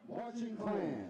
Marching Clan.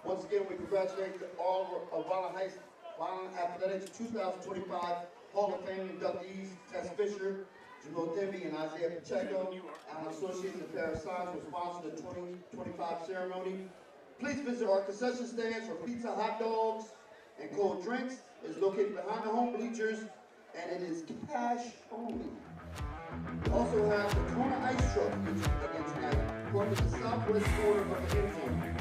Once again, we congratulate all of Vineland Athletics 2025 Hall of Fame inductees, Tess Fisher, Jamil Demby, and Isaiah Pacheco. Our associates and pair of signs will sponsor the 2025 ceremony. Please visit our concession stands for pizza, hot dogs, and cold drinks. It's located behind the home bleachers, and it is cash only. We also have the Kona Ice Truck again tonight, from the southwest corner of the end zone.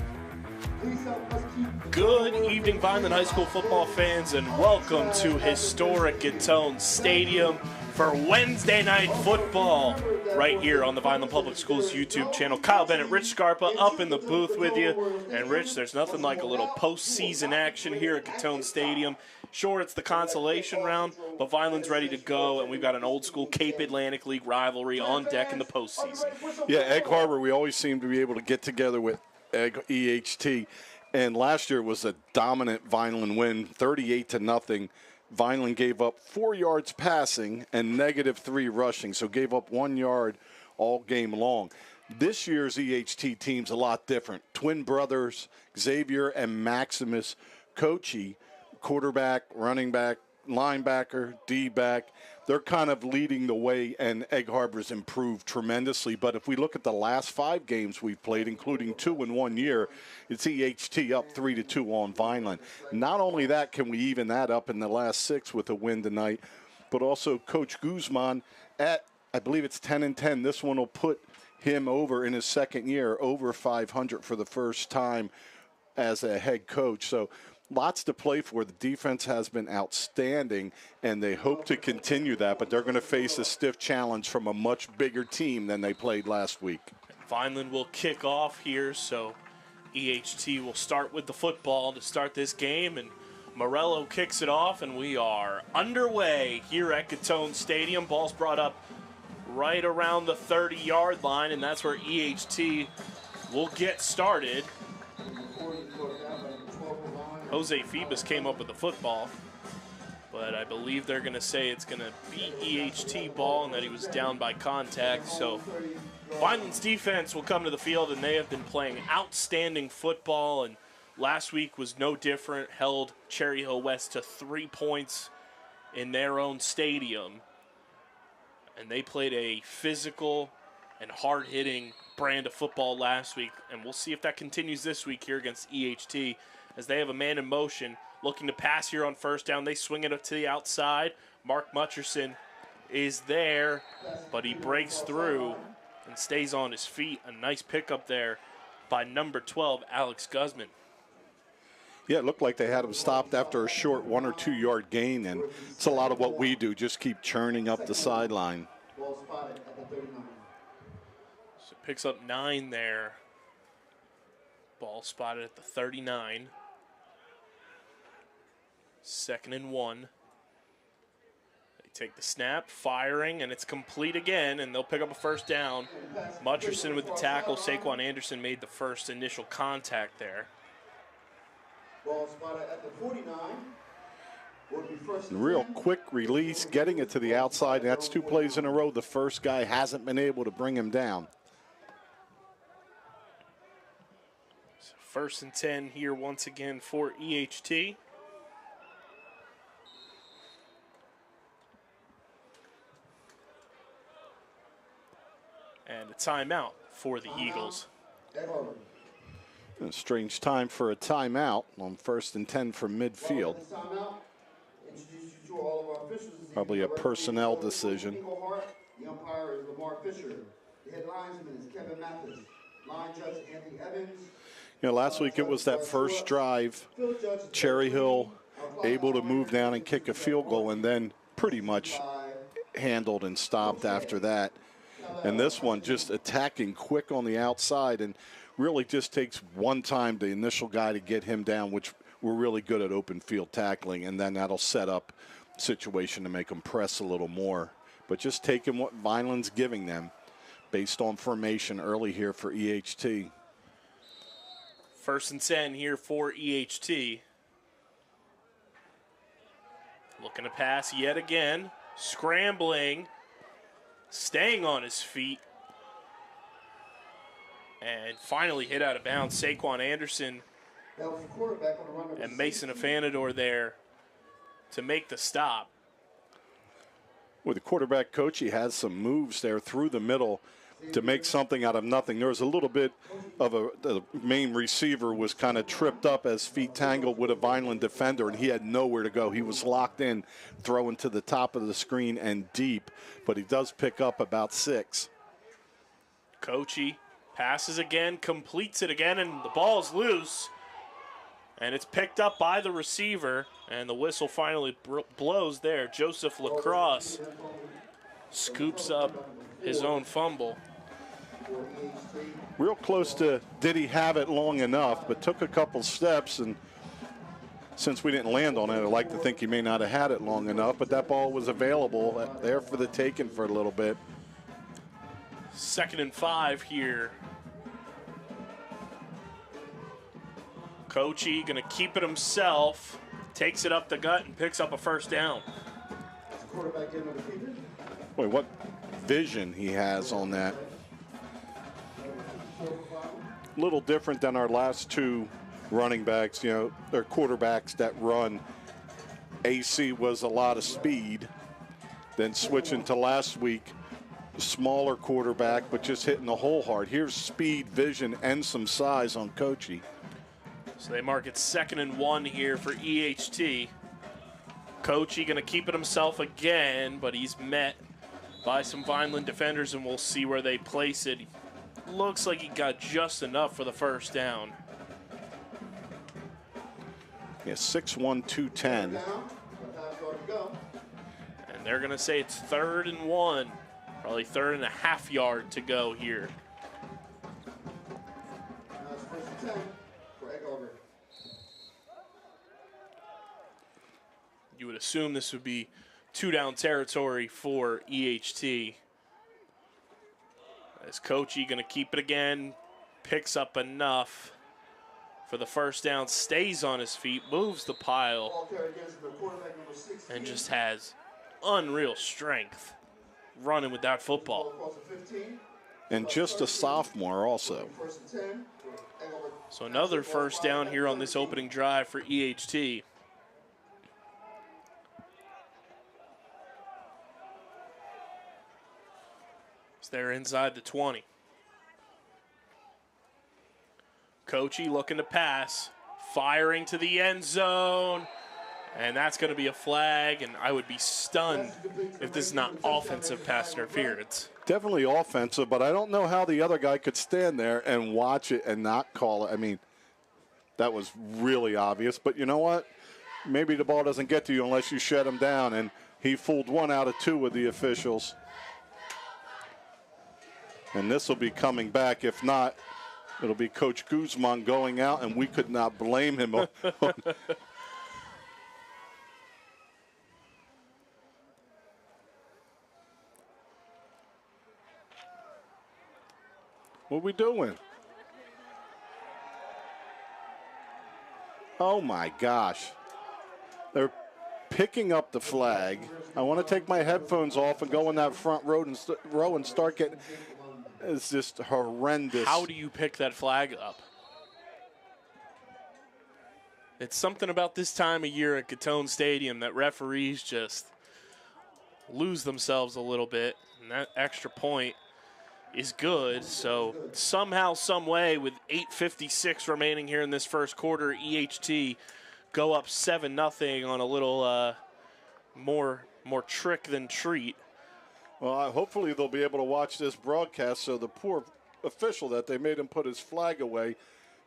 Good evening, Vineland High School football fans, and welcome to Historic Gittone Stadium for Wednesday night football right here on the Vineland Public Schools YouTube channel. Kyle Bennett, Rich Scarpa up in the booth with you. And Rich, there's nothing like a little postseason action here at Gittone Stadium. Sure, it's the consolation round, but Vineland's ready to go, and we've got an old-school Cape Atlantic League rivalry on deck in the postseason. Yeah, Egg Harbor, we always seem to be able to get together with EHT, and last year was a dominant Vineland win, 38-0. Vineland gave up 4 yards passing and -3 rushing, so gave up 1 yard all game long. This year's EHT team's a lot different. Twin brothers, Xavier and Maximus Kochi, quarterback, running back, linebacker, D-back. They're kind of leading the way, and Egg Harbor's improved tremendously. But if we look at the last 5 games we've played, including 2 in 1 year, it's EHT up 3-2 on Vineland. Not only that, can we even that up in the last 6 with a win tonight, but also Coach Guzman at, I believe it's 10-10. This one will put him over in his second year, over 500 for the first time as a head coach. So lots to play for. The defense has been outstanding, and they hope to continue that, but they're going to face a stiff challenge from a much bigger team than they played last week. Vineland will kick off here, so EHT will start with the football to start this game, and Morello kicks it off, and we are underway here at Gittone Stadium. Ball's brought up right around the 30-yard line, and that's where EHT will get started. Jose Phoebus came up with the football, but I believe they're going to say it's going to be EHT ball and that he was down by contact. So Vineland's defense will come to the field, and they have been playing outstanding football, and last week was no different, held Cherry Hill West to 3 points in their own stadium, and they played a physical and hard-hitting brand of football last week, and we'll see if that continues this week here against EHT, as they have a man in motion looking to pass here on first down. They swing it up to the outside. Mark Mutcherson is there, but he breaks through and stays on his feet. A nice pickup there by number 12, Alex Guzman. Yeah, it looked like they had him stopped after a short 1 or 2 yard gain, and it's a lot of what we do, just keep churning up the sideline. So picks up 9 there. Ball spotted at the 39. 2nd and 1. They take the snap, firing, and it's complete again, and they'll pick up a first down. Mutcherson with the tackle. Saquon Anderson made the first initial contact there. Ball spotted at the 49. will be first and Real 10. quick release, getting it to the outside. That's 2 plays in a row. The first guy hasn't been able to bring him down. So first and 10 here once again for EHT. And a timeout for the Eagles. A strange time for a timeout on first and 10 from midfield. Probably a personnel decision. The umpire is Lamar Fisher. The head linesman is Kevin Mathis. Line judge Anthony Evans. You know, last week it was that first drive. Cherry Hill able to move down and kick a field goal, and then pretty much handled and stopped after that. And this one just attacking quick on the outside, and really just takes one time, the initial guy, to get him down, which we're really good at open field tackling, and then that'll set up situation to make them press a little more. But just taking what Vineland's giving them based on formation early here for EHT. First and 10 here for EHT. Looking to pass yet again. Scrambling. Staying on his feet. And finally hit out of bounds. Saquon Anderson and Mason Afanador there to make the stop. With the quarterback coach, he has some moves there through the middle to make something out of nothing. There was a little bit of the main receiver was kind of tripped up as feet tangled with a Vineland defender, and he had nowhere to go. He was locked in, throwing to the top of the screen and deep, but he does pick up about 6. Coachy passes again, completes it again, and the ball's loose. And it's picked up by the receiver, and the whistle finally blows there. Joseph Lacrosse scoops up his own fumble. Real close to did he have it long enough, but took a couple steps, and since we didn't land on it, I like to think he may not have had it long enough, but that ball was available there for the taking for a little bit. 2nd and 5 here. Coachy going to keep it himself, takes it up the gut and picks up a first down. Boy, what vision he has on that. A little different than our last 2 running backs, you know, they're quarterbacks that run. AC was a lot of speed. Then switching to last week, smaller quarterback, but just hitting the hole hard. Here's speed, vision, and some size on Coachy. So they mark it 2nd and 1 here for EHT. Coachy going to keep it himself again, but he's met by some Vineland defenders, and we'll see where they place it. Looks like he got just enough for the first down. Yeah, 6'1", 210. And they're going to say it's 3rd and 1. Probably 3.5 yards to go here. You would assume this would be 2-down territory for EHT. As Coachy going to keep it again, picks up enough for the first down, stays on his feet, moves the pile, and just has unreal strength running with that football. And just a sophomore also. So another first down here on this opening drive for EHT. They're inside the 20. Coachy looking to pass, firing to the end zone, and that's going to be a flag, and I would be stunned if this is not offensive pass interference. Definitely offensive, but I don't know how the other guy could stand there and watch it and not call it. I mean, that was really obvious, but you know what? Maybe the ball doesn't get to you unless you shut him down, and he fooled 1 out of 2 with the officials. And this will be coming back. If not, it'll be Coach Guzman going out, and we could not blame him. What are we doing? Oh, my gosh. They're picking up the flag. I want to take my headphones off and go in that front row and start getting. It's just horrendous. How do you pick that flag up? It's something about this time of year at Gittone Stadium that referees just lose themselves a little bit, and that extra point is good. So somehow, some way, with 8:56 remaining here in this first quarter, EHT go up 7-0 on a little more trick than treat. Well, hopefully they'll be able to watch this broadcast so the poor official that they made him put his flag away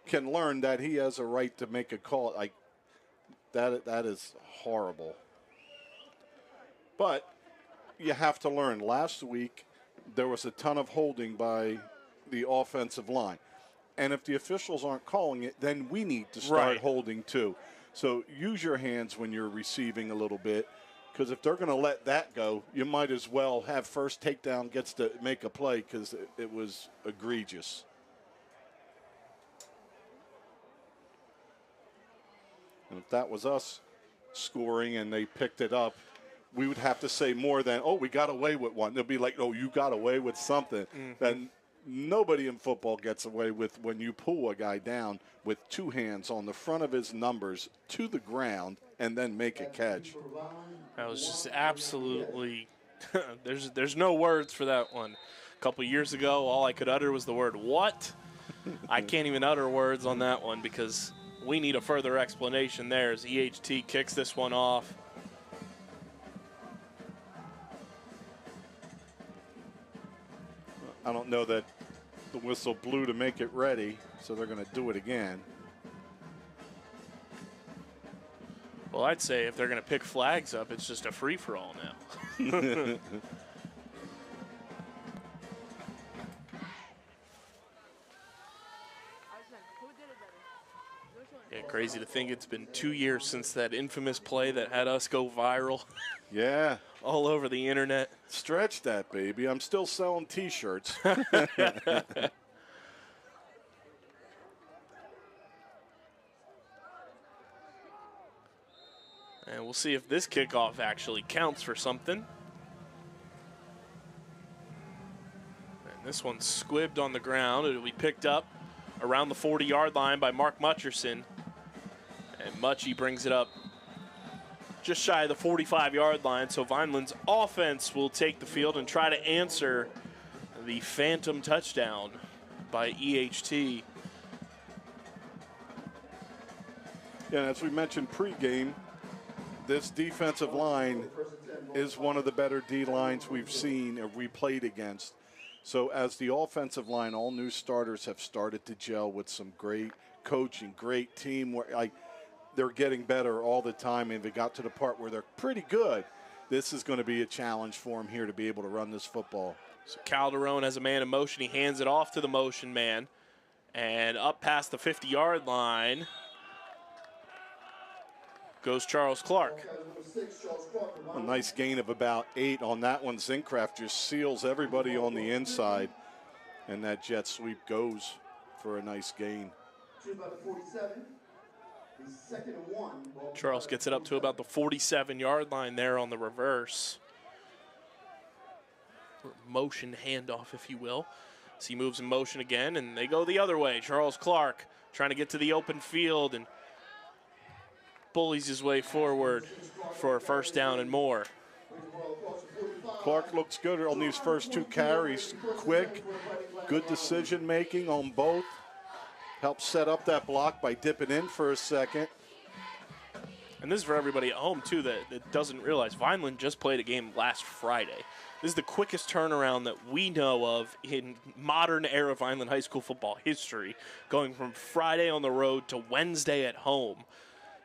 can learn that he has a right to make a call. That is horrible. But you have to learn. Last week, there was a ton of holding by the offensive line. And if the officials aren't calling it, then we need to start holding too. So use your hands when you're receiving a little bit, because if they're going to let that go, you might as well have first takedown gets to make a play, because it was egregious. And if that was us scoring and they picked it up, we would have to say more than, oh, we got away with one. They'll be like, oh, you got away with something. That nobody in football gets away with when you pull a guy down with two hands on the front of his numbers to the ground and then make a catch. That was just absolutely there's no words for that one. A couple years ago, all I could utter was the word what. I can't even utter words on that one because we need a further explanation there as EHT kicks this one off. I don't know that the whistle blew to make it ready, so they're going to do it again. Well, I'd say if they're going to pick flags up, it's just a free-for-all now. Yeah, crazy to think it's been 2 years since that infamous play that had us go viral. Yeah. All over the internet. Stretch that, baby. I'm still selling T-shirts. And we'll see if this kickoff actually counts for something. And this one's squibbed on the ground. It'll be picked up around the 40-yard line by Mark Mutcherson. And Mutchie brings it up just shy of the 45-yard line. So Vineland's offense will take the field and try to answer the phantom touchdown by EHT. Yeah, as we mentioned pregame, this defensive line is one of the better D lines we've seen or we played against. So as the offensive line, all new starters have started to gel with some great coaching, great teamwork. They're getting better all the time, and they got to the part where they're pretty good. This is going to be a challenge for them here to be able to run this football. So Calderon has a man in motion. He hands it off to the motion man. And up past the 50-yard line goes Charles Clark. A nice gain of about 8 on that one. Zincraft just seals everybody on the inside, and that jet sweep goes for a nice gain. Charles gets it up to about the 47-yard line there on the reverse. Motion handoff, if you will. So he moves in motion again, and they go the other way. Charles Clark trying to get to the open field and bullies his way forward for a first down and more. Clark looks good on these first 2 carries. Quick, good decision making on both. Helps set up that block by dipping in for a second. And this is for everybody at home, too, that doesn't realize Vineland just played a game last Friday. This is the quickest turnaround that we know of in modern era Vineland High School football history, going from Friday on the road to Wednesday at home.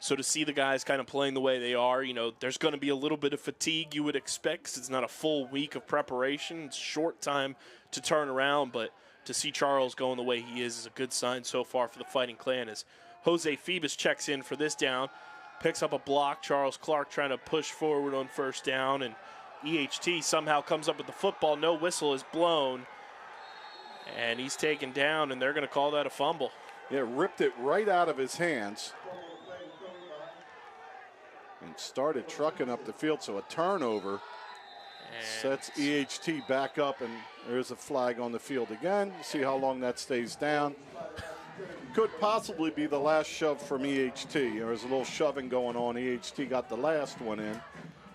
So to see the guys kind of playing the way they are, you know, there's going to be a little bit of fatigue you would expect because it's not a full week of preparation. It's short time to turn around, but to see Charles going the way he is a good sign so far for the Fighting Clan as Jose Phoebus checks in for this down, picks up a block. Charles Clark trying to push forward on first down, and EHT somehow comes up with the football. No whistle is blown, and he's taken down, and they're going to call that a fumble. Yeah, ripped it right out of his hands. and started trucking up the field. So a turnover sets EHT back up, and there's a flag on the field again. See how long that stays down. Could possibly be the last shove from EHT. There was a little shoving going on. EHT got the last one in. And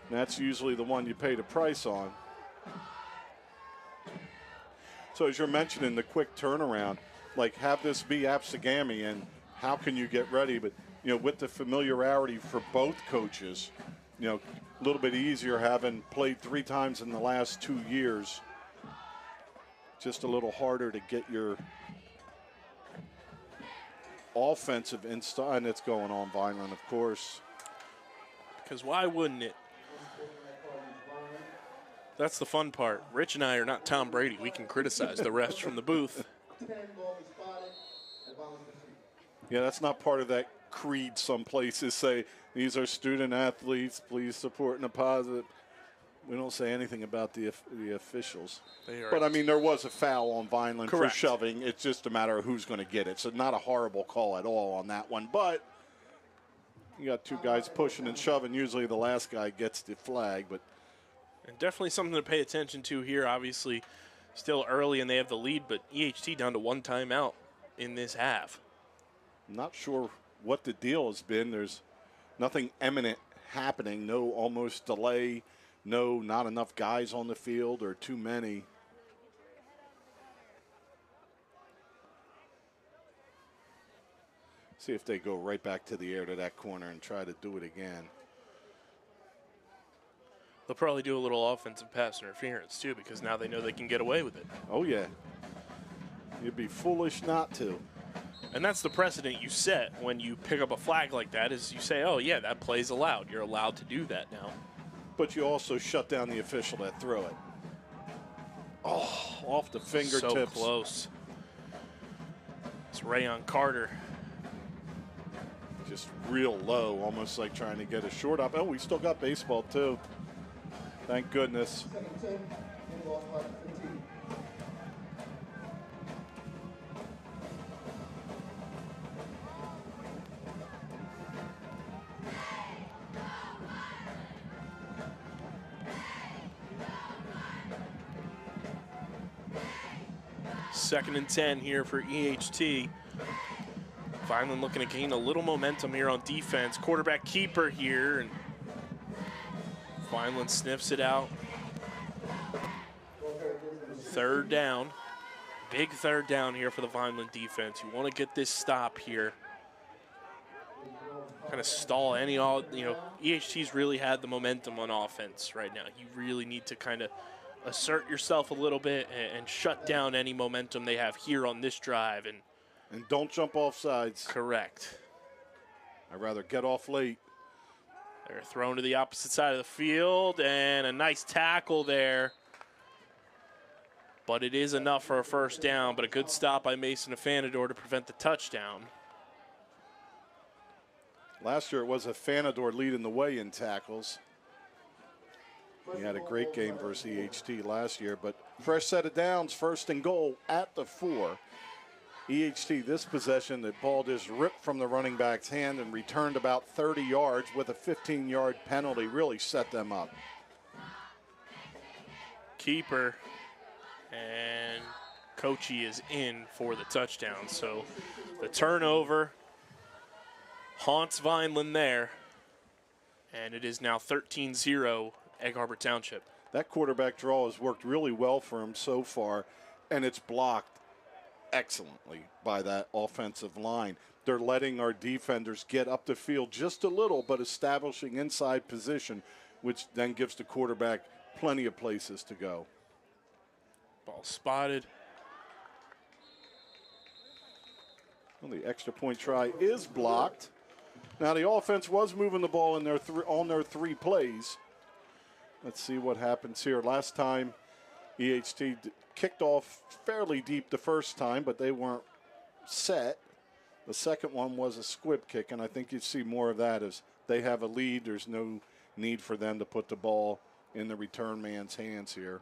that's usually the one you pay the price on. So as you're mentioning, the quick turnaround, like have this be Absegami, and how can you get ready? But, you know, with the familiarity for both coaches, you know, a little bit easier having played 3 times in the last 2 years. Just a little harder to get your offensive inside, and it's going on Vineland, of course. Because why wouldn't it? That's the fun part. Rich and I are not Tom Brady. We can criticize the refs from the booth. Yeah, that's not part of that creed. Some places say these are student athletes, please support in a positive. We don't say anything about the officials. But, I mean, there was a foul on Vineland for shoving. It's just a matter of who's going to get it. So not a horrible call at all on that one. But you got 2 guys pushing and shoving. Usually the last guy gets the flag. But and definitely something to pay attention to here. Obviously, still early and they have the lead, but EHT down to 1 timeout in this half. I'm not sure what the deal has been. There's nothing imminent happening. No almost delay. No, not enough guys on the field or too many. See if they go right back to the air to that corner and try to do it again. They'll probably do a little offensive pass interference, too, because now they know they can get away with it. Oh, yeah. You'd be foolish not to. And that's the precedent you set when you pick up a flag like that, is you say, oh, yeah, that play's allowed. You're allowed to do that now. But you also shut down the official that threw it. Oh, off the fingertips. So close. It's Rayon Carter. Just real low, almost like trying to get a short up. Oh, we still got baseball, too. Thank goodness. Second and 10 here for EHT. Vineland looking to gain a little momentum here on defense. Quarterback keeper here, and Vineland sniffs it out. 3rd down. Big 3rd down here for the Vineland defense. You want to get this stop here. Kind of stall EHT's really had the momentum on offense right now. You really need to kind of assert yourself a little bit and shut down any momentum they have here on this drive. And don't jump off sides. Correct. I'd rather get off late. They're thrown to the opposite side of the field, and a nice tackle there. But it is enough for a 1st down, but a good stop by Mason Afanador to prevent the touchdown. Last year it was Afanador leading the way in tackles. He had a great game versus EHT last year, but fresh set of downs, 1st and goal at the 4. EHT, this possession, the ball just ripped from the running back's hand and returned about 30 yards with a 15-yard penalty, really set them up. Keeper, and Kochi is in for the touchdown. So the turnover haunts Vineland there, and it is now 13-0 Egg Harbor Township. That quarterback draw has worked really well for him so far, and it's blocked excellently by that offensive line. They're letting our defenders get up the field just a little, but establishing inside position, which then gives the quarterback plenty of places to go. Ball spotted. Well, the extra point try is blocked. Now the offense was moving the ball in on their 3 plays. Let's see what happens here. Last time EHT kicked off fairly deep the first time, but they weren't set. The second one was a squib kick, and I think you'd see more of that as they have a lead. There's no need for them to put the ball in the return man's hands here.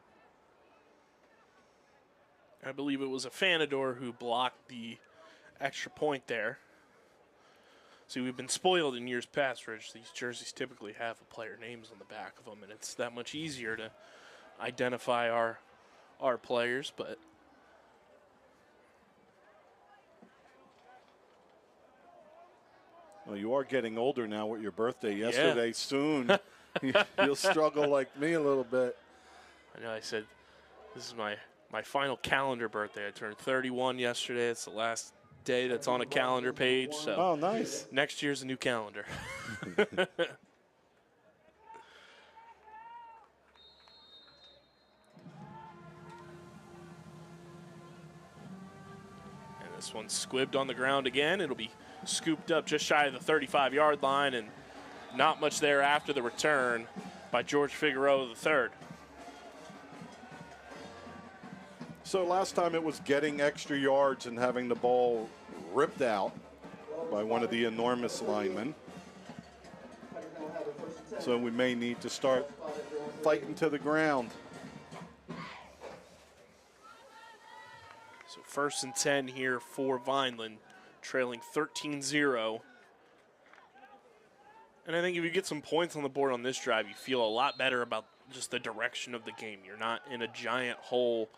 I believe it was Afanador who blocked the extra point there. See, we've been spoiled in years past, Rich. These jerseys typically have the player names on the back of them, and it's that much easier to identify our players, but well, you are getting older now with your birthday yesterday. Yeah. Soon you'll struggle like me a little bit. I know. I said this is my final calendar birthday. I turned 31 yesterday. It's the last day that's on a calendar page. So oh, nice. Next year's a new calendar. This one's squibbed on the ground again. It'll be scooped up just shy of the 35-yard line, and not much there after the return by George Figueroa III. So last time it was getting extra yards and having the ball ripped out by one of the enormous linemen. So we may need to start fighting to the ground. So 1st and 10 here for Vineland, trailing 13-0. And I think if you get some points on the board on this drive, you feel a lot better about just the direction of the game. You're not in a giant hole,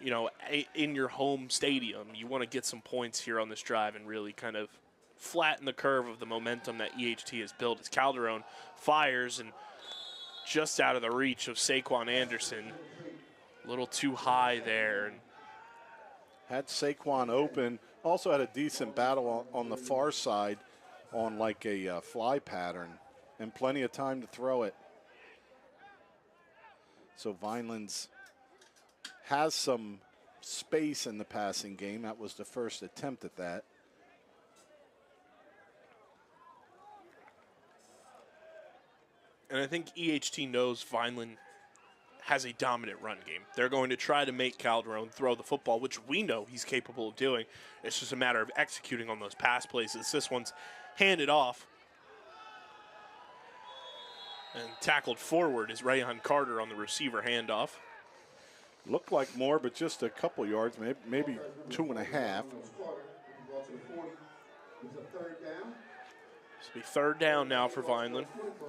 you know, in your home stadium. You want to get some points here on this drive and really kind of flatten the curve of the momentum that EHT has built as Calderon fires and just out of the reach of Saquon Anderson. A little too high there. And had Saquon open, also had a decent battle on the far side on like a fly pattern, and plenty of time to throw it. So Vineland's has some space in the passing game. That was the first attempt at that. And I think EHT knows Vineland has a dominant run game. They're going to try to make Calderon throw the football, which we know he's capable of doing. It's just a matter of executing on those pass plays. This one's handed off. And tackled forward is Rayon Carter on the receiver handoff. Looked like more, but just a couple yards, maybe 2.5. This will be 3rd down now for Vineland.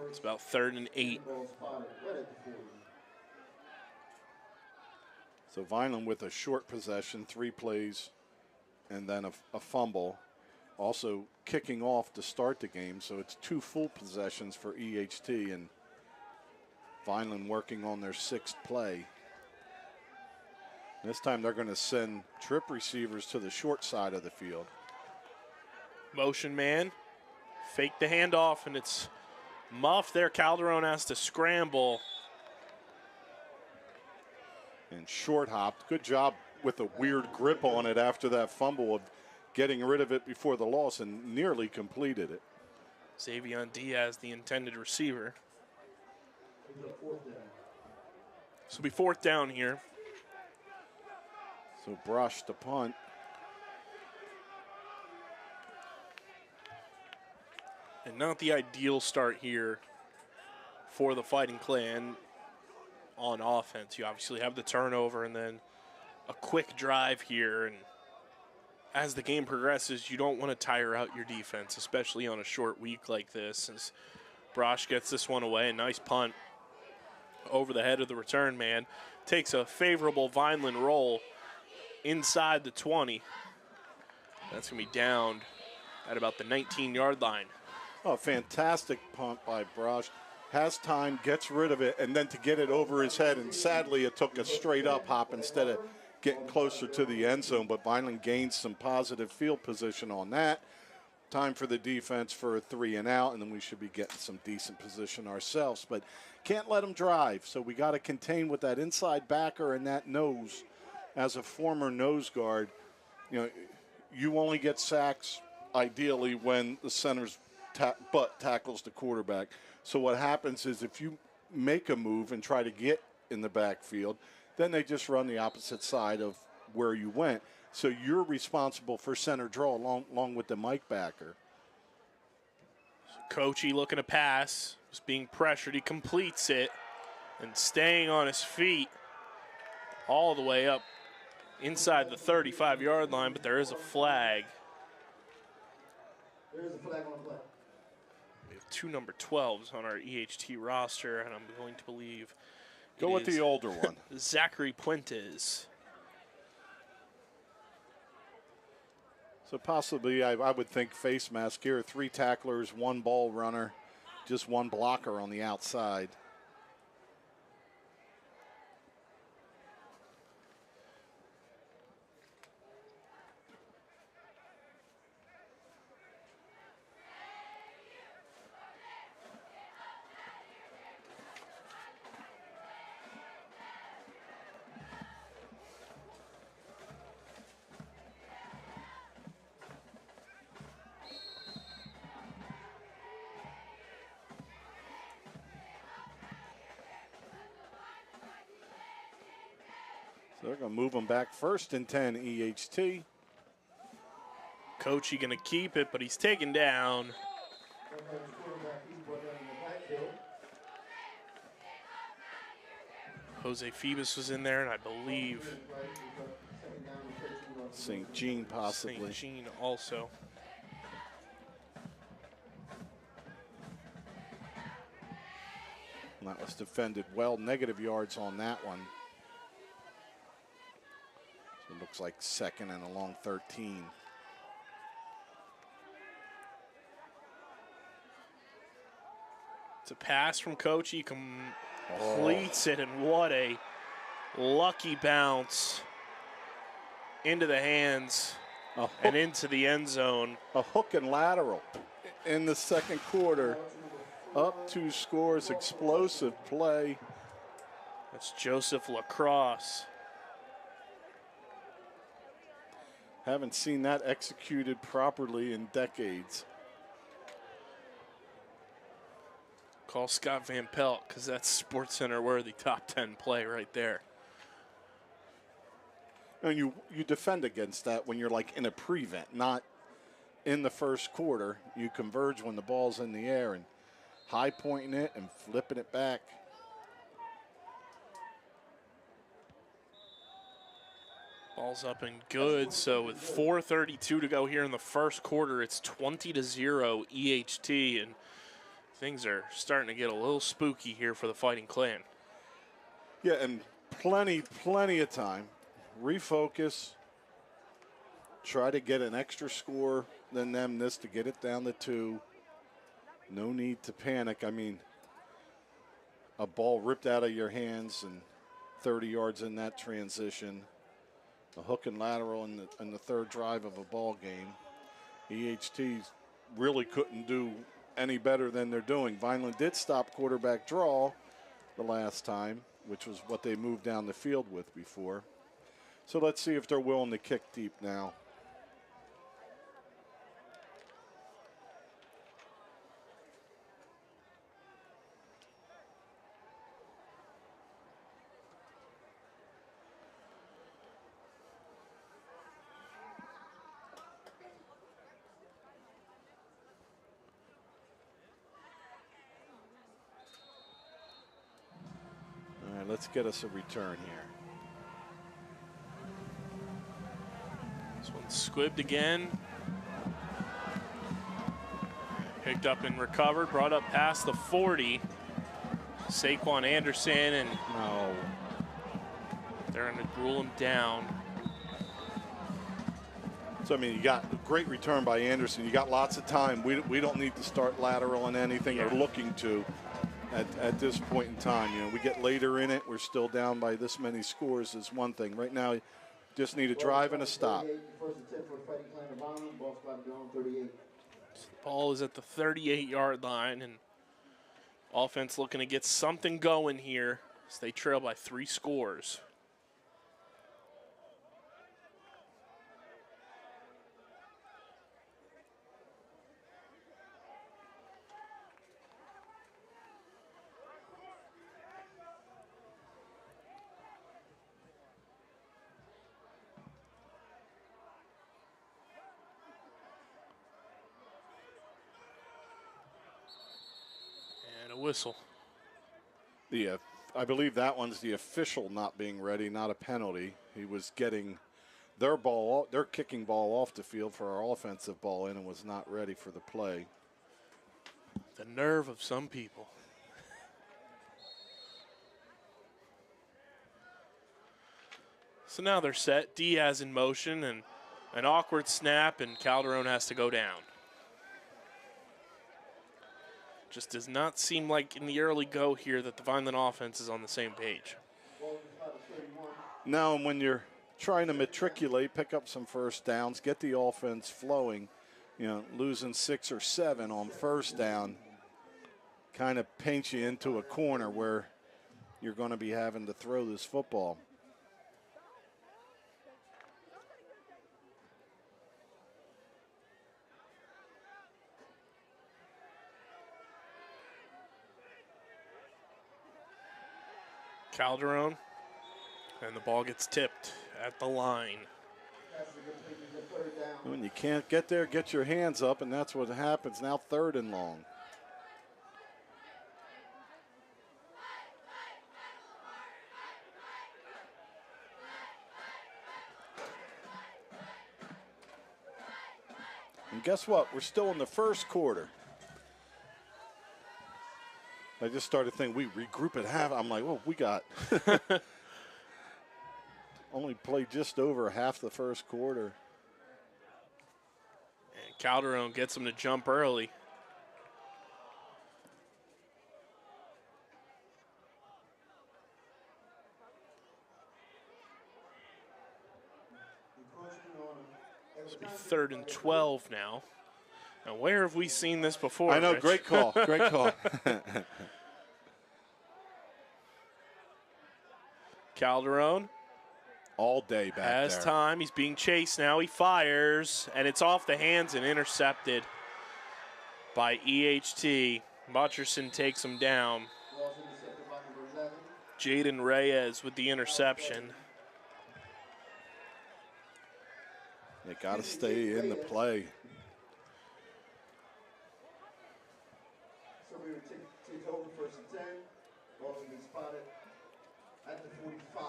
It's about 3rd and 8. So Vineland with a short possession, 3 plays, and then a fumble. Also kicking off to start the game, so it's 2 full possessions for EHT, and Vineland working on their 6th play. This time they're going to send trip receivers to the short side of the field. Motion man, fake the handoff, and it's muffed there. Calderon has to scramble. And short hopped. Good job with a weird grip on it after that fumble of getting rid of it before the loss, and nearly completed it. Xavion Diaz, the intended receiver. This will be 4th down here. So Brush to punt. And not the ideal start here for the Fighting Clan on offense. You obviously have the turnover and then a quick drive here. And as the game progresses, you don't want to tire out your defense, especially on a short week like this. As Brosh gets this one away, a nice punt over the head of the return man. Takes a favorable Vineland roll inside the 20. That's going to be downed at about the 19-yard line. Oh, fantastic punt by Brosh. Has time, gets rid of it, and then to get it over his head. And sadly, it took a straight-up hop instead of getting closer to the end zone. But Vineland gains some positive field position on that. Time for the defense for a 3 and out, and then we should be getting some decent position ourselves. But can't let them drive, so we got to contain with that inside backer and that nose. As a former nose guard, you know, you only get sacks ideally when the center's butt tackles the quarterback. So what happens is if you make a move and try to get in the backfield, then they just run the opposite side of where you went. So you're responsible for center draw along with the Mike backer. So Coachy looking to pass, just being pressured. He completes it and staying on his feet all the way up inside the 35-yard line, but there is a flag. There is a flag on the play. We have 2 number 12s on our EHT roster, and I'm going to believe Go with the older one. Zachary Puentes. So possibly, I would think face mask here. 3 tacklers, 1 ball runner, just 1 blocker on the outside. So they're going to move them back 1st and 10 EHT. Coachy going to keep it, but he's taken down. Jose Phoebus was in there, and I believe St. Jean possibly. St. Jean also. And that was defended well. Negative yards on that one. So it looks like 2nd and a long 13. It's a pass from Coach. He completes it, and what a lucky bounce into the hands and into the end zone. A hook and lateral in the 2nd quarter. Up 2 scores, explosive play. That's Joseph Lacrosse. Haven't seen that executed properly in decades. Call Scott Van Pelt, because that's SportsCenter worthy top 10 play right there. And you defend against that when you're like in a prevent, not in the 1st quarter. You converge when the ball's in the air and high pointing it and flipping it back. Ball's up and good. So with 4:32 to go here in the 1st quarter, it's 20-0 EHT, and things are starting to get a little spooky here for the Fighting Clan. Yeah, and plenty of time. Refocus. Try to get an extra score than them this to get it down to 2. No need to panic. I mean, a ball ripped out of your hands and 30 yards in that transition. A hook and lateral in the 3rd drive of a ball game. EHT really couldn't do any better than they're doing. Vineland did stop quarterback draw the last time, which was what they moved down the field with before. So let's see if they're willing to kick deep now. All right, let's get us a return here. This one's squibbed again. Picked up and recovered, brought up past the 40. Saquon Anderson, and No. they're going to rule him down. So, I mean, you got a great return by Anderson. You got lots of time. We don't need to start lateral on anything or looking to at this point in time. You know, we get later in it, we're still down by this many scores is one thing. Right now, you just need a drive and a stop. Ball is at the 38-yard line, and offense looking to get something going here as they trail by 3 scores. And a whistle. I believe that one's the official not being ready, not a penalty. He was getting their kicking ball off the field for our offensive ball in and was not ready for the play. The nerve of some people. So now they're set. Diaz in motion and an awkward snap, and Calderon has to go down. Just does not seem like in the early go here that the Vineland offense is on the same page. Now, when you're trying to matriculate, pick up some first downs, get the offense flowing, losing 6 or 7 on first down kind of paints you into a corner where you're going to be having to throw this football. Calderon, and the ball gets tipped at the line. When you can't get there, get your hands up, and that's what happens. Now 3rd and long. And guess what? We're still in the first quarter. I just started thinking we regroup at half. I'm like, well, we got only played just over half the first quarter. And Calderon gets him to jump early. It's 3rd and 12 now. Now, where have we seen this before? I know, Rich? great call, great call. Calderon all day back has there. time. He's being chased now. He fires, and it's off the hands and intercepted by EHT. Butcherson takes him down. Jaden Reyes with the interception. They got to stay in the play. So we would take over 1st and 10. Ball's going to be spotted at the 45.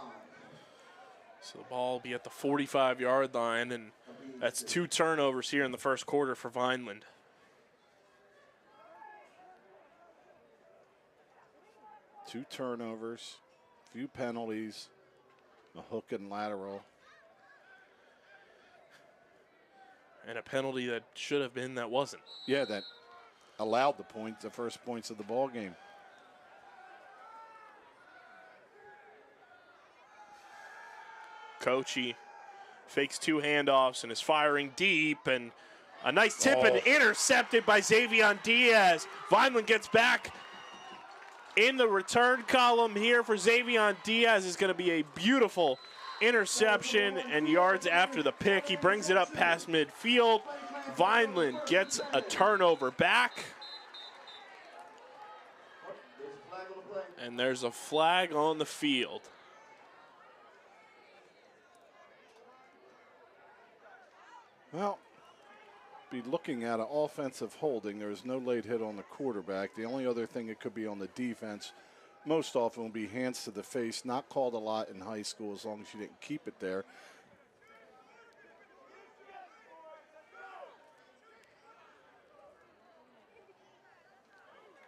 So the ball will be at the 45-yard line, and that's 2 turnovers here in the first quarter for Vineland. Two turnovers, few penalties, a hook and lateral. And a penalty that should have been that wasn't. Yeah, that allowed the points, the first points of the ball game. Kochi fakes 2 handoffs and is firing deep, and a nice tip and intercepted by Xavion Diaz. Vineland gets back in the return column here for Xavion Diaz. Is going to be a beautiful interception and yards after the pick. He brings it up past midfield. Vineland gets a turnover back. And there's a flag on the field. Well, be looking at an offensive holding. There's no late hit on the quarterback. The only other thing it could be on the defense most often will be hands to the face. Not called a lot in high school as long as you didn't keep it there.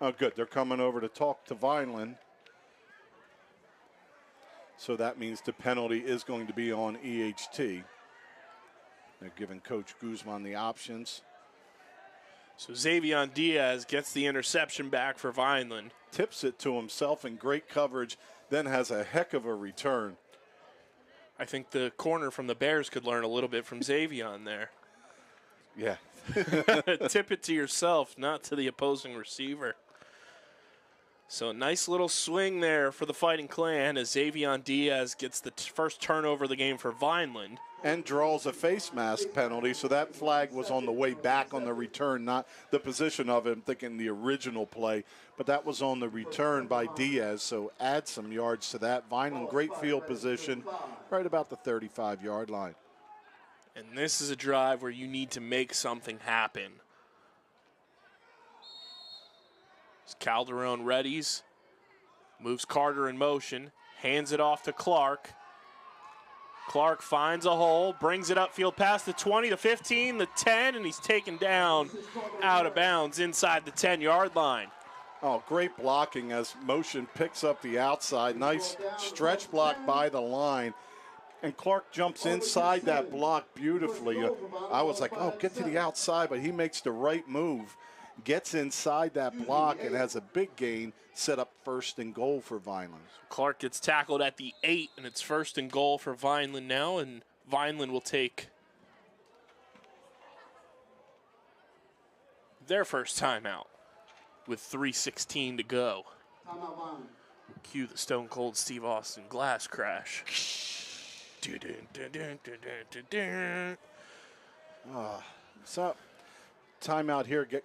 Oh, good. They're coming over to talk to Vineland. So that means the penalty is going to be on EHT. They're giving Coach Guzman the options. So Xavion Diaz gets the interception back for Vineland. Tips it to himself in great coverage, then has a heck of a return. I think the corner from the Bears could learn a little bit from Xavion there. Yeah. Tip it to yourself, not to the opposing receiver. So a nice little swing there for the Fighting Clan as Xavion Diaz gets the first turnover of the game for Vineland. And draws a face mask penalty, so that flag was on the way back on the return, not the position of it. I'm thinking the original play, but that was on the return by Diaz, so add some yards to that. Vineland, great field position, right about the 35-yard line. And this is a drive where you need to make something happen. Calderon readies, moves Carter in motion, hands it off to Clark. Clark finds a hole, brings it upfield past the 20, the 15, the 10, and he's taken down out of bounds inside the 10-yard line. Oh, great blocking as motion picks up the outside. Nice stretch block by the line. And Clark jumps inside that block beautifully. I was like, oh, get to the outside, but he makes the right move, gets inside that block, and has a big gain, set up 1st and goal for Vineland. Clark gets tackled at the 8, and it's 1st and goal for Vineland now, and Vineland will take their first timeout with 3:16 to go. Cue the Stone Cold Steve Austin glass crash. So, timeout here. Get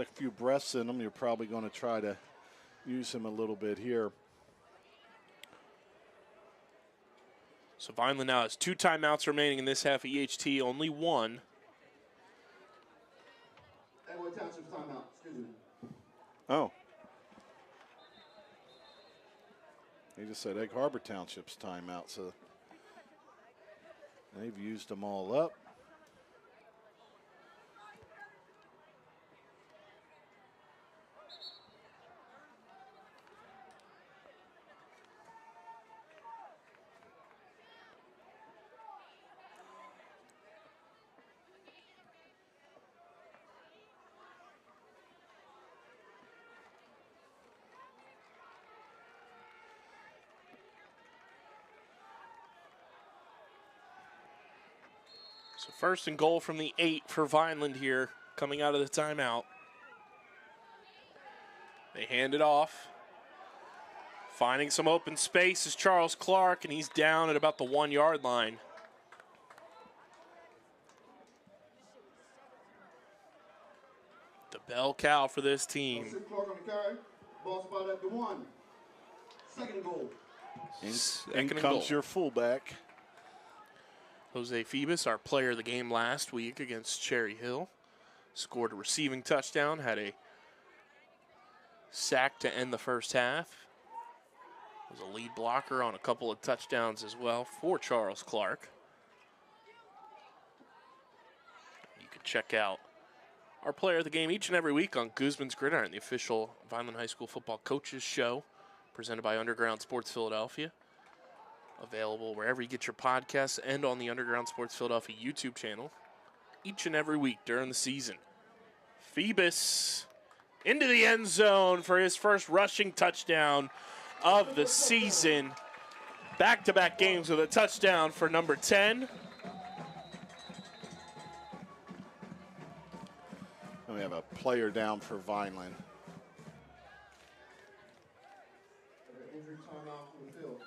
a few breaths in him. You're probably going to try to use him a little bit here. So Vineland now has 2 timeouts remaining in this half. EHT only 1. Township's timeout. Excuse me. Oh. He just said Egg Harbor Township's timeout, so they've used them all up. So 1st and goal from the 8 for Vineland here, coming out of the timeout. They hand it off. Finding some open space is Charles Clark, and he's down at about the 1-yard line. The bell cow for this team. Clark on the carry. Ball spot at the 1. 2nd and goal. In comes your fullback. Jose Phoebus, our player of the game last week against Cherry Hill, scored a receiving touchdown, had a sack to end the first half. Was a lead blocker on a couple of touchdowns as well for Charles Clark. You can check out our player of the game each and every week on Guzman's Gridiron, the official Vineland High School football coaches show presented by Underground Sports Philadelphia. Available wherever you get your podcasts and on the Underground Sports Philadelphia YouTube channel each and every week during the season. Phoebus into the end zone for his first rushing touchdown of the season. Back-to-back games with a touchdown for number 10. And we have a player down for Vineland. Injury timeout from the field.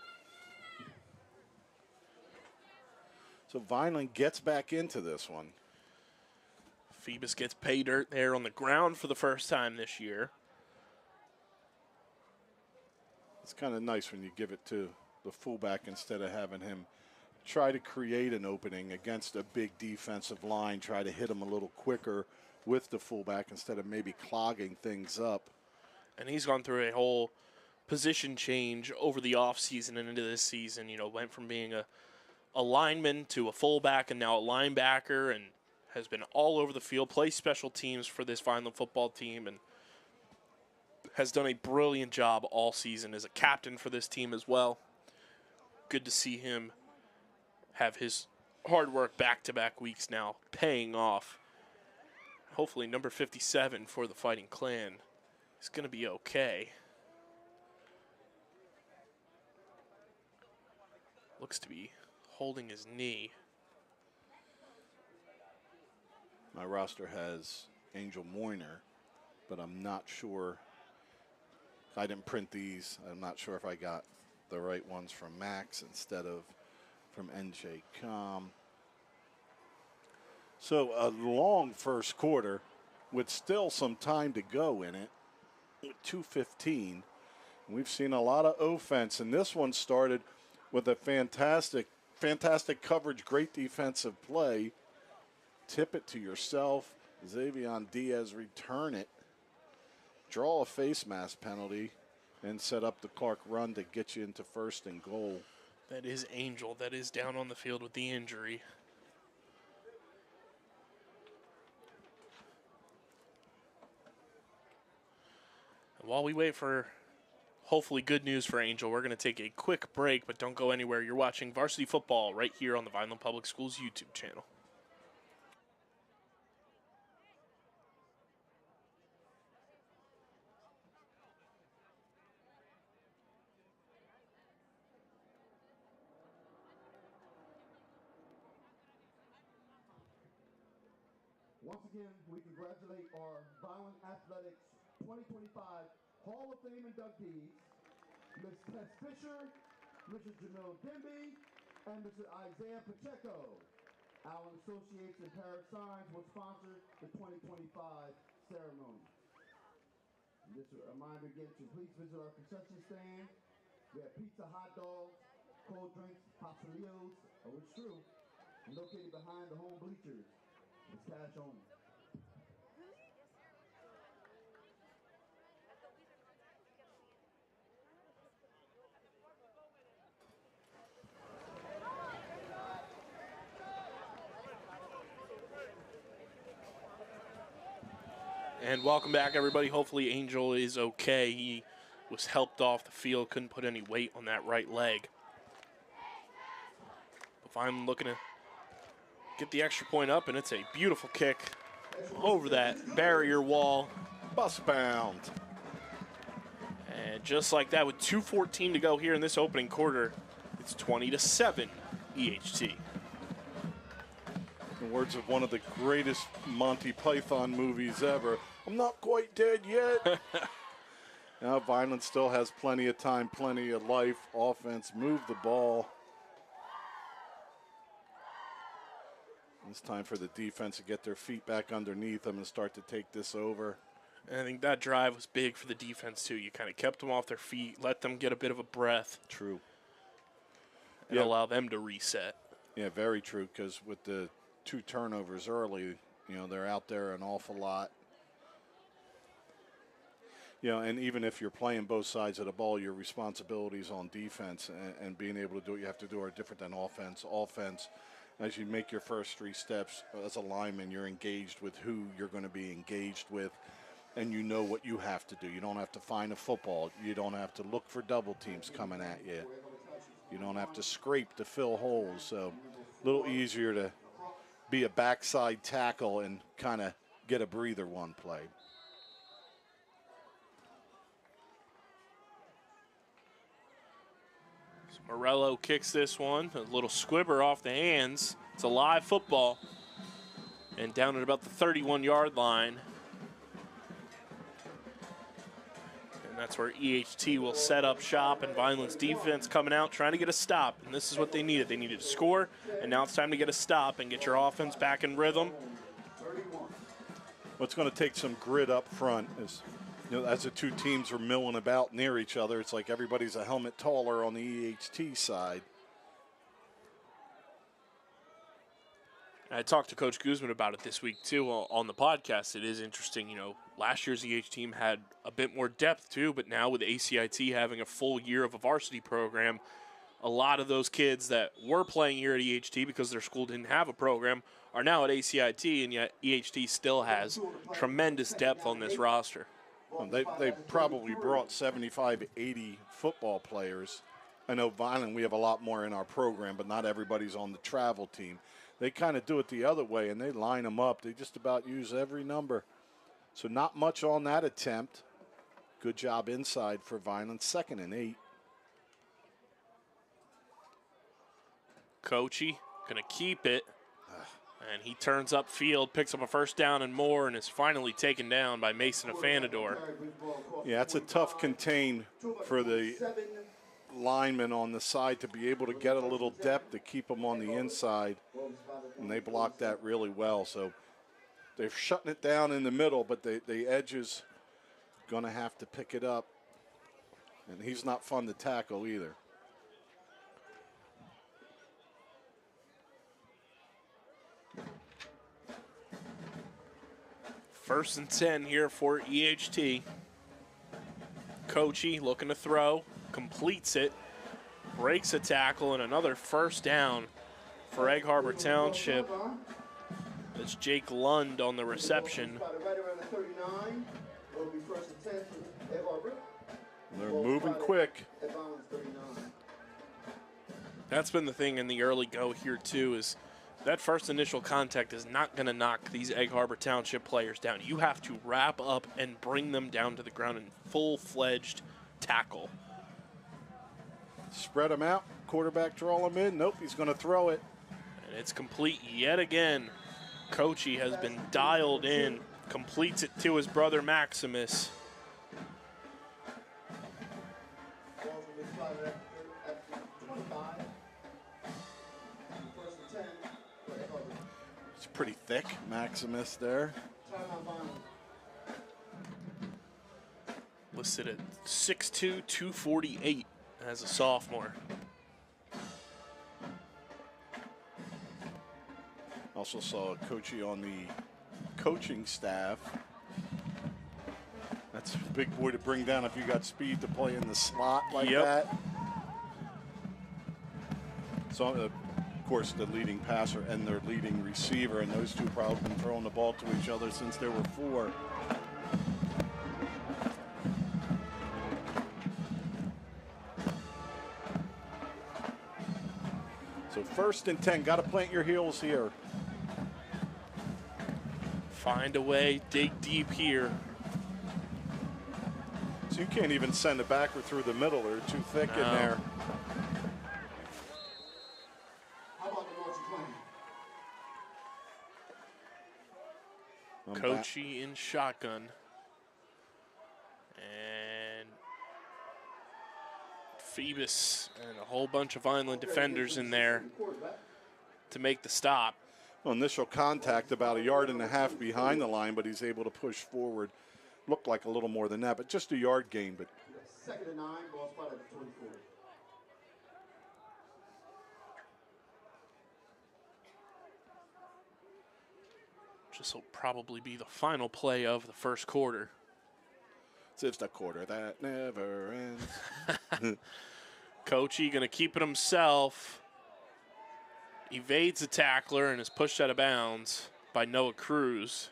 So Vineland gets back into this one. Phoebus gets pay dirt there on the ground for the first time this year. It's kind of nice when you give it to the fullback instead of having him try to create an opening against a big defensive line, try to hit him a little quicker with the fullback instead of maybe clogging things up. And he's gone through a whole position change over the offseason and into this season. You know, went from being a lineman to a fullback and now a linebacker, and has been all over the field, plays special teams for this Vineland football team, and has done a brilliant job all season as a captain for this team as well. Good to see him have his hard work back-to-back weeks now paying off. Hopefully number 57 for the Fighting Clan is going to be okay. Looks to be holding his knee. My roster has Angel Moyner, but I'm not sure. I didn't print these. I'm not sure if I got the right ones from Max instead of from NJ Com. So a long first quarter with still some time to go in it, with 2:15. We've seen a lot of offense, and this one started with a fantastic coverage, great defensive play. Tip it to yourself. Xavion Diaz return it. Draw a face mask penalty and set up the Clark run to get you into 1st and goal. That is Angel. That is down on the field with the injury. And while we wait for hopefully good news for Angel, we're going to take a quick break, but don't go anywhere. You're watching Varsity Football right here on the Vineland Public Schools YouTube channel. Once again, we congratulate our Vineland Athletics 2025 Hall of Fame inductees, Ms. Tess Fisher, Mr. Jamil Demby, and Mr. Isaiah Pacheco. Allen Associates and Paris Signs will sponsor the 2025 ceremony. And just a reminder again to please visit our concession stand. We have pizza, hot dogs, cold drinks, pastelillos, oh it's true, located behind the home bleachers. It's cash only. And welcome back, everybody. Hopefully Angel is okay. He was helped off the field, couldn't put any weight on that right leg. But Vineland looking to get the extra point up, and it's a beautiful kick over that barrier wall. Bus bound. And just like that, with 2:14 to go here in this opening quarter, it's 20-7 EHT. In the words of one of the greatest Monty Python movies ever, I'm not quite dead yet. Now Vineland still has plenty of time, plenty of life. Offense, move the ball. It's time for the defense to get their feet back underneath them and start to take this over. And I think that drive was big for the defense, too. You kind of kept them off their feet, let them get a bit of a breath. True. And allow them to reset. Yeah, very true, because with the 2 turnovers early, they're out there an awful lot. And even if you're playing both sides of the ball, your responsibilities on defense and being able to do what you have to do are different than offense. Offense, as you make your first 3 steps as a lineman, you're engaged with who you're going to be engaged with, and you know what you have to do. You don't have to find a football. You don't have to look for double teams coming at you. You don't have to scrape to fill holes. So a little easier to be a backside tackle and kind of get a breather one play. Morello kicks this one, a little squibber off the hands. It's a live football. And down at about the 31-yard line. And that's where EHT will set up shop, and Vineland's defense coming out trying to get a stop. And this is what they needed. They needed to score, and now it's time to get a stop and get your offense back in rhythm. What's going to take some grit up front is, as the 2 teams are milling about near each other, it's like everybody's a helmet taller on the EHT side. I talked to Coach Guzman about it this week, too, on the podcast. It is interesting, last year's EH team had a bit more depth, too, but now with ACIT having a full year of a varsity program, a lot of those kids that were playing here at EHT because their school didn't have a program are now at ACIT, and yet EHT still has tremendous depth on this roster. Well, they probably brought 75, 80 football players. I know Vineland, we have a lot more in our program, but not everybody's on the travel team. They kind of do it the other way, and they line them up. They just about use every number. So not much on that attempt. Good job inside for Vineland. 2nd and 8. Coachy going to keep it. And he turns upfield, picks up a first down and more, and is finally taken down by Mason Afanador. Yeah, it's a tough contain for the linemen on the side to be able to get a little depth to keep them on the inside, and they blocked that really well. So they're shutting it down in the middle, but the edge is going to have to pick it up, and he's not fun to tackle either. First and 10 here for EHT. Coachy looking to throw, completes it. breaks a tackle, and another first down for Egg Harbor Township. It's Jake Lund on the reception. They're moving quick. That's been the thing in the early go here, too, is that first initial contact is not going to knock these Egg Harbor Township players down. You have to wrap up and bring them down to the ground in full-fledged tackle. Spread them out. Quarterback draw them in. Nope, he's going to throw it. And it's complete yet again. Coachy has been dialed in. Completes it to his brother Maximus. It's pretty thick, Maximus there. Listed at 6'2", 248 as a sophomore. Also saw Coachy on the coaching staff. That's a big boy to bring down if you got speed to play in the slot like that. So, of course, the leading passer and their leading receiver, and those two probably been throwing the ball to each other since there were 4. So 1st and 10, got to plant your heels here. Find a way, dig deep here. So you can't even send it backward through the middle. They're too thick in there. Coachy in shotgun. And Phoebus and a whole bunch of Vineland defenders in there to make the stop. Well, initial contact about 1.5 yards behind the line, but he's able to push forward. Looked like a little more than that, but just a yard gain. But 2nd and 9, ball spot at the 24. This will probably be the final play of the first quarter. It's the quarter that never ends. Coachy going to keep it himself. Evades the tackler and is pushed out of bounds by Noah Cruz.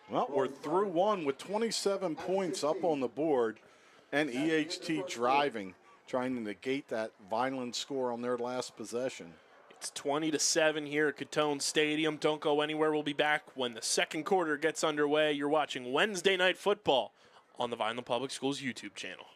Well, we're through one with 27 points up on the board, and EHT driving, trying to negate that Vineland score on their last possession. It's 20-7 here at Gittone Stadium. Don't go anywhere. We'll be back when the second quarter gets underway. You're watching Wednesday Night Football on the Vineland Public Schools YouTube channel.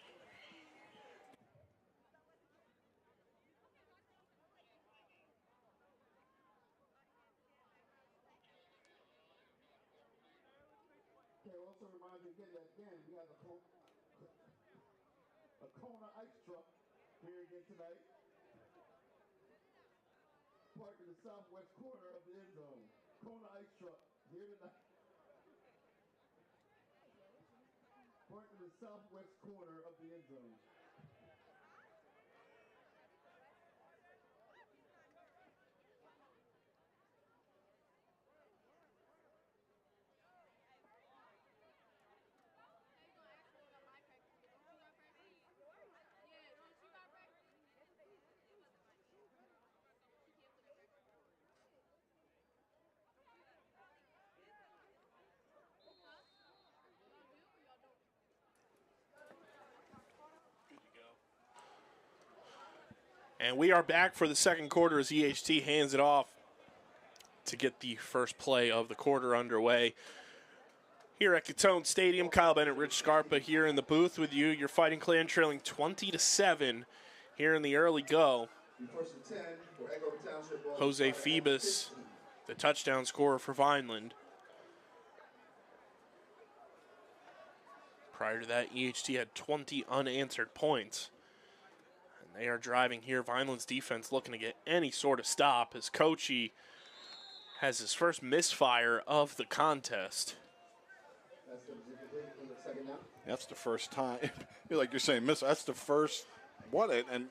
Kona ice truck here again tonight. Parked in the southwest corner of the end zone. Kona ice truck here tonight. Parked in the southwest corner of the end zone. And we are back for the second quarter as EHT hands it off to get the first play of the quarter underway. Here at Gittone Stadium, Kyle Bennett, Rich Scarpa here in the booth with you. Your Fighting Clan trailing 20-7 here in the early go. Jose Phoebus, the touchdown scorer for Vineland. Prior to that, EHT had 20 unanswered points. They are driving here. Vineland's defense looking to get any sort of stop as Coachy has his first misfire of the contest. That's the first time. Like you're saying, that's the first one. And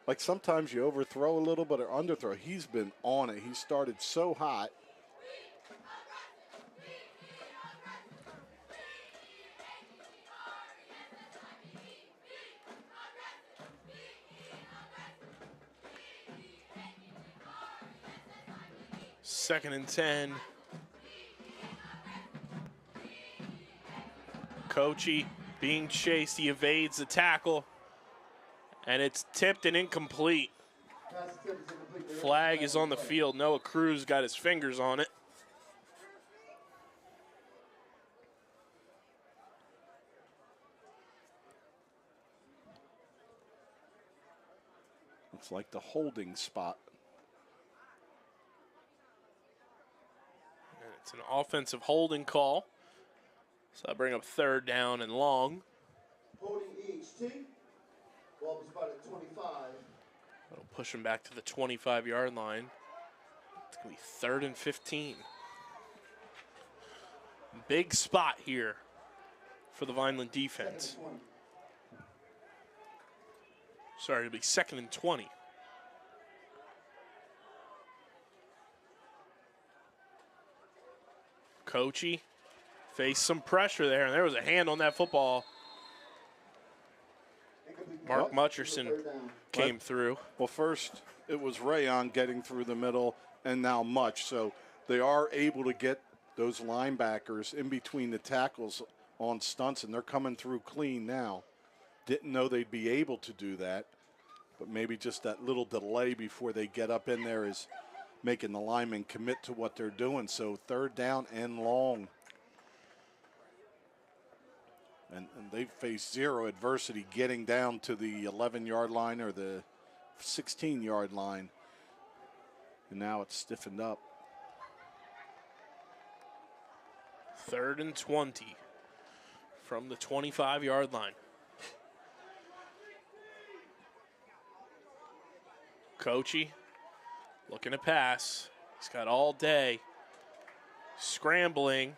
like sometimes you overthrow a little bit or underthrow. He's been on it. He started so hot. 2nd and 10. Kochi being chased. He evades the tackle. And it's tipped and incomplete. Flag is on the field. Noah Cruz got his fingers on it. Looks like the holding spot. And it's an offensive holding call. So I bring up 3rd down and long. Holding EHT. Ball was spotted at 25. That'll push him back to the 25-yard line. It's going to be 3rd and 15. Big spot here for the Vineland defense. Sorry, it'll be 2nd and 20. Kochi faced some pressure there, and there was a hand on that football. Mark Mutcherson came through. Well, first it was Rayon getting through the middle, and now Much. So they are able to get those linebackers in between the tackles on stunts, and they're coming through clean now. Didn't know they'd be able to do that, but maybe just that little delay before they get up in there is making the linemen commit to what they're doing. So 3rd down and long. And they face zero adversity getting down to the 11-yard line or the 16-yard line. And now it's stiffened up. 3rd and 20 from the 25-yard line. Kochi looking to pass. He's got all day. Scrambling.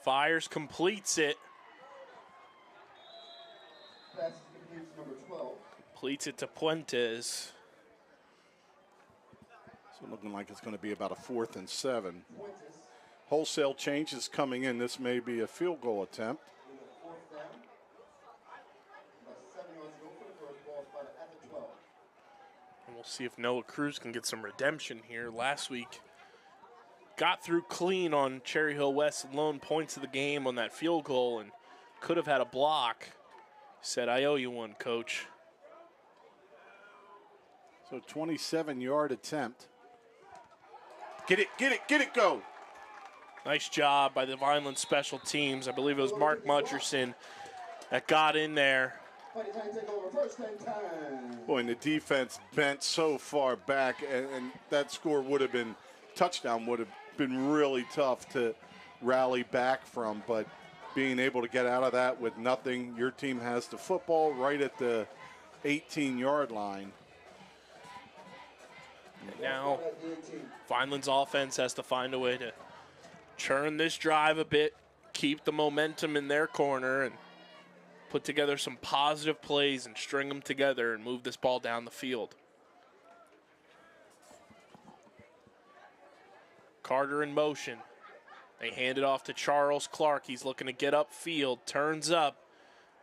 Fires, completes it. Pass completes number 12. Completes it to Puentes. So looking like it's going to be about a 4th and 7. Wholesale changes coming in. This may be a field goal attempt. 4th down. About 7 yards ago for the first ball spotted at the 12. And we'll see if Noah Cruz can get some redemption here. Last week, got through clean on Cherry Hill West lone points of the game on that field goal and could have had a block. Said, I owe you one, coach. So 27-yard attempt. Get it, go. Nice job by the Vineland special teams. I believe it was Mark Mutcherson that got in there. Boy, and the defense bent so far back, and that score would have been, touchdown would have been really tough to rally back from, but being able to get out of that with nothing, your team has the football right at the 18-yard line. And now, Vineland's offense has to find a way to churn this drive a bit, keep the momentum in their corner, and put together some positive plays and string them together and move this ball down the field. Carter in motion. They hand it off to Charles Clark. He's looking to get upfield, turns up,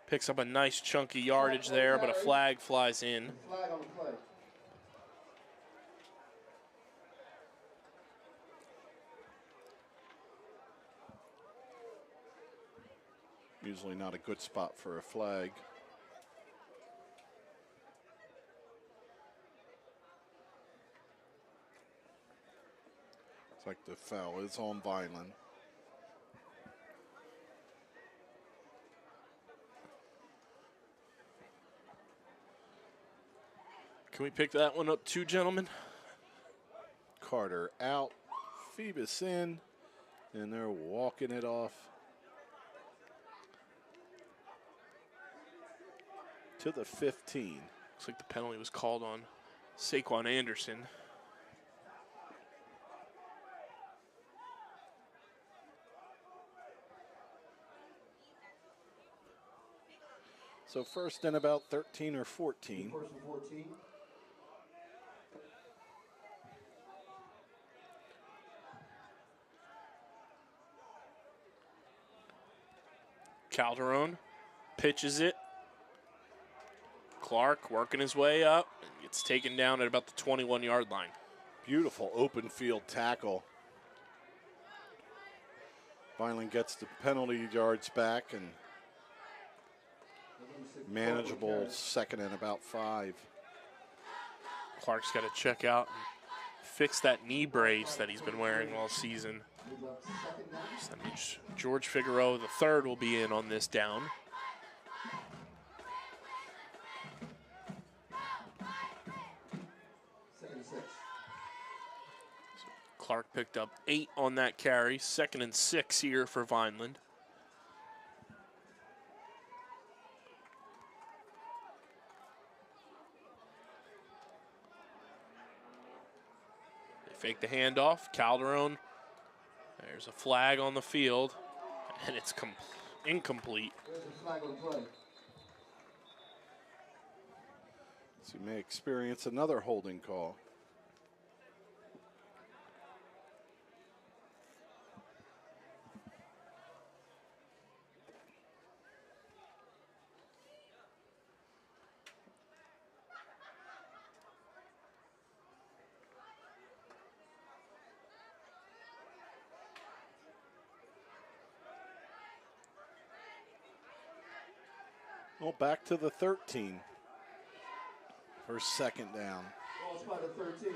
picks up a nice chunky yardage there, but a flag flies in. Flag on the play. Usually not a good spot for a flag. It's like the foul is on Vineland. Can we pick that one up too, gentlemen? Carter out, Phoebus in, and they're walking it off to the 15. Looks like the penalty was called on Saquon Anderson. So first and about 13 or 14. First and 14. Calderon pitches it. Clark working his way up and gets taken down at about the 21-yard line. Beautiful open field tackle. Vineland gets the penalty yards back and manageable second and about 5. Clark's got to check out and fix that knee brace that he's been wearing all season. So that means George Figueroa III will be in on this down. Clark picked up 8 on that carry. 2nd and 6 here for Vineland. They fake the handoff. Calderon. There's a flag on the field, and it's incomplete. So you may experience another holding call. Well, back to the 13 for 2nd down. Ball spot at 13.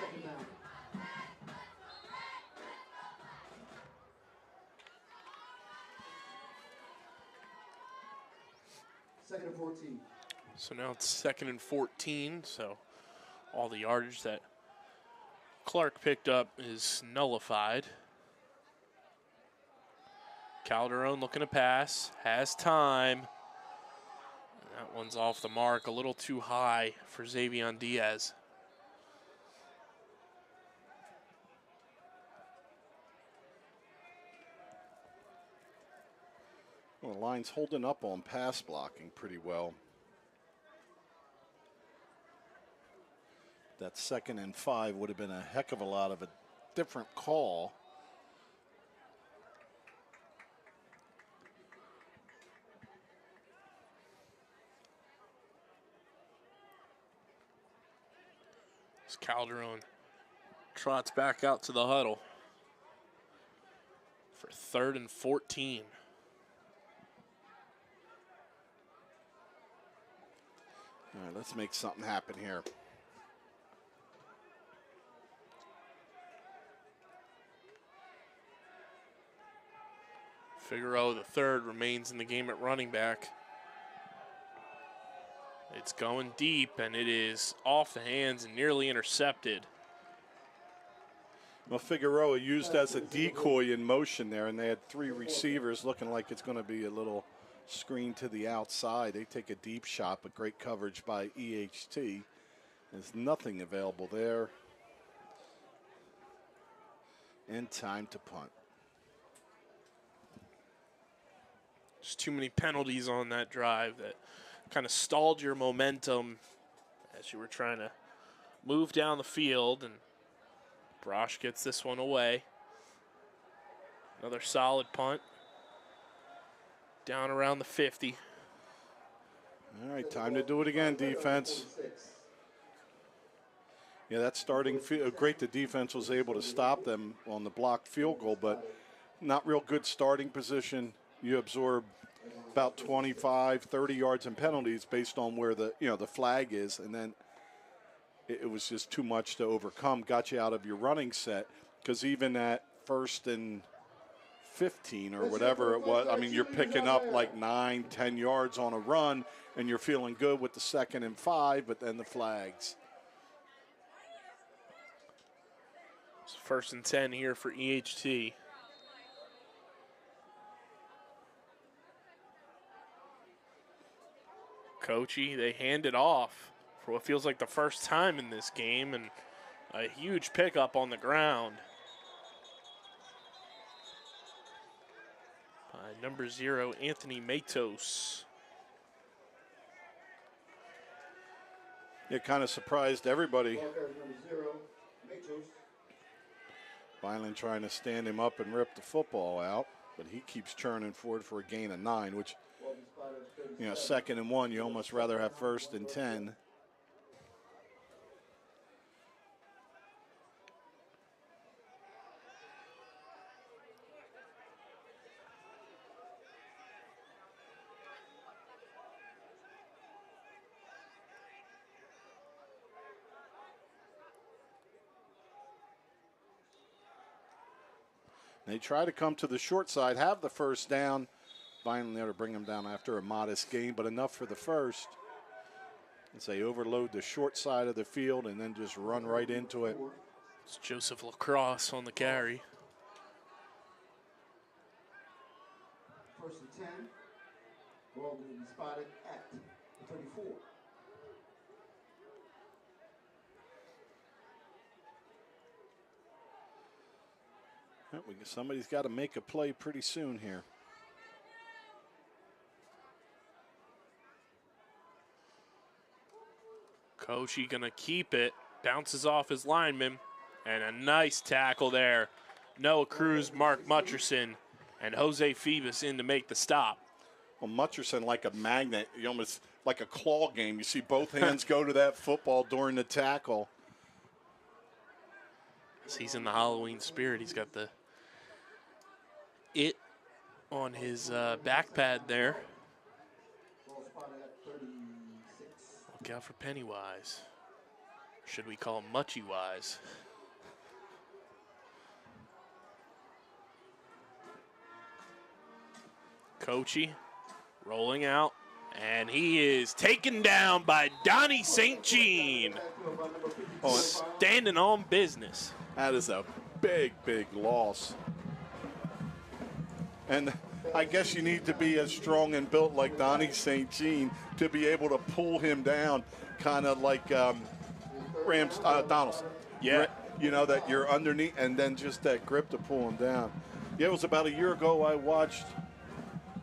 Second down. Second and 14. So now it's 2nd and 14, so all the yardage that Clark picked up is nullified. Calderon looking to pass, has time. And that one's off the mark, a little too high for Xavion Diaz. Well, the line's holding up on pass blocking pretty well. That 2nd and 5 would have been a heck of a lot of a different call. Calderon trots back out to the huddle for 3rd and 14. All right, let's make something happen here. Figueroa III remains in the game at running back. It's going deep, and it is off the hands and nearly intercepted. Well, Figueroa used as a decoy in motion there, and they had 3 receivers looking like it's going to be a little screen to the outside. They take a deep shot, but great coverage by EHT. There's nothing available there. And time to punt. Just too many penalties on that drive that kind of stalled your momentum as you were trying to move down the field, and Brosh gets this one away. Another solid punt. Down around the 50. All right, time to do it again, defense. Yeah, that starting great. The defense was able to stop them on the blocked field goal, but not real good starting position. You absorb about 25, 30 yards in penalties based on where the flag is, and then it was just too much to overcome. Got you out of your running set, because even at 1st and 15 or whatever it was, I mean, you're picking up like 9, 10 yards on a run, and you're feeling good with the 2nd and 5, but then the flags. It's 1st and 10 here for EHT. Coachy, they hand it off for what feels like the first time in this game, and a huge pickup on the ground by number 0, Anthony Matos. It kind of surprised everybody. Vineland trying to stand him up and rip the football out, but he keeps churning forward for a gain of 9, which, 2nd and 1, you almost rather have 1st and 10. They try to come to the short side, have the first down. Finally, there to bring them down after a modest gain, but enough for the first. As they overload the short side of the field and then just run right into it. It's Joseph Lacrosse on the carry. First and 10. Ball will be spotted at the 34. Somebody's got to make a play pretty soon here. Kochi gonna keep it. Bounces off his lineman. And a nice tackle there. Noah Cruz, Mark Mutcherson, and Jose Phoebus in to make the stop. Well, Mutcherson, like a magnet, almost like a claw game. You see both hands go to that football during the tackle. He's in the Halloween spirit. He's got the it on his back pad there. Look out for Pennywise. Or should we call him Muchy Wise? Kochi rolling out, and he is taken down by Donnie St. Jean. Standing on business. That is a big, big loss. And I guess you need to be as strong and built like Donnie St. Jean to be able to pull him down, kind of like Donaldson. Yeah. You know, that you're underneath and then just that grip to pull him down. Yeah, it was about a year ago I watched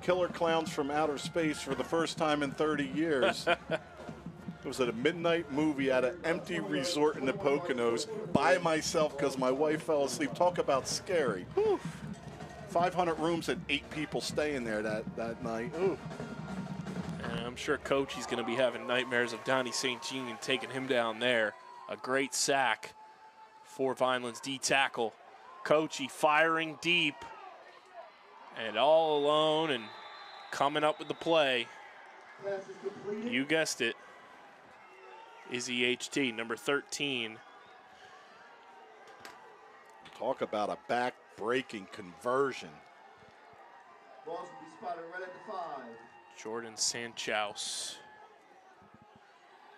Killer Clowns from Outer Space for the first time in 30 years. It was at a midnight movie at an empty resort in the Poconos by myself because my wife fell asleep. Talk about scary. Whew. 500 rooms and 8 people staying there that night. Ooh. And I'm sure Coach, he's going to be having nightmares of Donnie St. Jean and taking him down there. A great sack for Vineland's D tackle. Kochi firing deep and all alone and coming up with the play. You guessed it. Is EHT, number 13. Talk about a back-breaking conversion. Balls will be spotted right at the 5. Jordan Sanchouse.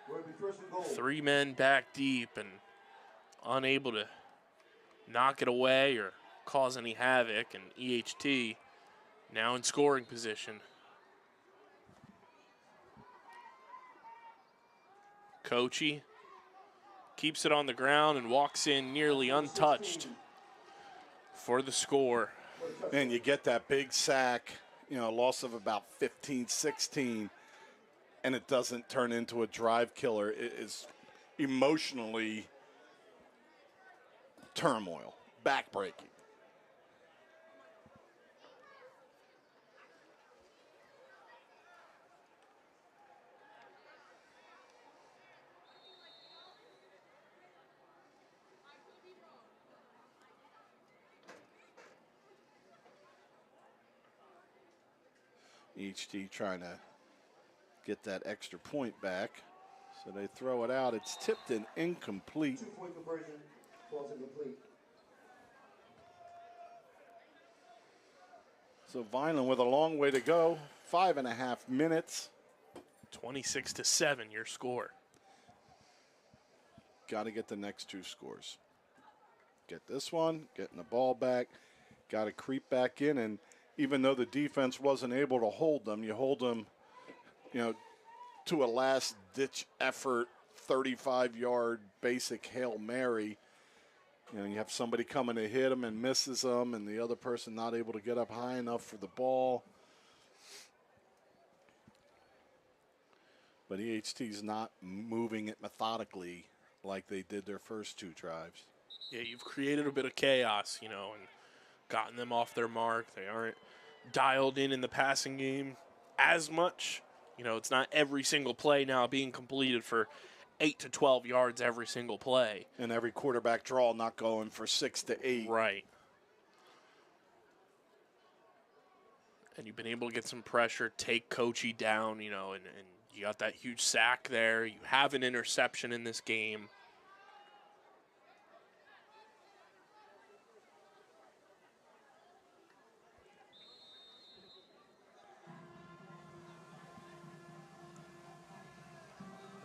Will be first and goal. 3 men back deep and unable to knock it away or cause any havoc. And EHT now in scoring position. Kochi keeps it on the ground and walks in nearly untouched for the score. And you get that big sack, you know, loss of about 15, 16, and it doesn't turn into a drive killer. It is emotionally turmoil, backbreaking. EHT trying to get that extra point back. So they throw it out. It's tipped and incomplete. 2-point conversion, falls incomplete. So Vineland with a long way to go. 5.5 minutes. 26-7, your score. Got to get the next 2 scores. Get this one, getting the ball back. Got to creep back in, and even though the defense wasn't able to hold them, you hold them, you know, to a last-ditch effort, 35-yard basic Hail Mary. You know, you have somebody coming to hit them and misses them, and the other person not able to get up high enough for the ball. But EHT's not moving it methodically like they did their first 2 drives. Yeah, you've created a bit of chaos, you know, and gotten them off their mark. They aren't dialed in the passing game as much. You know, it's not every single play now being completed for 8 to 12 yards every single play. And every quarterback draw not going for 6 to 8. Right. And you've been able to get some pressure, take Kochi down, you know, and you got that huge sack there. You have an interception in this game.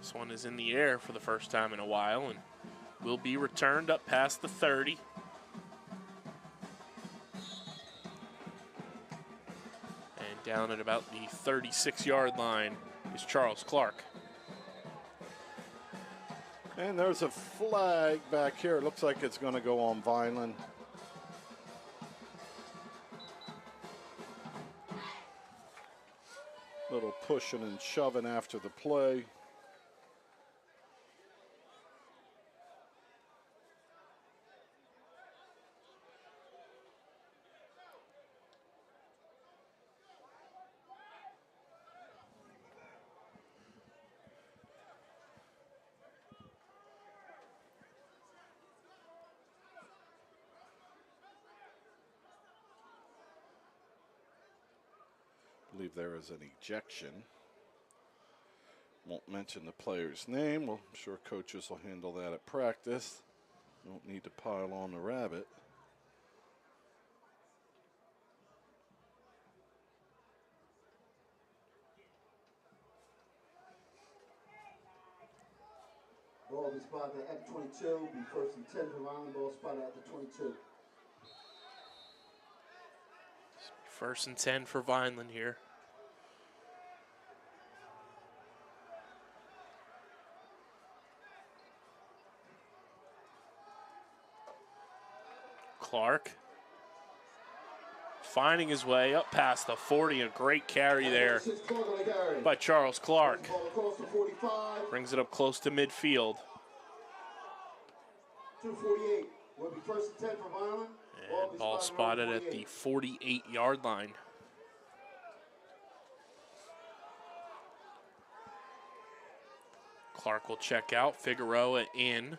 This one is in the air for the first time in a while and will be returned up past the 30. And down at about the 36-yard line is Charles Clark. And there's a flag back here. It looks like it's going to go on Vineland. Little pushing and shoving after the play. I believe there is an ejection. Won't mention the player's name. Well, I'm sure coaches will handle that at practice. Don't need to pile on the rabbit. Ball will be spotted at the 22. Be first and 10 for Vineland. Ball spotted at the 22. First and 10 for Vineland here. Clark finding his way up past the 40. A great carry there by Charles Clark. Brings it up close to midfield. 2:48 will be first and 10 for Vineland. And ball spotted at the 48-yard line. Clark will check out. Figueroa in.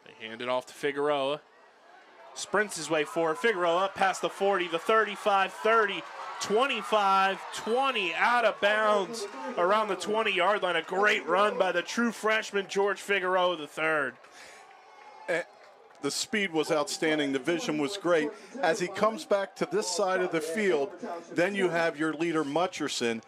They hand it off to Figueroa. Sprints his way forward. Figueroa up past the 40, the 35, 30, 25, 20, out of bounds around the 20-yard line. A great run by the true freshman, George Figueroa III. The speed was outstanding. The vision was great. As he comes back to this side of the field, then you have your leader, Mutcherson,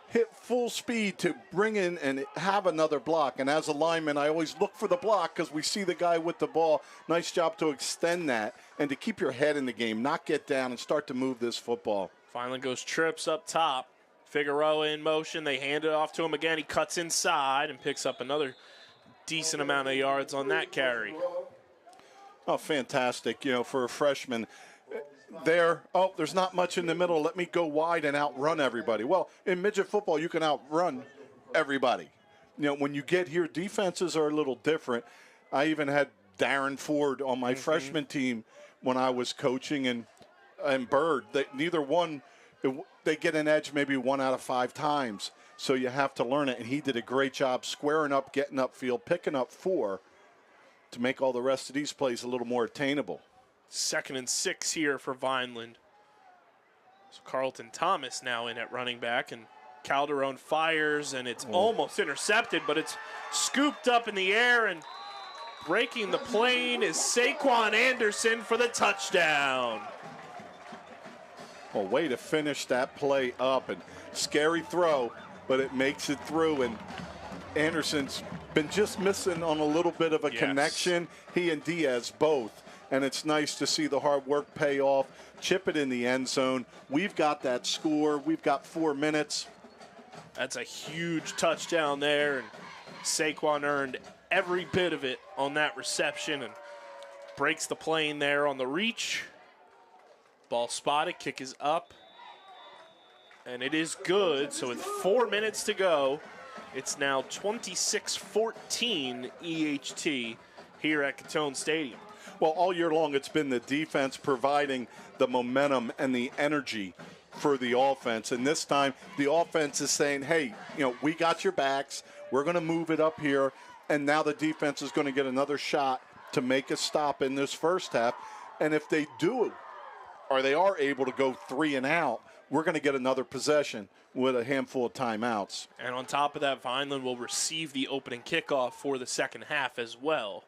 hit full speed to bring in and have another block. And as a lineman, I always look for the block because we see the guy with the ball. Nice job to extend that and to keep your head in the game, not get down and start to move this football. Finally goes trips up top. Figueroa in motion. They hand it off to him again. He cuts inside and picks up another decent amount of yards on that carry. Oh, fantastic, you know, for a freshman. There's not much in the middle. Let me go wide and outrun everybody. Well, in midget football, you can outrun everybody. You know, when you get here, defenses are a little different. I even had Darren Ford on my freshman team when I was coaching, and Bird. Neither one, they get an edge maybe 1 out of 5 times. So you have to learn it, and he did a great job squaring up, getting upfield, picking up 4 to make all the rest of these plays a little more attainable. 2nd and 6 here for Vineland. So Carlton Thomas now in at running back, and Calderon fires, and it's almost intercepted, but it's scooped up in the air, and breaking the plane is Saquon Anderson for the touchdown. Well, way to finish that play up, and scary throw, but it makes it through, and Anderson's been just missing on a little bit of a connection. He and Diaz both. And it's nice to see the hard work pay off. Chip it in the end zone. We've got that score. We've got 4 minutes. That's a huge touchdown there. And Saquon earned every bit of it on that reception and breaks the plane there on the reach. Ball spotted. Kick is up. And it is good. So with 4 minutes to go, it's now 26-14 EHT here at Gittone Stadium. Well, all year long, it's been the defense providing the momentum and the energy for the offense. And this time, the offense is saying, hey, you know, we got your backs. We're going to move it up here. And now the defense is going to get another shot to make a stop in this first half. And if they do, or they are able to go 3 and out, we're going to get another possession with a handful of timeouts. And on top of that, Vineland will receive the opening kickoff for the second half as well.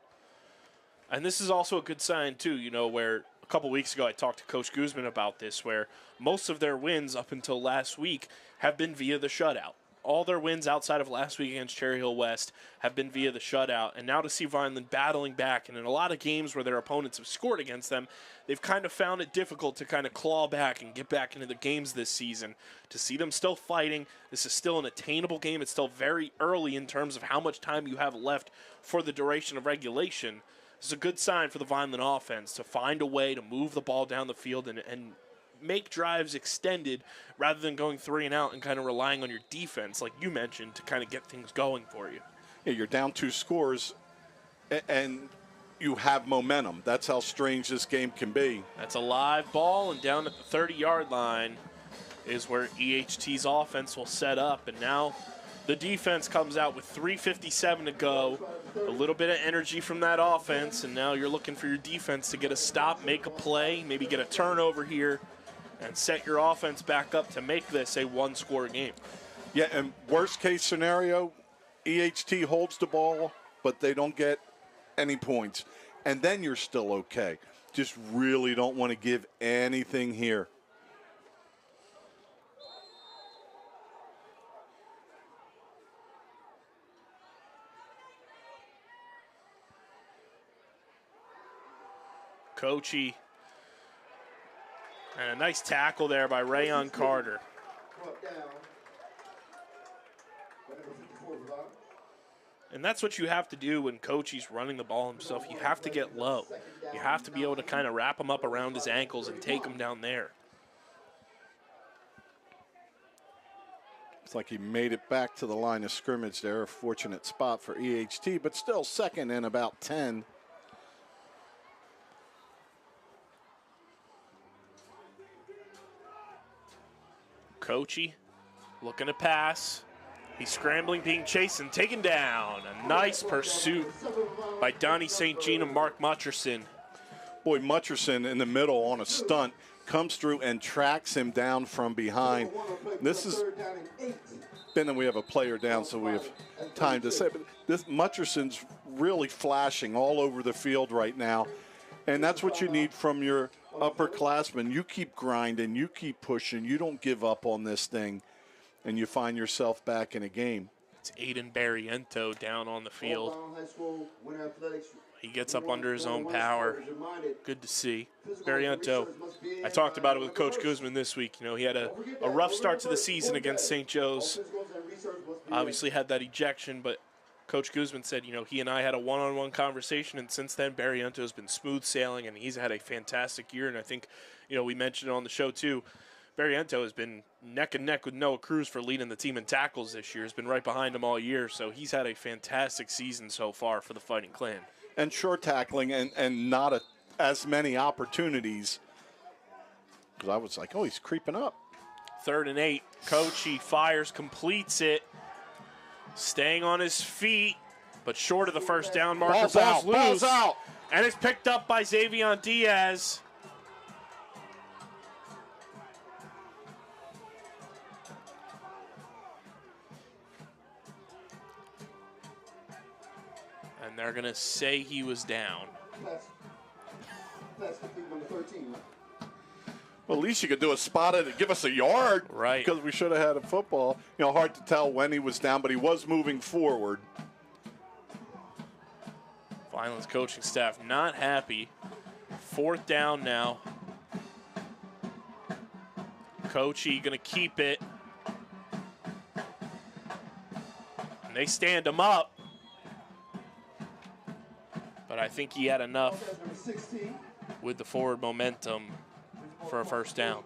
And this is also a good sign, too, you know, where a couple weeks ago I talked to Coach Guzman about this, where most of their wins up until last week have been via the shutout. All their wins outside of last week against Cherry Hill West have been via the shutout. And now to see Vineland battling back, and in a lot of games where their opponents have scored against them, they've kind of found it difficult to kind of claw back and get back into the games this season. To see them still fighting, this is still an attainable game. It's still very early in terms of how much time you have left for the duration of regulation. This is a good sign for the Vineland offense to find a way to move the ball down the field and make drives extended rather than going 3 and out and kind of relying on your defense, like you mentioned, to kind of get things going for you. Yeah, you're down 2 scores, and you have momentum. That's how strange this game can be. That's a live ball, and down at the 30-yard line is where EHT's offense will set up. And now the defense comes out with 3:57 to go. A little bit of energy from that offense, and now you're looking for your defense to get a stop, make a play, maybe get a turnover here, and set your offense back up to make this a 1-score game. Yeah, and worst case scenario, EHT holds the ball, but they don't get any points. And then you're still okay. Just really don't want to give anything here. Coachy. And a nice tackle there by Rayon Carter. And that's what you have to do when Coachy's running the ball himself. You have to get low. You have to be able to kind of wrap him up around his ankles and take him down there. It's like he made it back to the line of scrimmage there. A fortunate spot for EHT, but still second and about 10. Coachy looking to pass. He's scrambling, being chased and taken down. A nice pursuit by Donnie St. Jean and Mark Mutcherson. Boy, Mutcherson in the middle on a stunt comes through and tracks him down from behind. This has been that we have a player down, so we have time to say, but this Mutcherson's really flashing all over the field right now. And that's what you need from your upperclassmen. You keep grinding, you keep pushing, you don't give up on this thing, and you find yourself back in a game. It's Aiden Barriento down on the field. He gets up under his own power. Good to see. Barriento, I talked about it with Coach Guzman this week. You know, he had a rough start to the season against St. Joe's. Obviously had that ejection, but Coach Guzman said, you know, he and I had a one-on-one conversation, and since then, Barriento has been smooth sailing, and he's had a fantastic year. And I think, you know, we mentioned it on the show too, Barriento has been neck and neck with Noah Cruz for leading the team in tackles this year. He's been right behind him all year, so he's had a fantastic season so far for the Fighting Clan. And short tackling and not as many opportunities. Because I was like, oh, he's creeping up. 3rd and 8. Coachy fires, completes it. Staying on his feet, but short of the first down marker. Ball's out. And it's picked up by Xavier Diaz. And they're going to say he was down. Well, at least you could do a spot it and give us a yard. Right. Because we should have had a football. You know, hard to tell when he was down, but he was moving forward. Vineland's coaching staff not happy. 4th down now. Coachy going to keep it. And they stand him up. But I think he had enough with the forward momentum for a first down.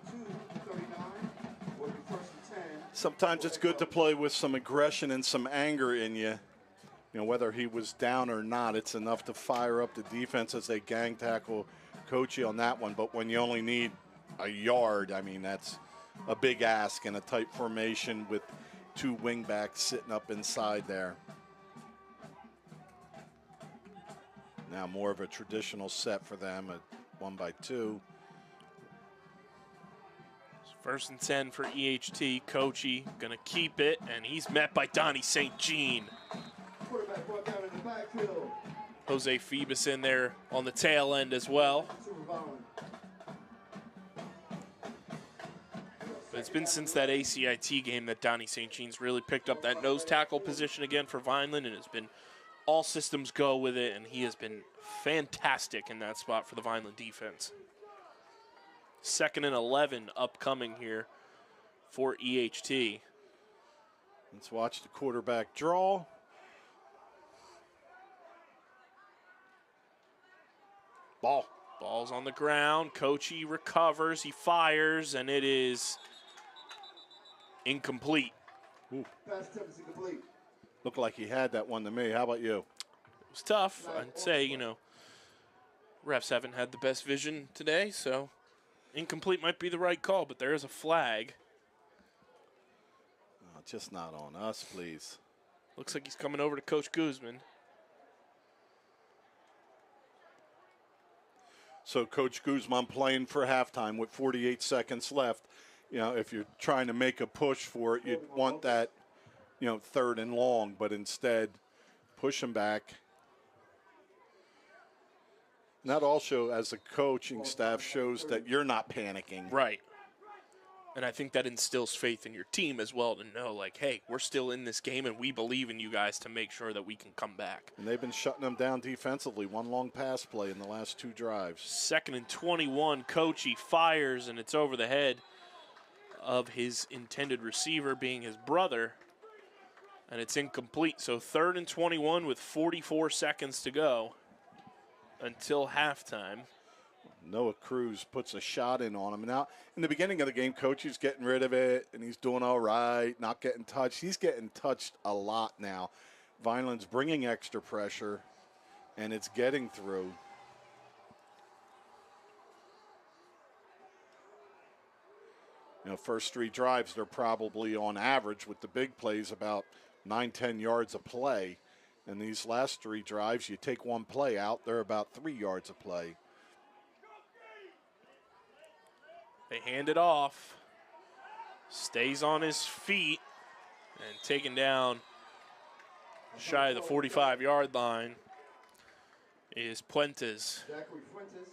Sometimes it's good to play with some aggression and some anger in you. You know, whether he was down or not, it's enough to fire up the defense as they gang tackle Coachy on that one. But when you only need a yard, I mean, that's a big ask in a tight formation with 2 wingbacks sitting up inside there. Now more of a traditional set for them at 1-by-2. 1st and 10 for EHT. Coachy going to keep it, and he's met by Donnie St. Jean. Jose Phoebus in there on the tail end as well. it's been since that ACIT game that Donnie St. Jean's really picked up that nose tackle position again for Vineland, and it's been all systems go with it, and he has been fantastic in that spot for the Vineland defense. 2nd and 11 upcoming here for EHT. Let's watch the quarterback draw. Ball's on the ground. Coachy recovers. He fires, and it is incomplete. Ooh. Pass attempt is incomplete. Looked like he had that one to me. How about you? It was tough. I'd say, refs haven't had the best vision today, so incomplete might be the right call, but there is a flag. Oh, just not on us, please. Looks like he's coming over to Coach Guzman. So Coach Guzman playing for halftime with 48 seconds left. If you're trying to make a push for it, you'd want that, 3rd and long, but instead push him back. And that also, as a coaching staff, shows that you're not panicking. Right. And I think that instills faith in your team as well to know, like, hey, we're still in this game and we believe in you guys to make sure that we can come back. And they've been shutting them down defensively. One long pass play in the last 2 drives. 2nd and 21, Coachy fires, and it's over the head of his intended receiver, being his brother, and it's incomplete. So 3rd and 21 with 44 seconds to go until halftime. Noah Cruz puts a shot in on him. Now, in the beginning of the game, Coach is getting rid of it, and he's doing all right, not getting touched. He's getting touched a lot now. Vineland's bringing extra pressure, and it's getting through. First 3 drives, they're probably on average with the big plays about 9-10 yards a play. And these last 3 drives, you take 1 play out, they're about 3 yards a play. They hand it off. Stays on his feet and taken down shy of the 45-yard line is Puentes. Zachary Fuentes.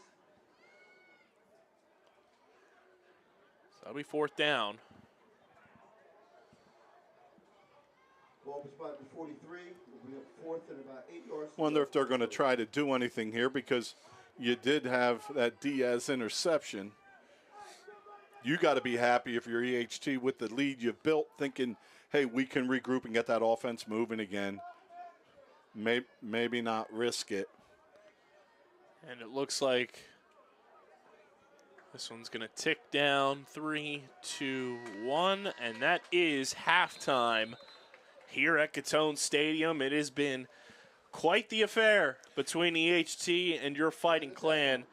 So that'll be 4th down. Ball was about to 43. We'll be up 4th and about 8 yards. Wonder if they're going to try to do anything here, because you did have that Diaz interception. You got to be happy if you're EHT with the lead you've built, thinking, hey, we can regroup and get that offense moving again. Maybe not risk it. And it looks like this one's going to tick down. 3, 2, 1, and that is halftime here at Gittone Stadium. It has been quite the affair between EHT and your Fighting Clan.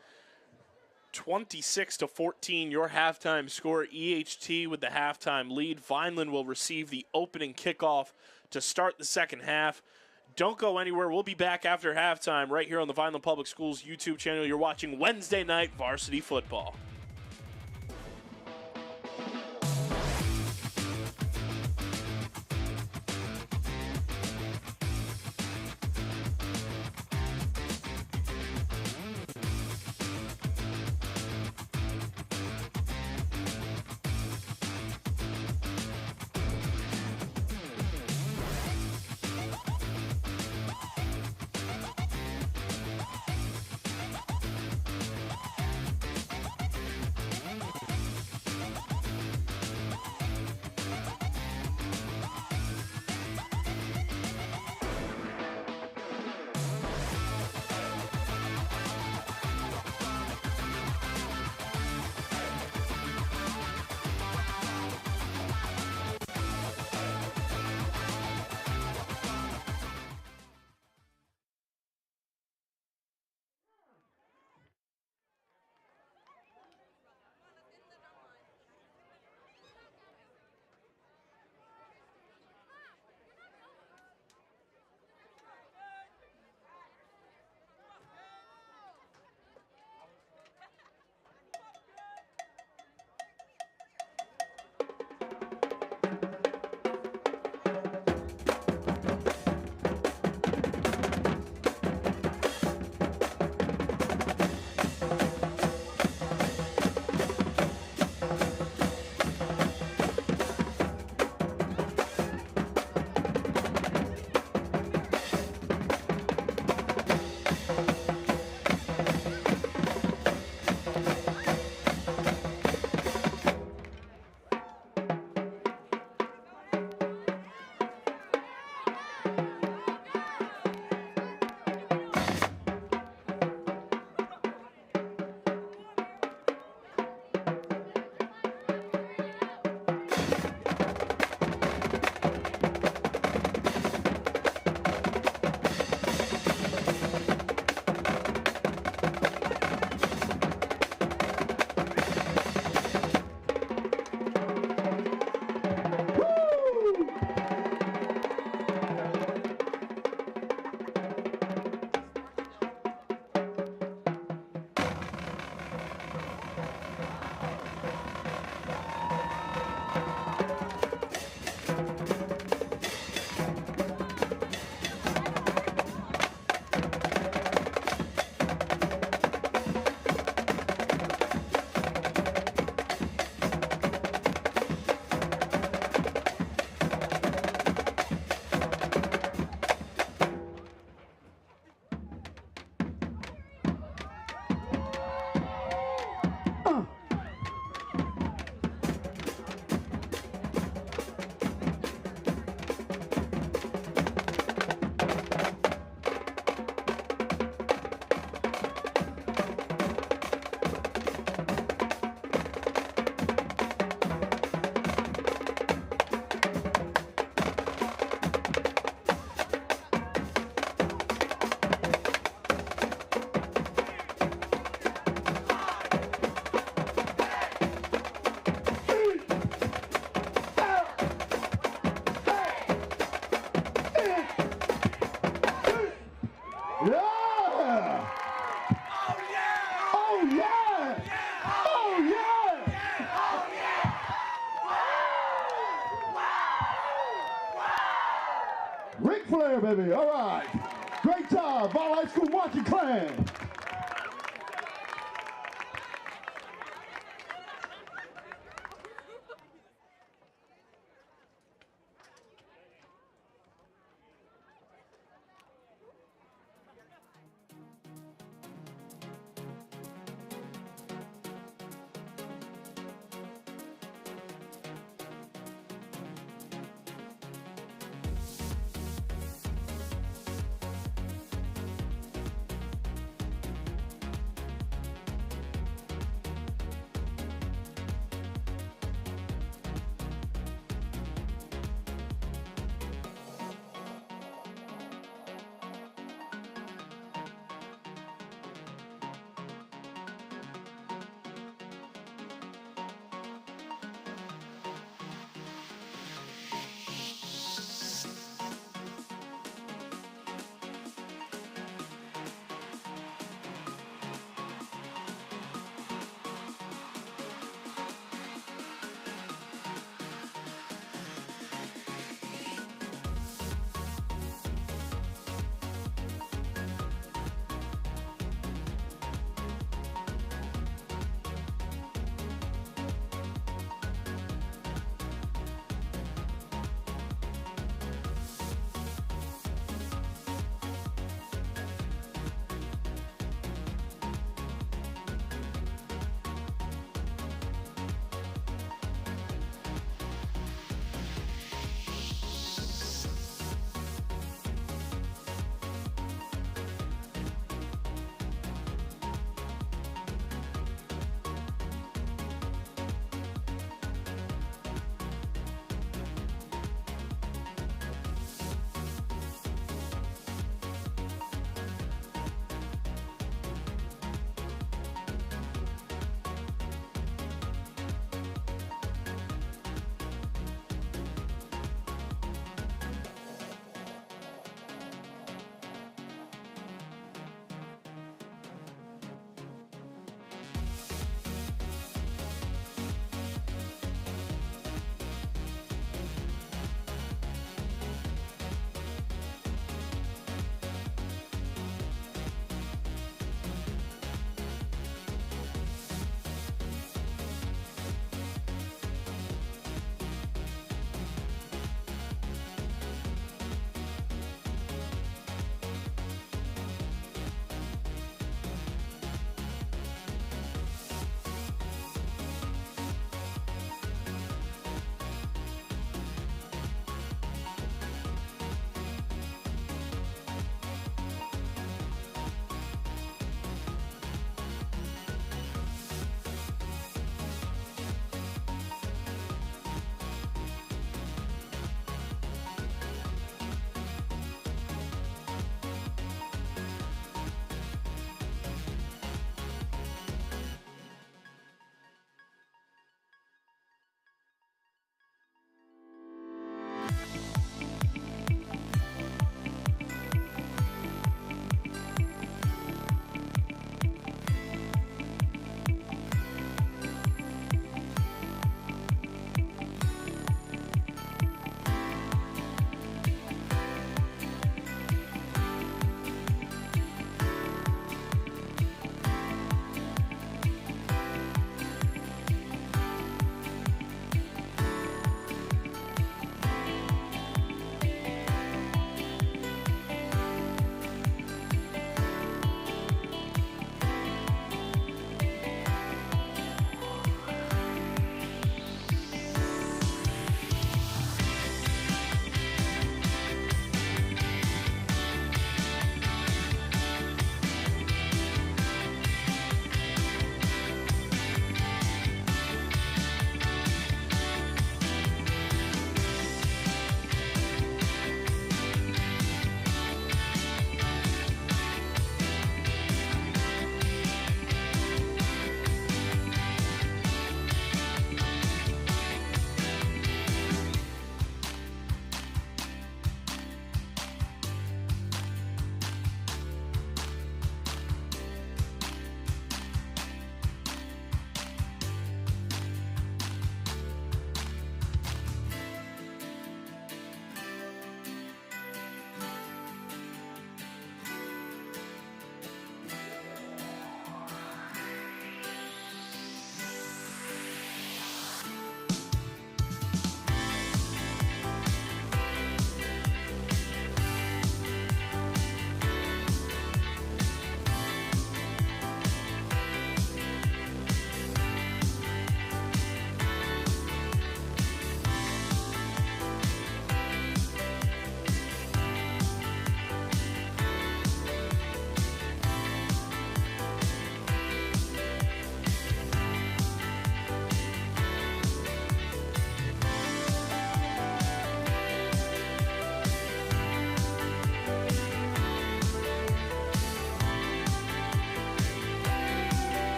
26-14, your halftime score. EHT with the halftime lead. Vineland will receive the opening kickoff to start the second half. Don't go anywhere. We'll be back after halftime right here on the Vineland Public Schools YouTube channel. You're watching Wednesday Night Varsity Football. Ric Flair, baby. All right. Great job, Vineland High School marching clan.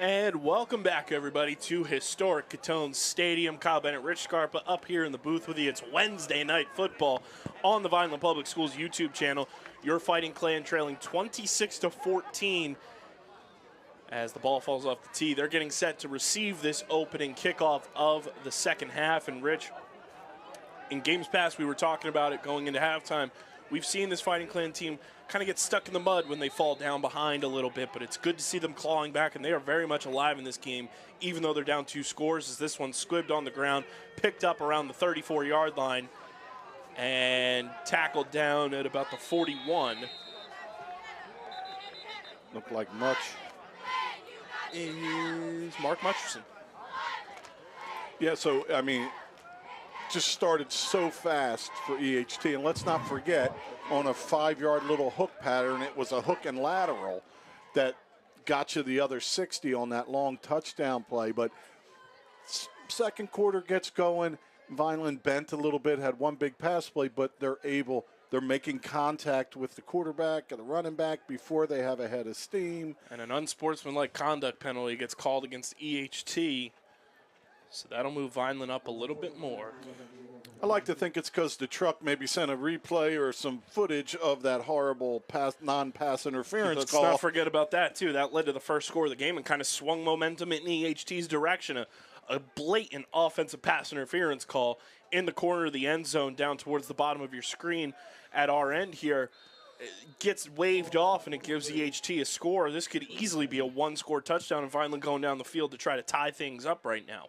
And welcome back, everybody, to Historic Gittone Stadium. Kyle Bennett, Rich Scarpa up here in the booth with you. It's Wednesday night football on the Vineland Public Schools YouTube channel. Your Fighting Clan trailing 26-14 as the ball falls off the tee. They're getting set to receive this opening kickoff of the second half. And Rich, in games past, we were talking about it going into halftime. We've seen this Fighting Clan team kind of get stuck in the mud when they fall down behind a little bit, but it's good to see them clawing back, and they are very much alive in this game, even though they're down 2 scores, as this one squibbed on the ground, picked up around the 34-yard line, and tackled down at about the 41. Looked like much. Is Mark Mutcherson. Yeah, so, I mean, just started so fast for EHT. And let's not forget, on a 5-yard little hook pattern, it was a hook and lateral that got you the other 60 on that long touchdown play. But second quarter gets going. Vineland bent a little bit, had one big pass play, but they're making contact with the quarterback and the running back before they have a head of steam. And an unsportsmanlike conduct penalty gets called against EHT. So that'll move Vineland up a little bit more. I like to think it's because the truck maybe sent a replay or some footage of that horrible non-pass interference call. Let's not forget about that, too. That led to the first score of the game and kind of swung momentum in EHT's direction. A blatant offensive pass interference call in the corner of the end zone down towards the bottom of your screen at our end here. It gets waved off, and it gives EHT a score. This could easily be a 1-score touchdown, and Vineland going down the field to try to tie things up right now.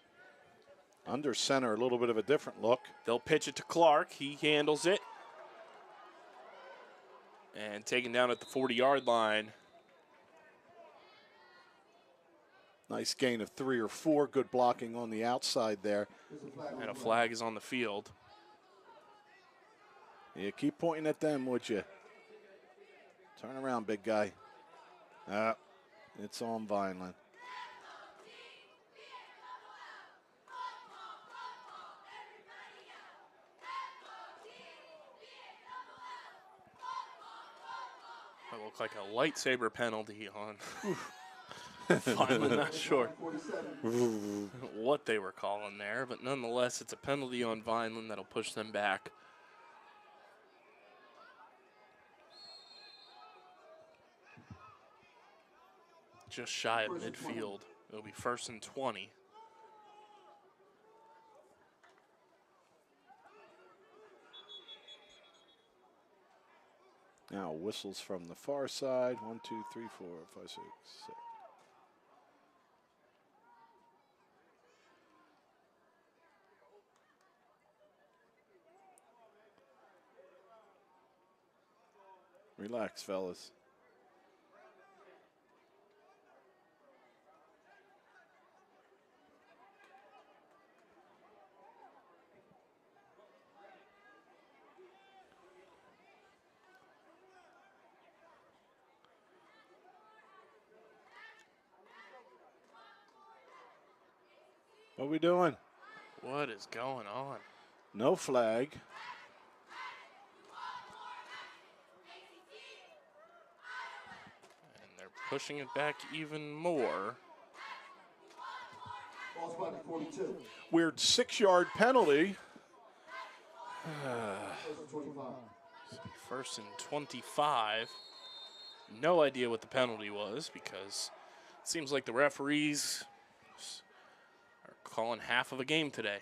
Under center, a little bit of a different look. They'll pitch it to Clark. He handles it. And taken down at the 40-yard line. Nice gain of 3 or 4. Good blocking on the outside there. And a flag is on the field. Yeah, keep pointing at them, would you? Turn around, big guy. It's on Vineland. That looked like a lightsaber penalty on Vineland. Not sure what they were calling there, but nonetheless, it's a penalty on Vineland that'll push them back. Just shy of midfield. It'll be 1st and 20. Now whistles from the far side. 1, 2, 3, 4, 5, 6, 6. Relax, fellas. What are we doing? What is going on? No flag. And they're pushing it back even more. Ball spot at 42. Weird 6-yard penalty. 1st and 25. No idea what the penalty was because it seems like the referees are calling half of a game today.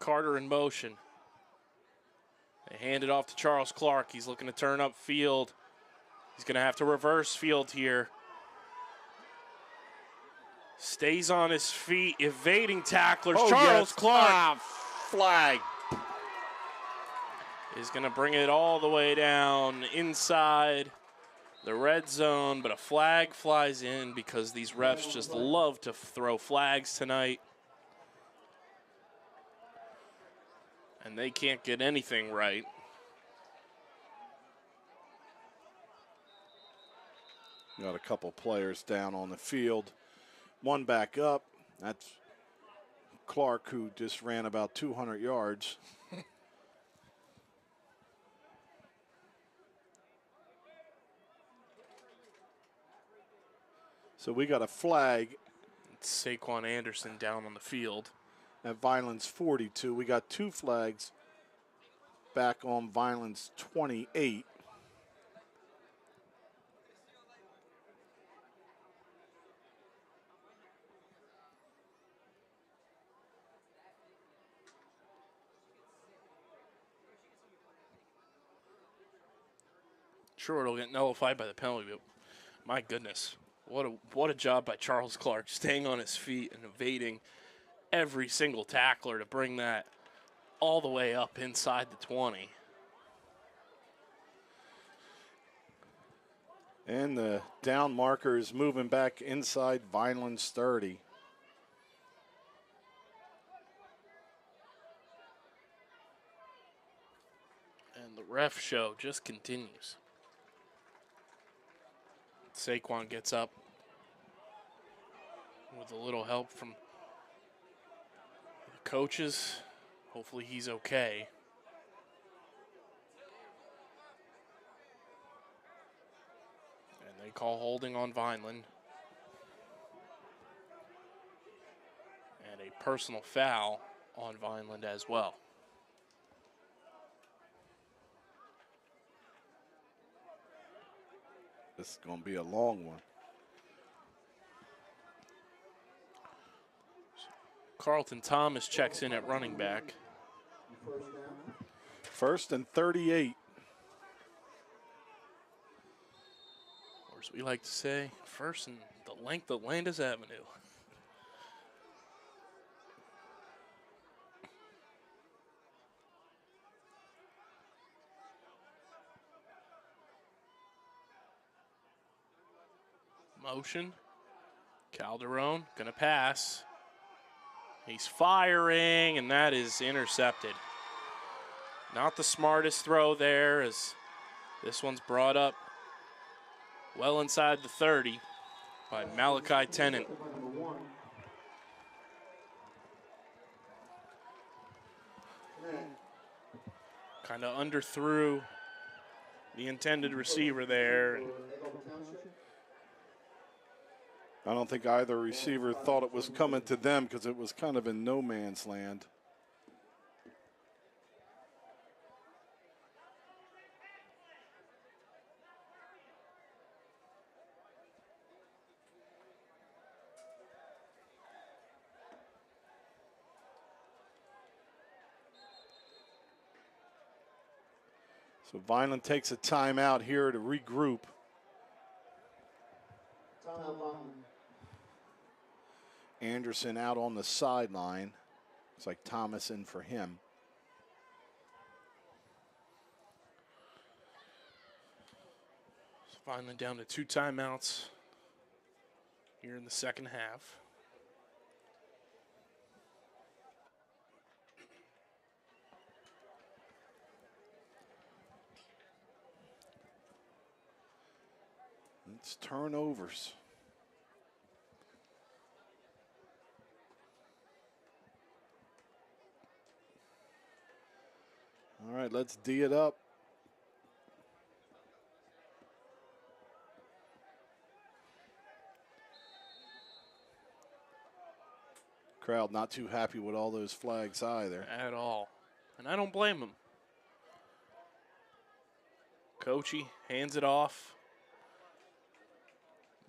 Carter in motion. They hand it off to Charles Clark. He's looking to turn up field. He's going to have to reverse field here. Stays on his feet, evading tacklers. Charles Clark. Flag. Is going to bring it all the way down inside the red zone, but a flag flies in because these refs just love to throw flags tonight. And they can't get anything right. Got a couple players down on the field. One back up. That's Clark, who just ran about 200 yards. So we got a flag It's Saquon Anderson down on the field. at Vineland's 42. We got 2 flags back on Vineland's 28. Sure, it'll get nullified by the penalty, but my goodness, what a job by Charles Clark, staying on his feet and evading every single tackler to bring that all the way up inside the 20. And the down marker is moving back inside Vineland's 30. And the ref show just continues. Saquon gets up with a little help from the coaches. Hopefully he's okay. And they call holding on Vineland. And a personal foul on Vineland as well. This is going to be a long one. Carlton Thomas checks in at running back. First and 38. Or as we like to say, first and the length of Landis Avenue. Motion. Calderon gonna pass. He's firing, and that is intercepted. Not the smartest throw there, as this one's brought up well inside the 30 by Malachi Tennant. Kind of underthrew the intended receiver there. I don't think either receiver thought it was coming to them because it was kind of in no man's land. So Vineland takes a timeout here to regroup. Anderson out on the sideline. It's like Thomas in for him. Finally down to 2 timeouts here in the second half. It's turnovers. All right, let's D it up. Crowd not too happy with all those flags either. At all. And I don't blame him. Coachy hands it off.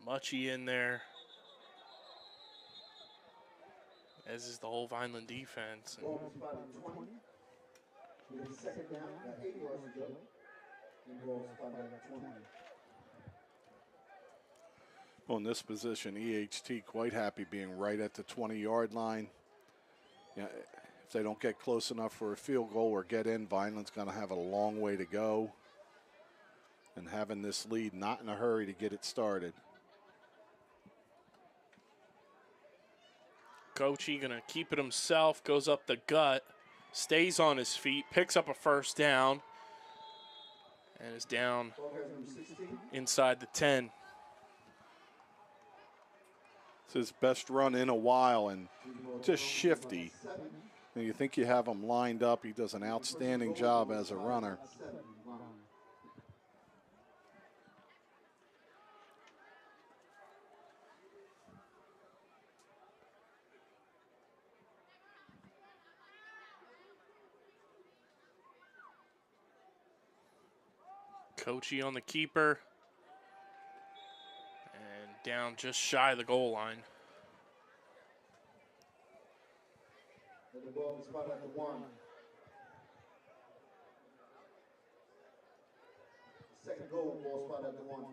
Muchie in there. As is the whole Vineland defense. And on this position, EHT quite happy being right at the 20-yard line. Yeah, if they don't get close enough for a field goal or get in, Vineland's going to have a long way to go. And having this lead, not in a hurry to get it started. Coachy gonna keep it himself, goes up the gut, stays on his feet, picks up a first down, and is down inside the 10. It's his best run in a while and just shifty. And you think you have him lined up. He does an outstanding job as a runner. Coachy on the keeper. And down just shy of the goal line. And the ball is spotted at the 1. Second goal, ball spotted at the 1.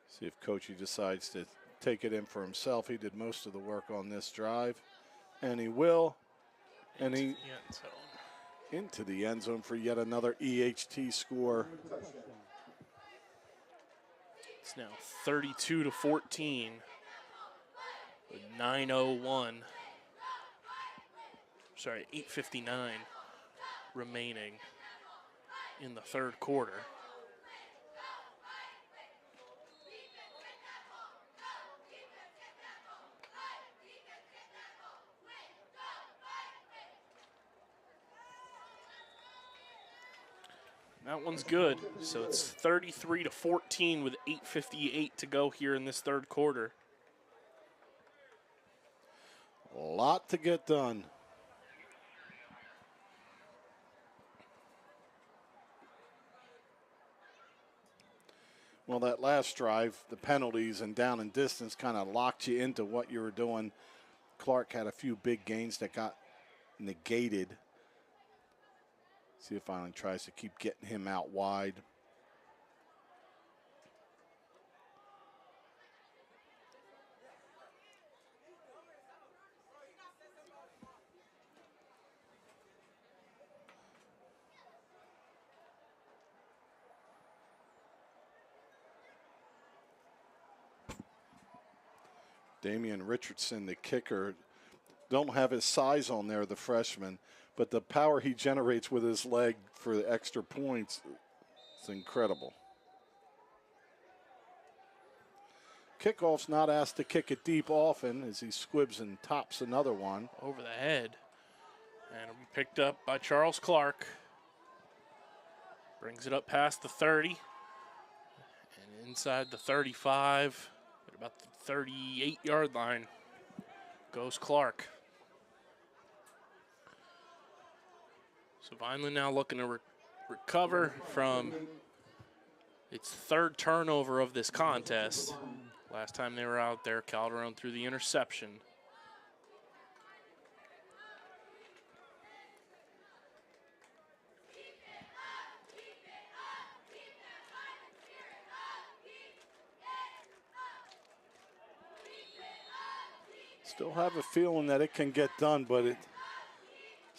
See if Coachy decides to take it in for himself. He did most of the work on this drive, and he will. And he into the end zone for yet another EHT score. It's now 32-14 with 9:01. Sorry, 8:59 remaining in the third quarter. That one's good. So it's 33-14 with 8:58 to go here in this third quarter. A lot to get done. Well, that last drive, the penalties and down and distance kind of locked you into what you were doing. Clark had a few big gains that got negated. See if Vineland tries to keep getting him out wide. Damian Richardson, the kicker, don't have his size on there, the freshman, but the power he generates with his leg for the extra points is incredible. Kickoff's not asked to kick it deep often as he squibs and tops another one. Over the head. And it'll be picked up by Charles Clark. Brings it up past the 30. And inside the 35, at about the 38-yard line, goes Clark. So Vineland now looking to recover from its third turnover of this contest. Last time they were out there, Calderon threw the interception. Still have a feeling that it can get done, but it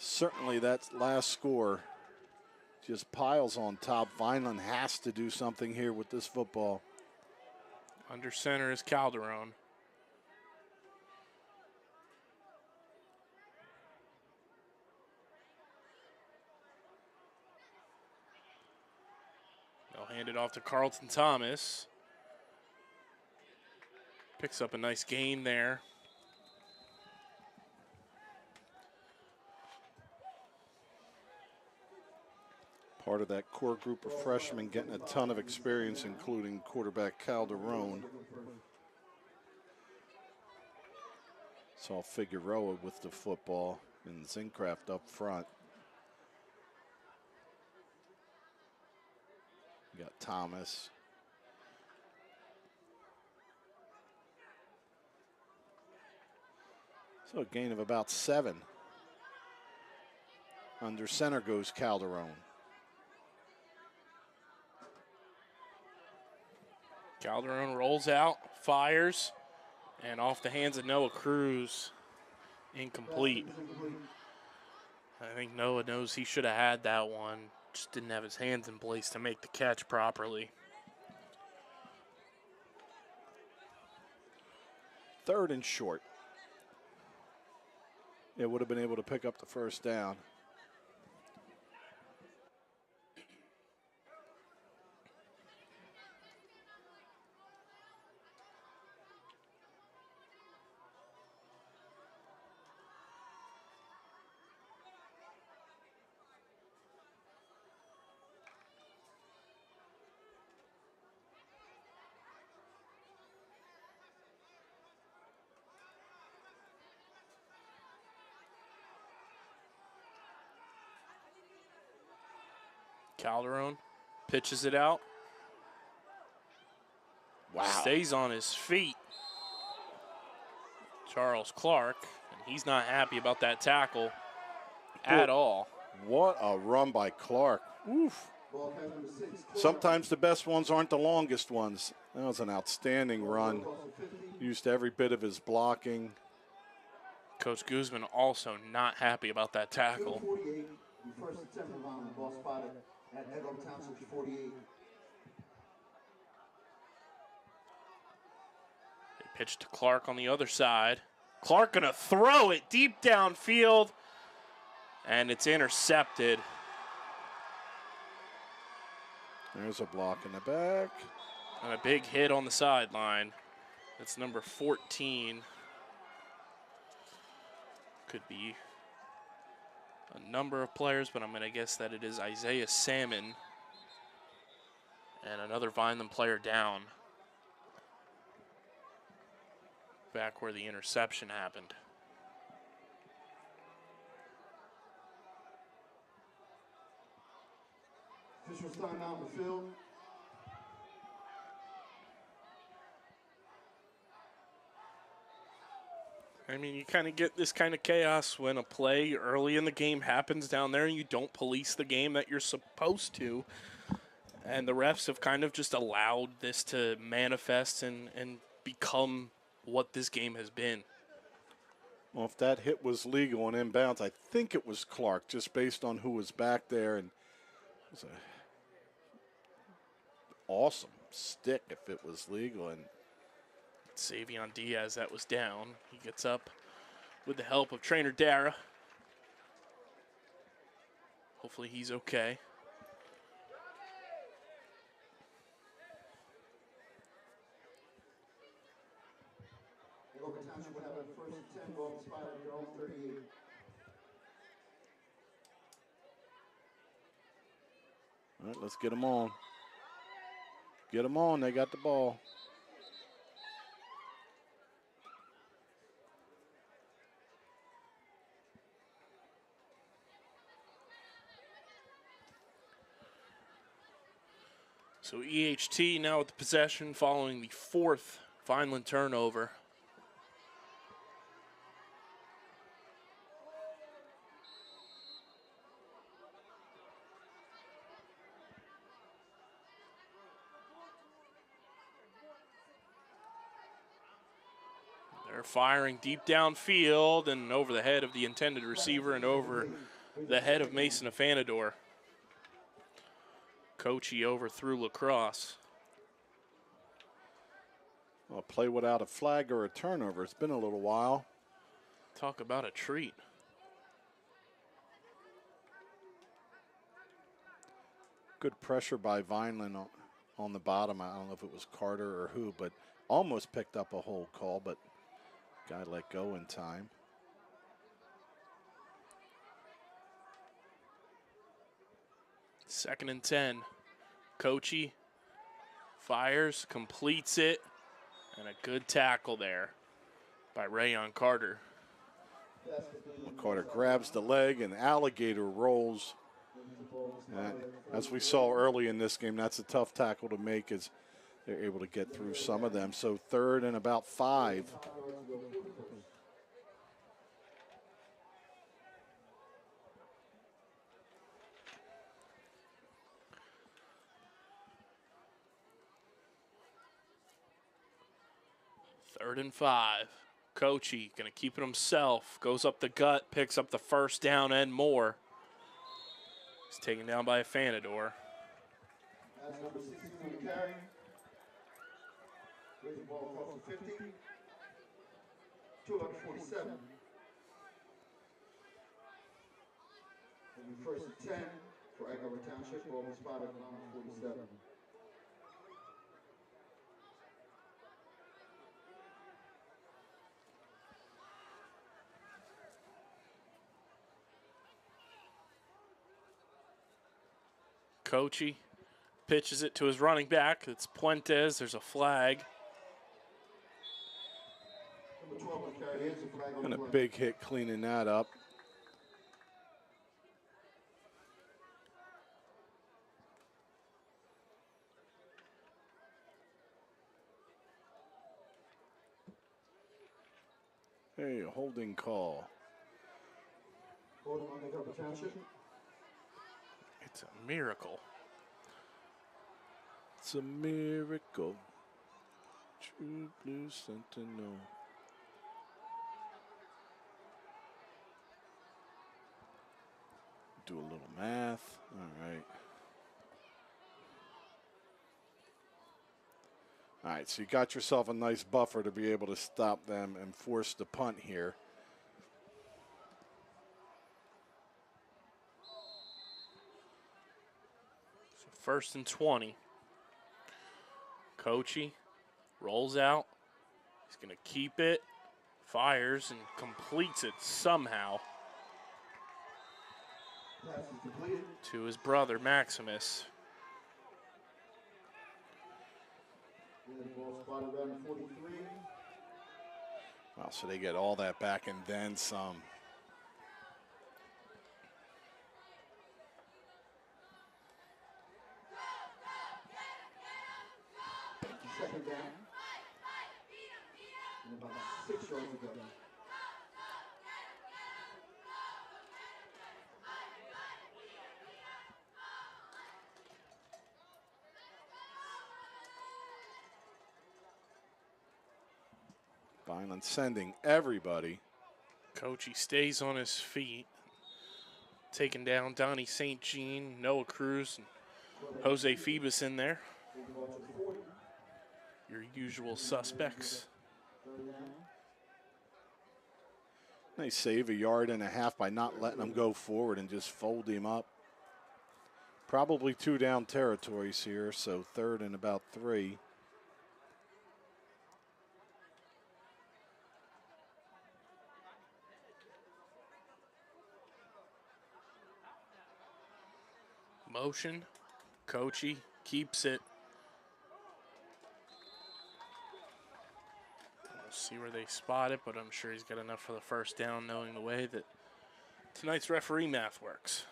certainly that last score just piles on top. Vineland has to do something here with this football. Under center is Calderon. They'll hand it off to Carlton Thomas. Picks up a nice gain there. Part of that core group of freshmen getting a ton of experience, including quarterback Calderon. Saw Figueroa with the football and Zincraft up front. You got Thomas. So a gain of about 7. Under center goes Calderon. Calderon rolls out, fires, and off the hands of Noah Cruz, incomplete. I think Noah knows he should have had that one, just didn't have his hands in place to make the catch properly. Third and short. It would have been able to pick up the first down. Calderon pitches it out. Wow. Stays on his feet. Charles Clark, and he's not happy about that tackle at all. What a run by Clark. Oof. Sometimes the best ones aren't the longest ones. That was an outstanding run. Used every bit of his blocking. Coach Guzman also not happy about that tackle. First attempt on the ball spotted at Township 48. They pitch to Clark on the other side. Clark gonna throw it deep downfield, and it's intercepted. There's a block in the back. And a big hit on the sideline. That's number 14. Could be a number of players, but I'm going to guess that it is Isaiah Salmon. And another Vineland player down. Back where the interception happened. Officials time out in the field. I mean, you kind of get this kind of chaos when a play early in the game happens down there and you don't police the game that you're supposed to. And the refs have kind of just allowed this to manifest and become what this game has been. Well, if that hit was legal and inbounds, I think it was Clark, just based on who was back there. And it was a awesome stick if it was legal. And Savion Diaz, that was down. He gets up with the help of trainer Dara. Hopefully he's okay. Township will have a first and 10 ball spotted at their own 38. all right, let's get them on. Get them on. They got the ball. So EHT now with the possession following the fourth Vineland turnover. They're firing deep downfield and over the head of the intended receiver and over the head of Mason Afanador. Coachy overthrew lacrosse. Well, a play without a flag or a turnover. It's been a little while. Talk about a treat. Good pressure by Vineland on the bottom. I don't know if it was Carter or who, but almost picked up a hold call, but guy let go in time. Second and 10. Coachy fires, completes it, and a good tackle there by Rayon Carter. Carter grabs the leg and alligator rolls. And as we saw early in this game, that's a tough tackle to make as they're able to get through some of them. So 3rd and about 5. Third and 5. Coachy going to keep it himself. Goes up the gut, picks up the first down and more. He's taken down by Afanador. That's number 16 on the carry. Raise the ball across the 50. 247. It'll be first and 10 for Echo Township. Ball was spotted on 47. Coachy pitches it to his running back. It's Puentes. There's a flag. Number 12 on the carry. Here's the flag on And the a play. big hit cleaning that up. Hey, a holding call. Holding on the cover Township. It's a miracle. It's a miracle. True blue sentinel. Do a little math. All right. All right, so you got yourself a nice buffer to be able to stop them and force the punt here. So 1st and 20. Coachy rolls out. He's going to keep it, fires, and completes it somehow Pass is completed. to his brother, Maximus. The ball spotted around 43. Wow, so they get all that back and then some. Second down. And about 6 yards to go. Vineland sending everybody. Coachy stays on his feet, taking down Donnie St. Jean, Noah Cruz, and Jose Phoebus in there. Your usual suspects. They save a yard and a half by not letting him go forward and just fold him up. Probably 2 down territories here, so 3rd and about 3. Motion. Coachy keeps it. We'll see where they spot it, but I'm sure he's got enough for the 1st down, knowing the way that tonight's referee math works.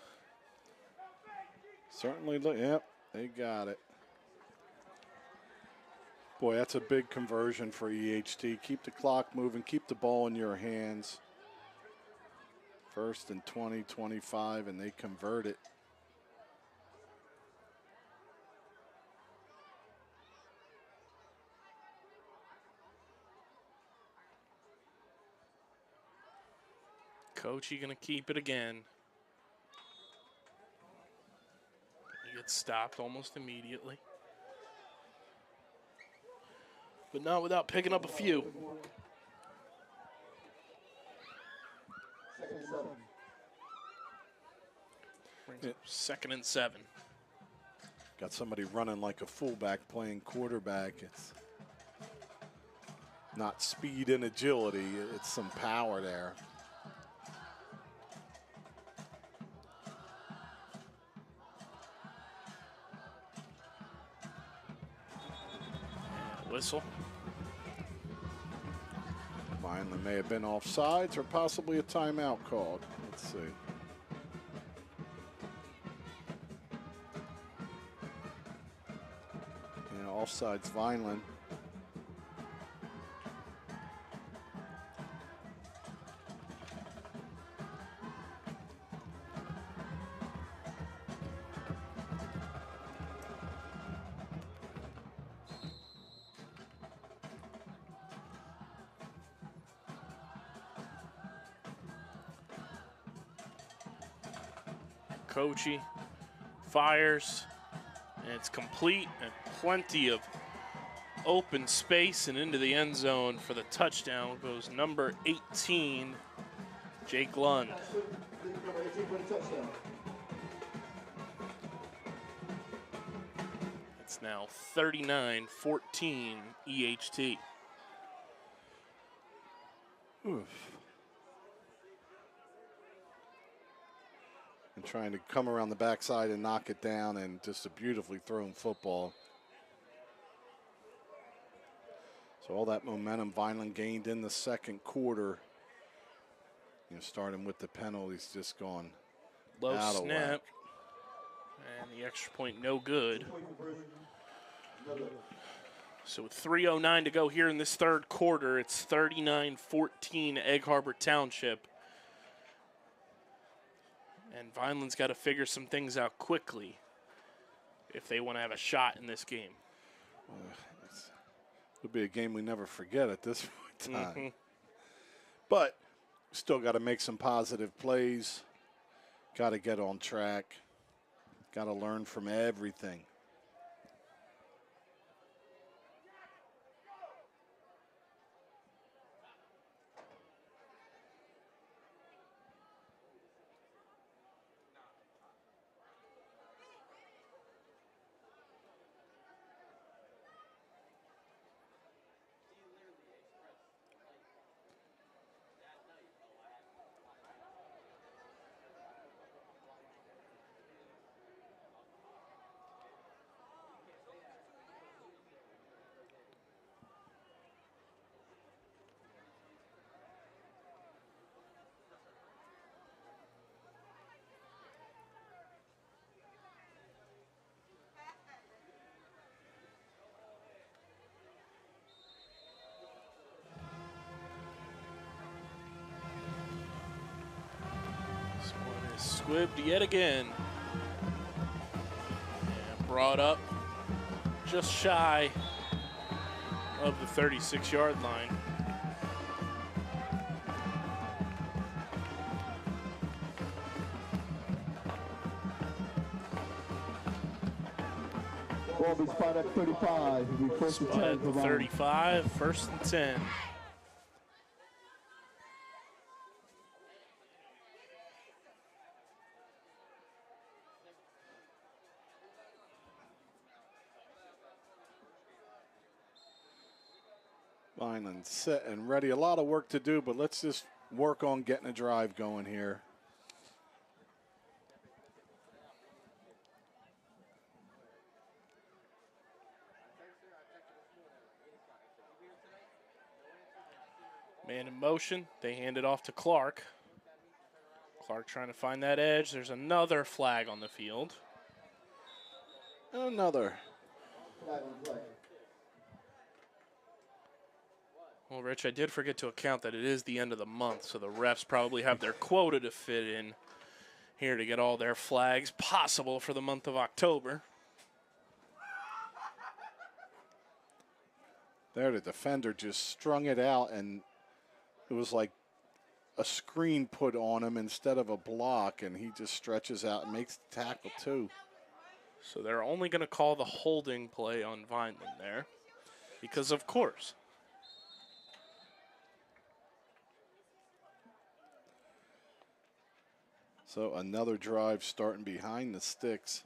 Certainly, yep, they got it. Boy, that's a big conversion for EHT. Keep the clock moving, keep the ball in your hands. 1st and 20, 25, and they convert it. Coachy gonna keep it again. He gets stopped almost immediately. But not without picking up a few. Second and 7. 2nd and 7. Got somebody running like a fullback playing quarterback. It's not speed and agility, it's some power there. Whistle. Vineland may have been offsides or possibly a timeout called. Let's see. Yeah, offsides Vineland. Coachy fires, and it's complete, and plenty of open space, and into the end zone for the touchdown goes number 18, Jake Lund. Number 18 for the touchdown. It's now 39-14 EHT. Oof. And trying to come around the backside and knock it down, and just a beautifully thrown football. So all that momentum Vineland gained in the 2nd quarter. You know, starting with the penalties just gone Low out of snap. whack. And the extra point no good. So with 3:09 to go here in this third quarter, it's 39-14 Egg Harbor Township. And Vineland's got to figure some things out quickly if they want to have a shot in this game. It'll be a game we never forget at this point in time. But still got to make some positive plays. Got to get on track. Got to learn from everything. Squibbed yet again. And brought up just shy of the 36-yard line. Ball be spot at 35. It'll be first and 10 Spot at for the Vineland. 35, first and 10. Vineland set and ready. A lot of work to do, but let's just work on getting a drive going here. Man in motion. They hand it off to Clark. Clark trying to find that edge. There's another flag on the field. And another. Well, Rich, I did forget to account that it is the end of the month, so the refs probably have their quota to fit in here to get all their flags possible for the month of October. There, the defender just strung it out, and it was like a screen put on him instead of a block, and he just stretches out and makes the tackle too. So they're only going to call the holding play on Vineland there because, of course. So another drive starting behind the sticks.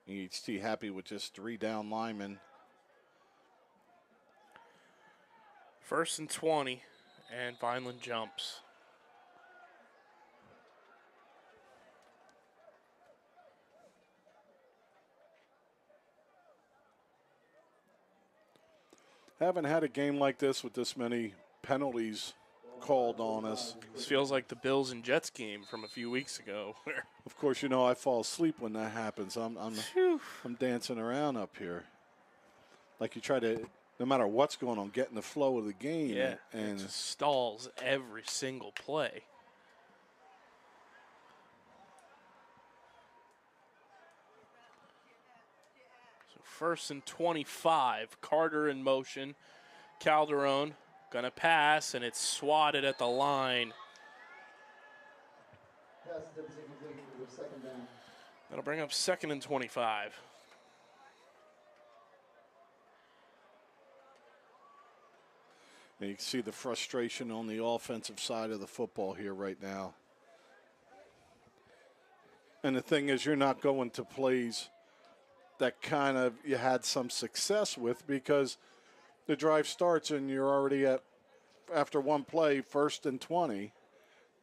EHT happy with just 3 down linemen. First and 20, and Vineland jumps. Haven't had a game like this with this many penalties called on us. This feels like the Bills and Jets game from a few weeks ago. Of course, you know I fall asleep when that happens. I'm dancing around up here. Like you try to, no matter what's going on, get in the flow of the game. Yeah, and it just stalls every single play. So first and 25, Carter in motion. Calderon gonna pass, and it's swatted at the line. That'll bring up second and 25. you can see the frustration on the offensive side of the football here right now. And the thing is, you're not going to plays that kind of you had some success with because the drive starts and you're already at, after one play, first and 20,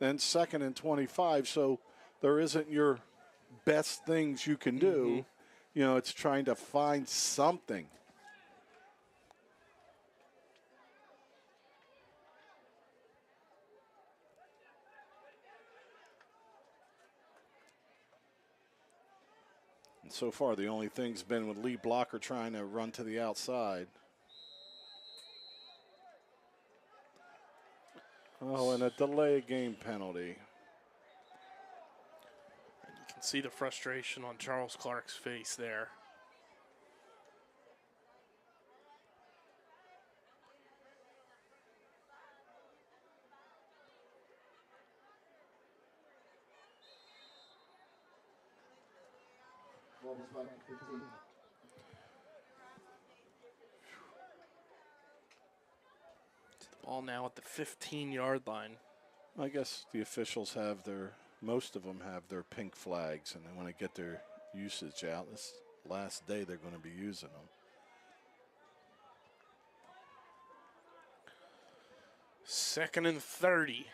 then second and 25. So there isn't your best things you can do. Mm-hmm. You know, it's trying to find something. And so far, the only thing's been with Lee Blocker trying to run to the outside. Oh, and a delay game penalty. And you can see the frustration on Charles Clark's face there. Ball now at the 15-yard line. I guess the officials have most of them have their pink flags, and they want to get their usage out. This last day they're going to be using them. Second and 30.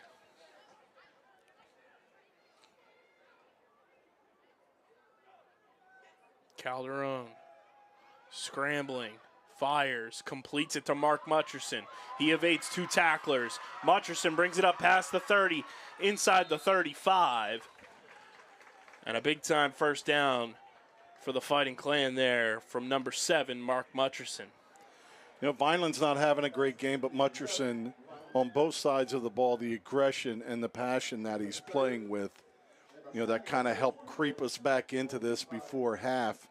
Calderon scrambling, fires, completes it to Mark Mutcherson. He evades two tacklers. Mutcherson brings it up past the 30, inside the 35. And a big-time first down for the Fighting Clan there from number 7, Mark Mutcherson. You know, Vineland's not having a great game, but Mutcherson, on both sides of the ball, the aggression and the passion that he's playing with, you know, that kind of helped creep us back into this before half.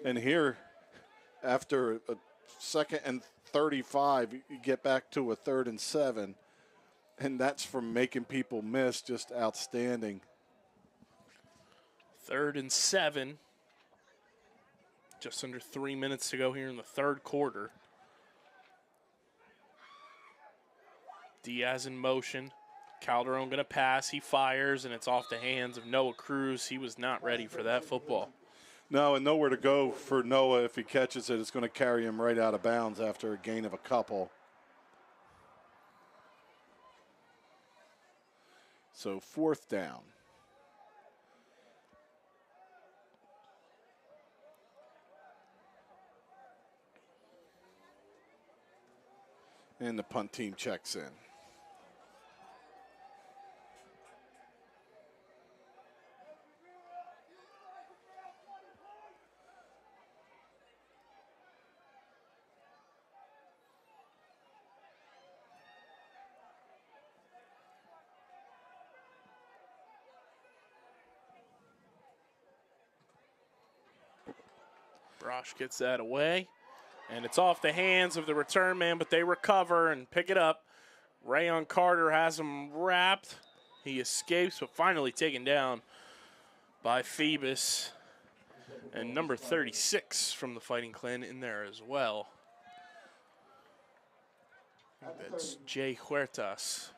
And here, after a 2nd and 35, you get back to a 3rd and 7. And that's from making people miss, just outstanding. 3rd and 7. Just under 3 minutes to go here in the third quarter. Diaz in motion. Calderon going to pass. He fires, and it's off the hands of Noah Cruz. He was not ready for that football. No, and nowhere to go for Noah. If he catches it, it's going to carry him right out of bounds after a gain of a couple. So 4th down. And the punt team checks in. Brosh gets that away, and it's off the hands of the return man, but they recover and pick it up. Rayon Carter has him wrapped. He escapes, but finally taken down by Phoebus. And number 36 from the Fighting Clan in there as well. That's Jay Huertas.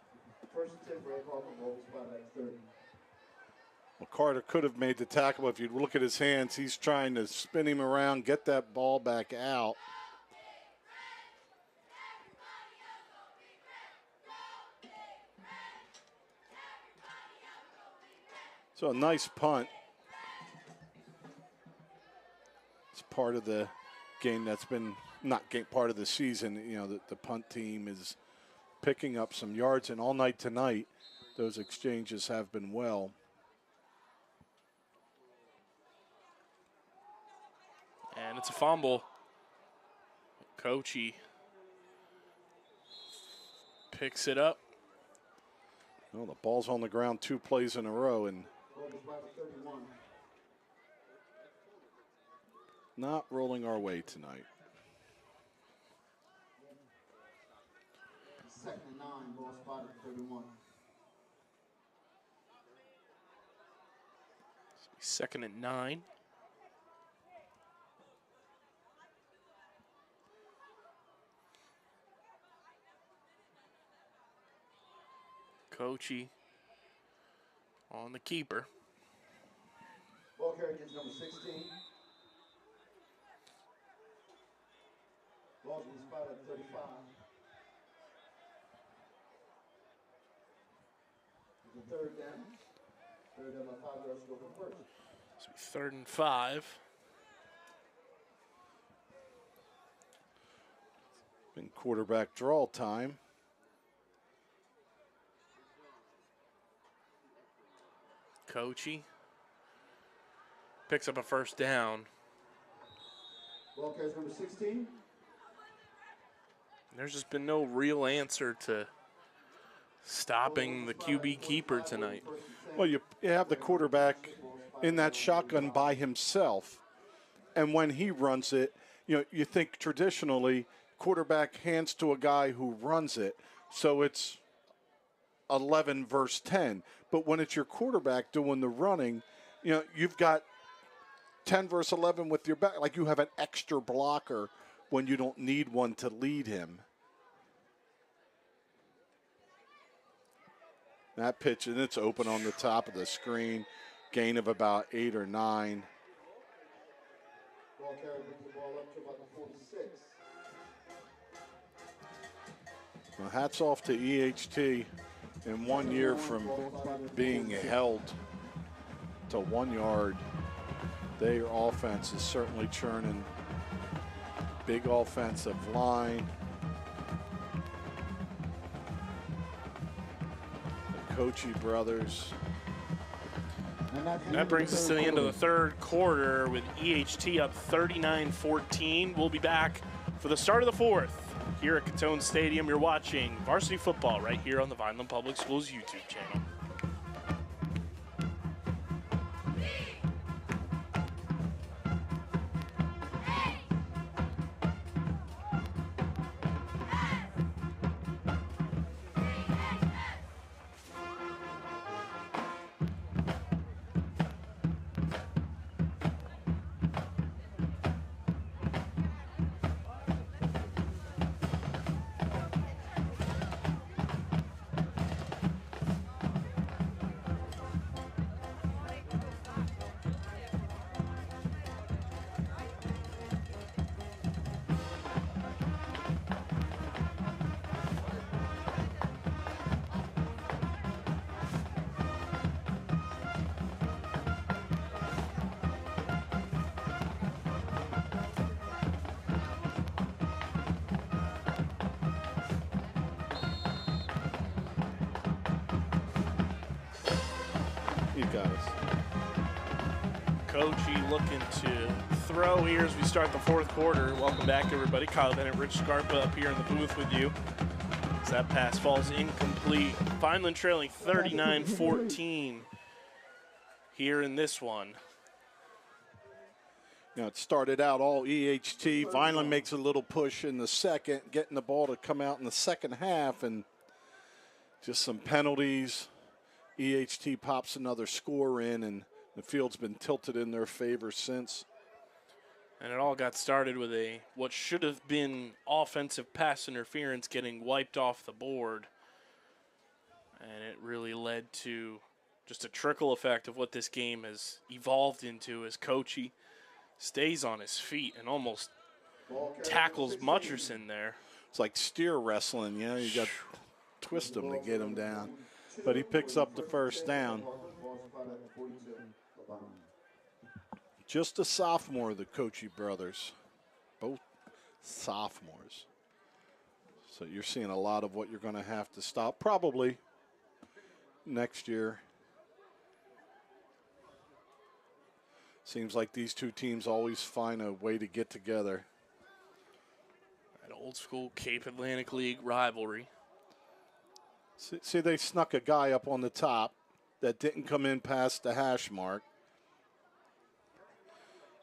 Well, Carter could have made the tackle. If you look at his hands, he's trying to spin him around, get that ball back out. So a nice punt. It's part of the game that's been part of the season. You know, the punt team is picking up some yards, and all night tonight, those exchanges have been well. And it's a fumble. Coachy picks it up. Well, the ball's on the ground 2 plays in a row, and not rolling our way tonight. 2nd and 9, ball spotted 31. 2nd and 9. Coachy on the keeper. Ball carrier gets number 16. Ball's been spotted at 35. It's a 3rd down. 3rd down by 5 yards to go for first. So 3rd and 5. Been quarterback draw time. Coachy Picks up a first down. Ball carries number 16. There's just been no real answer to stopping the QB keeper tonight. Well, you have the quarterback in that shotgun by himself, and when he runs it, you think traditionally quarterback hands to a guy who runs it, so it's 11 versus 10. But when it's your quarterback doing the running, you've got 10 versus 11 with your back. Like you have an extra blocker when you don't need one to lead him. That pitch, and it's open on the top of the screen. Gain of about 8 or 9. Ball carrier brings the ball up to about the 46. Well, hats off to EHT. In 1 year from being held to 1 yard, their offense is certainly churning. Big offensive line. The Kochi brothers. That brings us to the end of the third quarter with EHT up 39-14. We'll be back for the start of the fourth. Here at Gittone Stadium, you're watching Varsity Football right here on the Vineland Public Schools YouTube channel. You guys. Kochi looking to throw here as we start the fourth quarter. Welcome back, everybody. Kyle Bennett, Rich Scarpa up here in the booth with you. As that pass falls incomplete. Vineland trailing 39-14 here in this one. It started out all EHT. Vineland makes a little push in the second, getting the ball to come out in the second half, and just some penalties. EHT pops another score in, and the field's been tilted in their favor since. And it all got started with what should have been offensive pass interference getting wiped off the board. And it really led to just a trickle effect of what this game has evolved into as Kochi stays on his feet and almost tackles Mutcherson there. It's like steer wrestling, you got to twist him to get him down. But he picks up the first down. Just a sophomore, the Kochi brothers. Both sophomores. So you're seeing a lot of what you're going to have to stop probably next year. Seems like these two teams always find a way to get together. That old school Cape Atlantic League rivalry. See, they snuck a guy up on the top that didn't come in past the hash mark.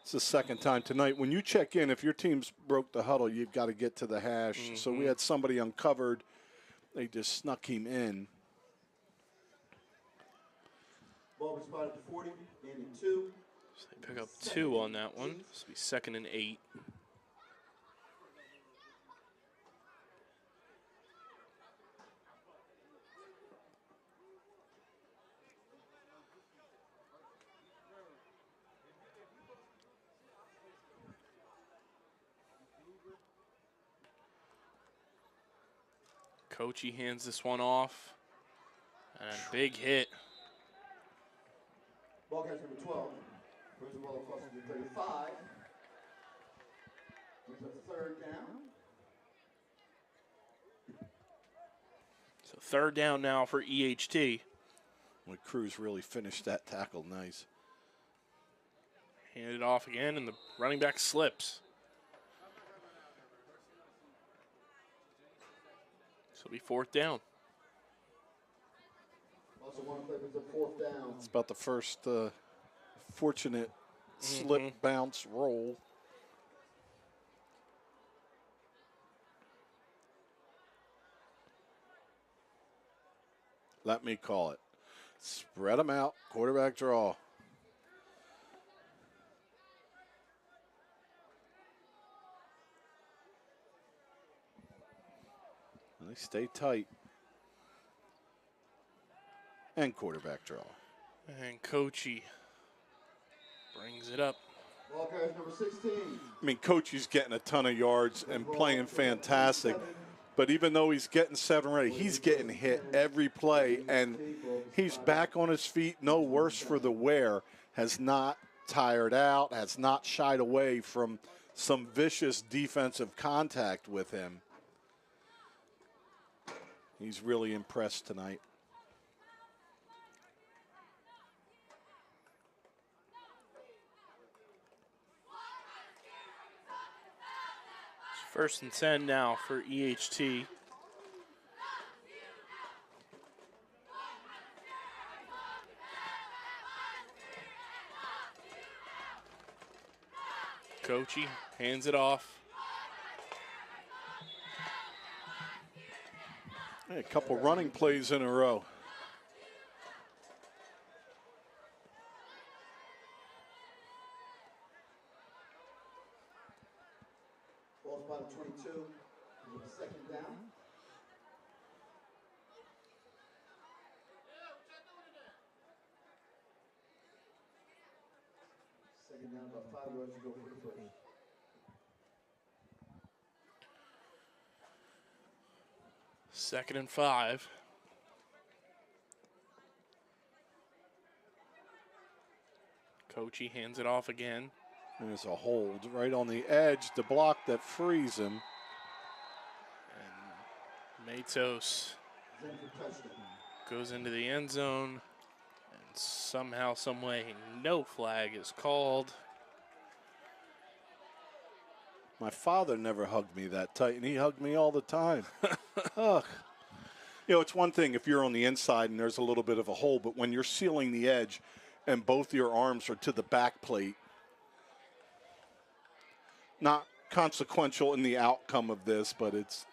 It's the second time tonight. When you check in, if your team's broke the huddle, you've got to get to the hash. Mm-hmm. So we had somebody uncovered. They just snuck him in. Ball was spotted at 40, and 2. So they pick up 2 on that one. This will be 2nd and 8. Kochi hands this one off. And a big hit. Ball carries number 12. Brings the ball across to the 35. Brings up third down. So third down now for EHT. Well, Cruz really finished that tackle nice. Handed off again, and the running back slips. So it'll be 4th down. Also one play for the 4th down. It's about the first fortunate slip, bounce, roll. Let me call it. Spread them out, quarterback draw. And they stay tight. And quarterback draw. And Coachy brings it up. Ball carries number 16. I mean, Coachy's getting a ton of yards and playing fantastic. But even though he's getting 7 ready, he's getting hit every play. And he's back on his feet, no worse for the wear. Has not tired out, has not shied away from some vicious defensive contact with him. He's really impressed tonight. It's 1st and 10 now for EHT. Coachy hands it off. Hey, a couple running plays in a row. Ball's by the 22. With the 2nd down. Second down, about 5 yards to go for the first. Second and 5. Coachy hands it off again. And there's a hold right on the edge, the block that frees him. And Matos goes into the end zone. And somehow, some way, no flag is called. My father never hugged me that tight, and he hugged me all the time. Ugh. You know, it's one thing if you're on the inside and there's a little bit of a hole, but when you're sealing the edge and both your arms are to the back plate, not consequential in the outcome of this, but it's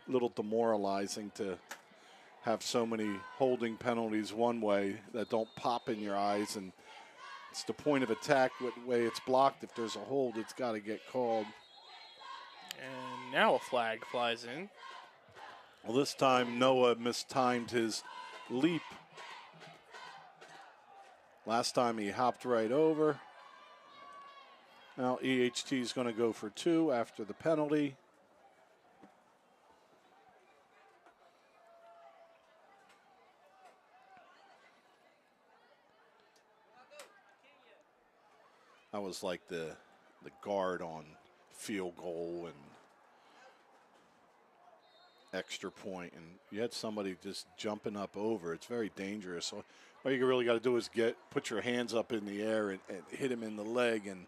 a little demoralizing to have so many holding penalties one way that don't pop in your eyes, and it's the point of attack, what way it's blocked. If there's a hold, it's got to get called. And now a flag flies in. Well, this time Noah mistimed his leap. Last time he hopped right over. Now EHT is going to go for 2 after the penalty. That was like the guard on field goal and extra point, and you had somebody just jumping up over. It's very dangerous. So all you really got to do is put your hands up in the air and hit him in the leg. And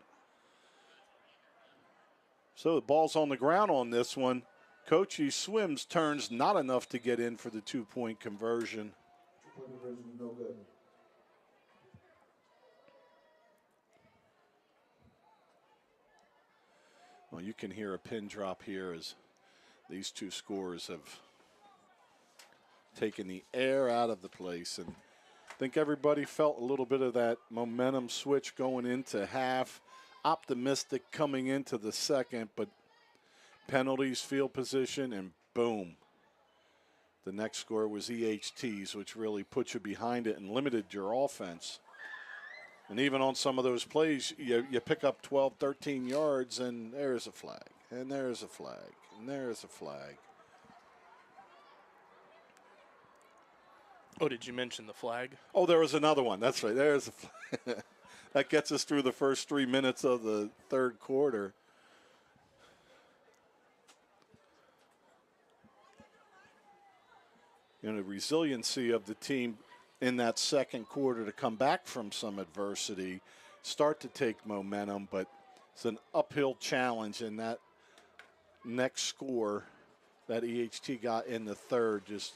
so the ball's on the ground on this one. Coachy swims, turns, not enough to get in for the 2-point conversion. 2-point conversion, no good. Well, you can hear a pin drop here as these two scores have taken the air out of the place. And I think everybody felt a little bit of that momentum switch going into half. Optimistic coming into the second, but penalties, field position, and boom. The next score was EHT's, which really put you behind it and limited your offense. And even on some of those plays, you pick up 12, 13 yards, and there's a flag, and there's a flag, and there's a flag. Oh, did you mention the flag? Oh, there was another one. That's right. There's a flag. That gets us through the first 3 minutes of the third quarter. You know, the resiliency of the team in that second quarter to come back from some adversity start to take momentum, but it's an uphill challenge, and that next score that EHT got in the third just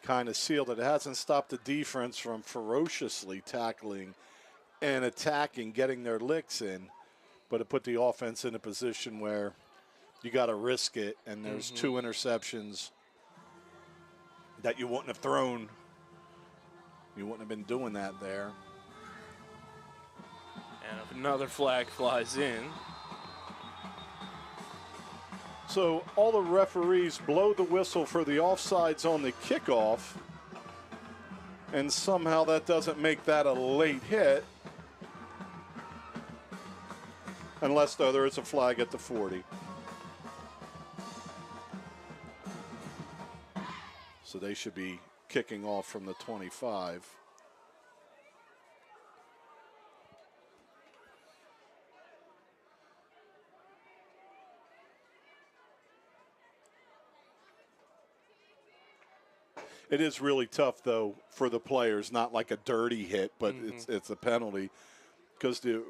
kind of sealed it. It hasn't stopped the defense from ferociously tackling and attacking, getting their licks in, but it put the offense in a position where you got to risk it, and there's 2 interceptions that you wouldn't have thrown. You wouldn't have been doing that there. And another flag flies in. So all the referees blow the whistle for the offsides on the kickoff, and somehow that doesn't make that a late hit, unless though there is a flag at the 40. So they should be kicking off from the 25. It is really tough, though, for the players. Not like a dirty hit, but it's a penalty because the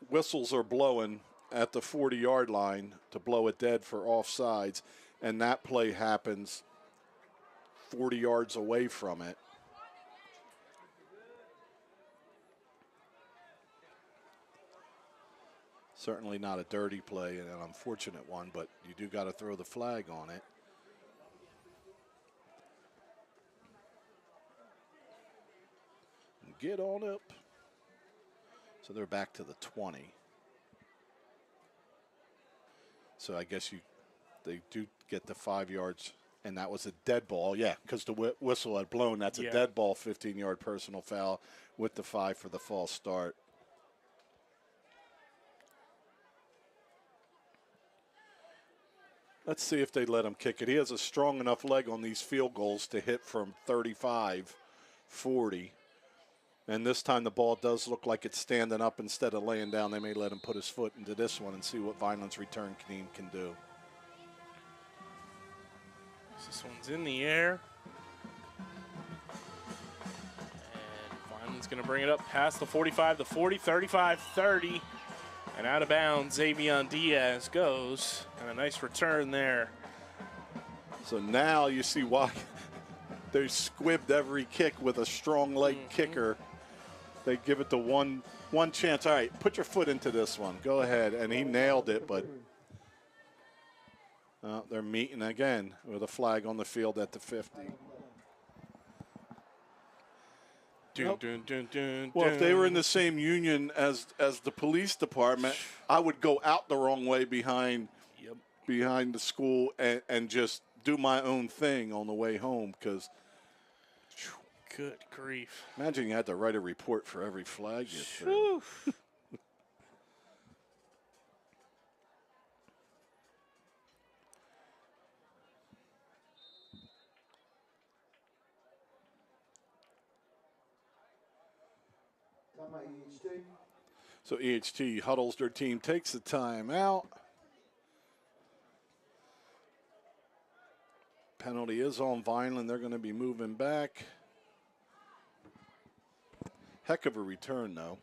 whistles are blowing at the 40-yard line to blow it dead for offsides, and that play happens 40 yards away from it. Certainly not a dirty play and an unfortunate one, but you do got to throw the flag on it. Get on up. So they're back to the 20. So I guess they do get the 5 yards, and that was a dead ball. Yeah, because the whistle had blown. That's a dead ball, 15-yard personal foul with the 5 for the false start. Let's see if they let him kick it. He has a strong enough leg on these field goals to hit from 35, 40. And this time the ball does look like it's standing up instead of laying down. They may let him put his foot into this one and see what Vineland's return team can do. This one's in the air. And Vineland's going to bring it up past the 45, the 40, 35, 30. And out of bounds, Xavion Diaz goes. And a nice return there. So now you see why they squibbed every kick with a strong leg kicker. They give it the one chance. All right, put your foot into this one. Go ahead. And he nailed it, but they're meeting again with a flag on the field at the 50. Dun, dun, dun, dun, Well, if they were in the same union as the police department, I would go out the wrong way behind the school and just do my own thing on the way home because good grief. Imagine you had to write a report for every flag you threw. So EHT huddles their team, takes the time out. Penalty is on Vineland. They're going to be moving back. Heck of a return, though.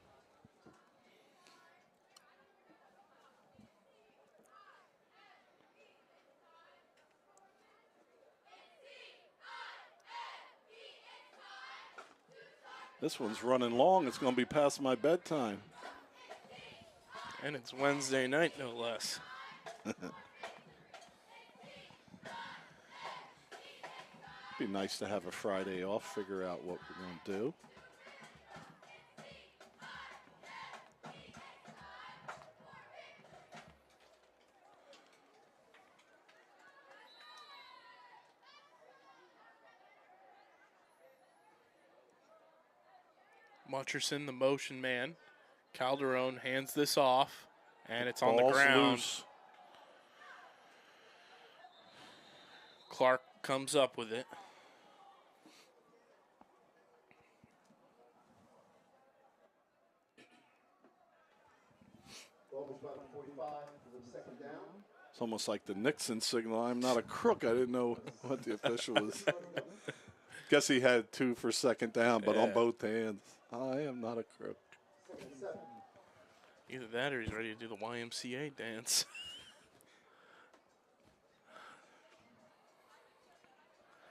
This one's running long. It's going to be past my bedtime. And it's Wednesday night, no less. Be nice to have a Friday off, figure out what we're going to do. Mutcherson, the motion man. Calderon hands this off, and it's on the Ball's ground. loose. Clark comes up with it. It's almost like the Nixon signal. I'm not a crook. I didn't know what the official was. Guess he had 2 for second down, but on both hands. I am not a crook. Either that or he's ready to do the YMCA dance.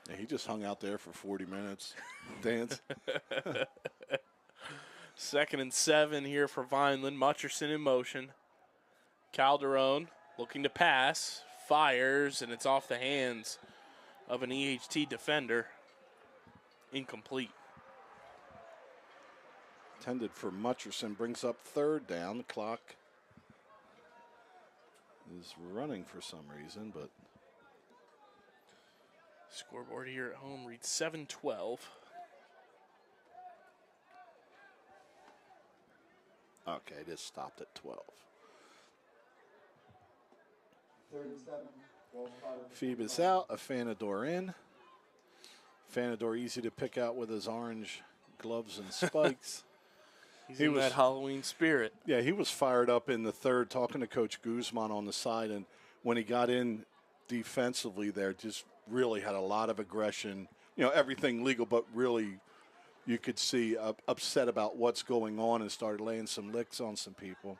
Yeah, he just hung out there for 40 minutes. Dance. 2nd and 7 here for Vineland. Mutcherson in motion. Calderon looking to pass. Fires, and it's off the hands of an EHT defender. Incomplete. Intended for Mutcherson. Brings up 3rd down. The clock is running for some reason, but Scoreboard here at home reads 7-12. okay, it is stopped at 12. 3rd and 7. Ball spotted. Phoebus out, Afanador in. Afanador easy to pick out with his orange gloves and spikes. He's He in was- that Halloween spirit. Yeah, he was fired up in the 3rd, talking to Coach Guzman on the side, and when he got in defensively there, just really had a lot of aggression. You know, everything legal, but really you could see upset about what's going on and started laying some licks on some people.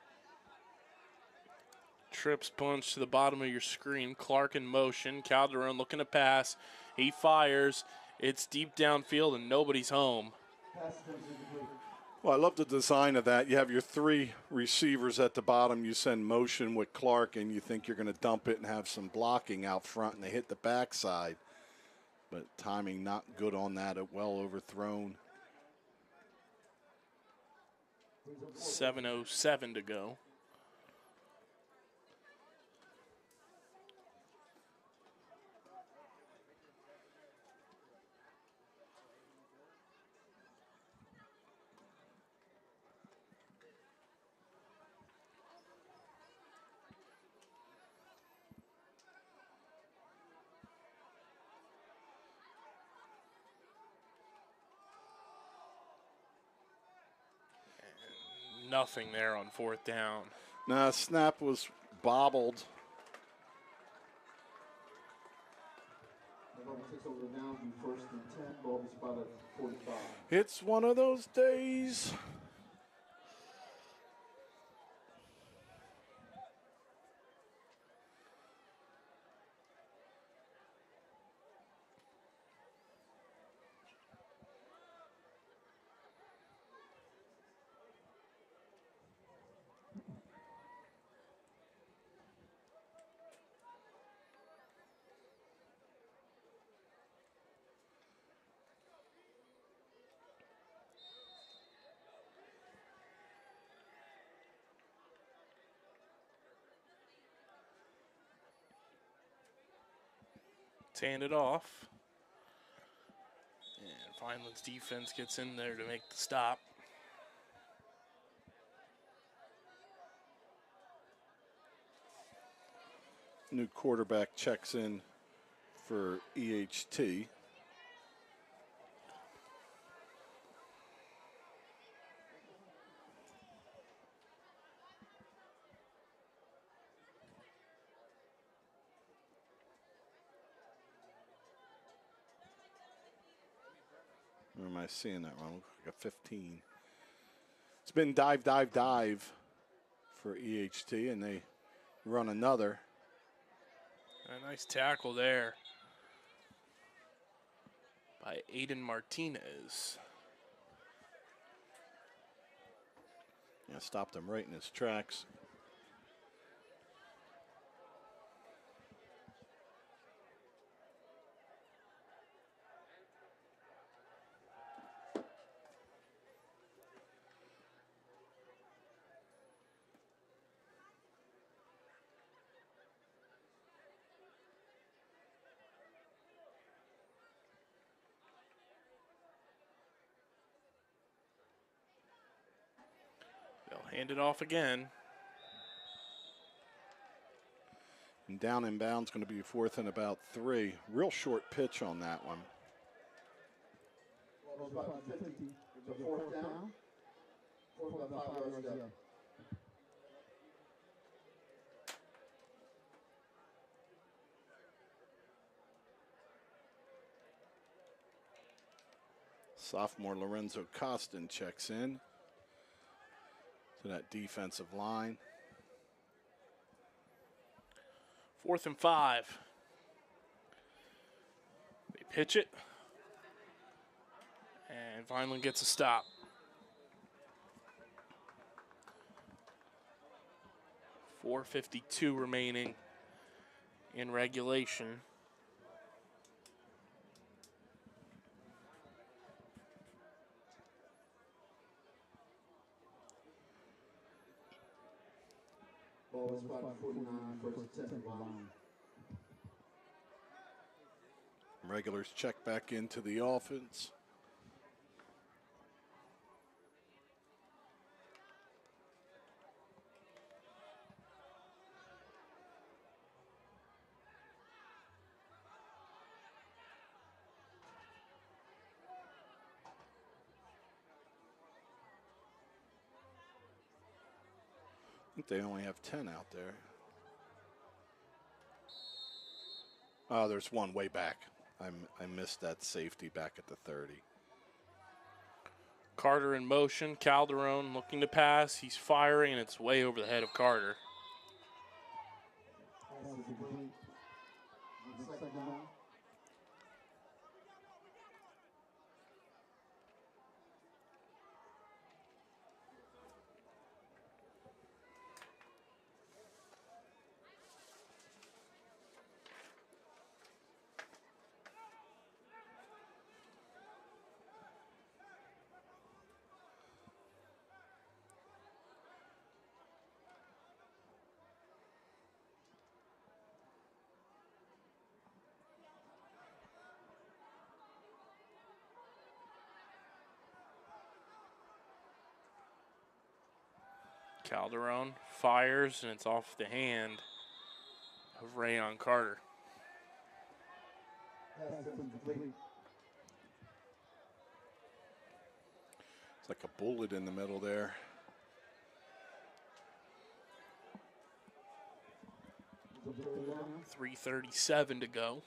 Trips punch to the bottom of your screen. Clark in motion. Calderon looking to pass. He fires. It's deep downfield and nobody's home. Pass attempts incomplete. Well, I love the design of that. You have your 3 receivers at the bottom. You send motion with Clark, and you think you're going to dump it and have some blocking out front, and they hit the backside. But timing not good on that. Well overthrown. 7:07 to go. Nothing there on 4th down. Now, snap was bobbled. The ball takes over the down, be 1st and 10. Ball be spotted at 45. It's one of those days. It's handed off. And Vineland's defense gets in there to make the stop. New quarterback checks in for EHT. Or am I seeing that wrong? Looks like a 15. It's been dive, dive, dive for EHT, and they run another. A nice tackle there by Aiden Martinez. Yeah, stopped him right in his tracks. They'll hand it off again. And down in bounds, going to be 4th and about 3. Real short pitch on that one. Ball spotted at 50. It's a 4th down. 4th about 5 yards to go. Sophomore Lorenzo Costin checks in. to that defensive line. 4th and 5. They pitch it. And Vineland gets a stop. .452 remaining in regulation. Ball is about 49, first attempt at line. Regulars check back into the offense. I think they only have 10 out there. Oh, there's one way back. I missed that safety back at the 30. Carter in motion. Calderon looking to pass. He's firing, and it's way over the head of Carter. Calderon fires, and it's off the hand of Rayon Carter. It's like a bullet in the middle there. .337 to go.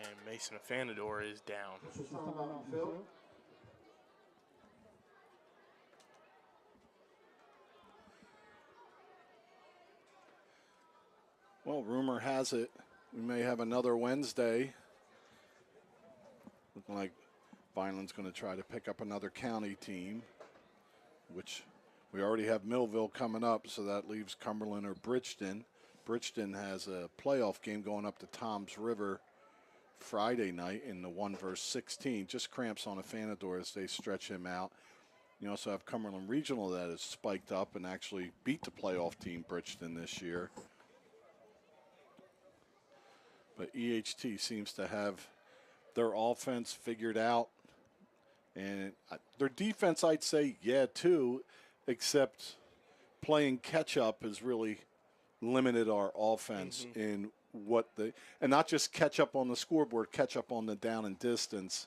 And Mason Afanador is down. Well, rumor has it we may have another Wednesday. Looking like Vineland's going to try to pick up another county team, which we already have Millville coming up, so that leaves Cumberland or Bridgeton. Bridgeton has a playoff game going up to Toms River Friday night in the 1 versus 16. Just cramps on Afanador as they stretch him out. You also have Cumberland Regional that has spiked up and actually beat the playoff team Bridgeton this year. But EHT seems to have their offense figured out. And their defense, I'd say, yeah, too, except playing catch-up has really limited our offense in what they – and not just catch-up on the scoreboard, catch-up on the down and distance.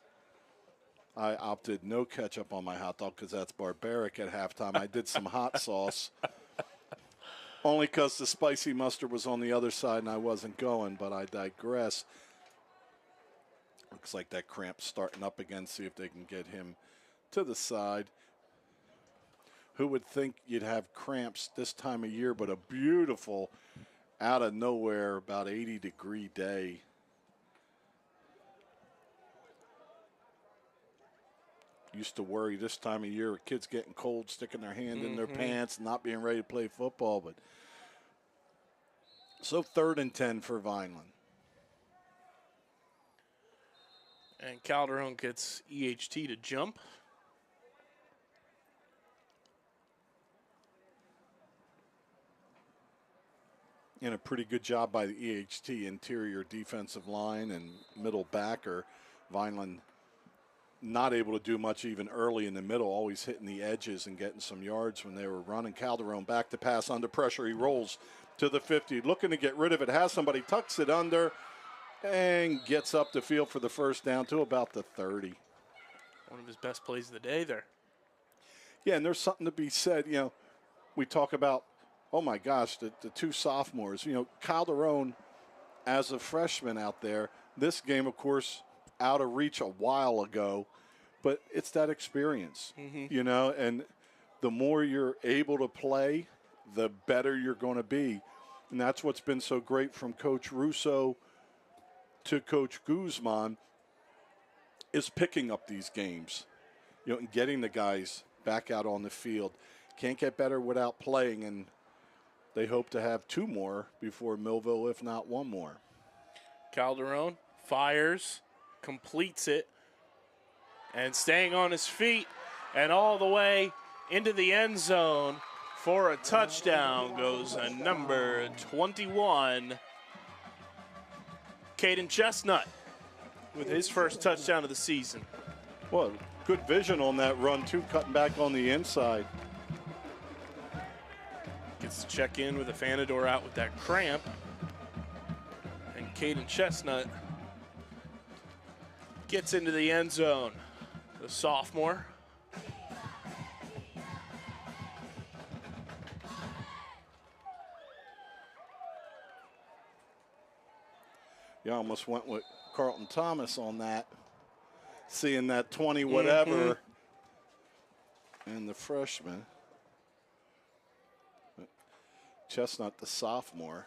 I opted no ketchup on my hot dog because that's barbaric at halftime. I did some hot sauce. Only because the spicy mustard was on the other side and I wasn't going, but I digress. Looks like that cramp's starting up again. See if they can get him to the side. Who would think you'd have cramps this time of year, but a beautiful, out of nowhere, about 80-degree day. Used to worry this time of year, kids getting cold, sticking their hand in their pants, not being ready to play football. But so 3rd and 10 for Vineland. And Calderon gets EHT to jump. And a pretty good job by the EHT interior defensive line and middle backer. Vineland not able to do much even early in the middle, always hitting the edges and getting some yards when they were running. Calderon back to pass under pressure. He rolls to the 50, looking to get rid of it. Has somebody, tucks it under, and gets up the field for the first down to about the 30. One of his best plays of the day there. Yeah, and there's something to be said. You know, we talk about, oh my gosh, the two sophomores. You know, Calderon as a freshman out there. This game, of course, out of reach a while ago. but it's that experience, you know, and the more you're able to play, the better you're going to be. And that's what's been so great from Coach Russo to Coach Guzman is picking up these games, you know, and getting the guys back out on the field. Can't get better without playing, and they hope to have 2 more before Millville, if not 1 more. Calderon fires, completes it, and staying on his feet and all the way into the end zone for a touchdown goes a number 21, Caden Chestnut, with his first touchdown of the season. Well, good vision on that run, too, cutting back on the inside. Gets to check in with Afanador out with that cramp. And Caden Chestnut gets into the end zone. The sophomore. Yeah, almost went with Carlton Thomas on that. Seeing that 20 whatever. And the freshman. Chestnut, the sophomore.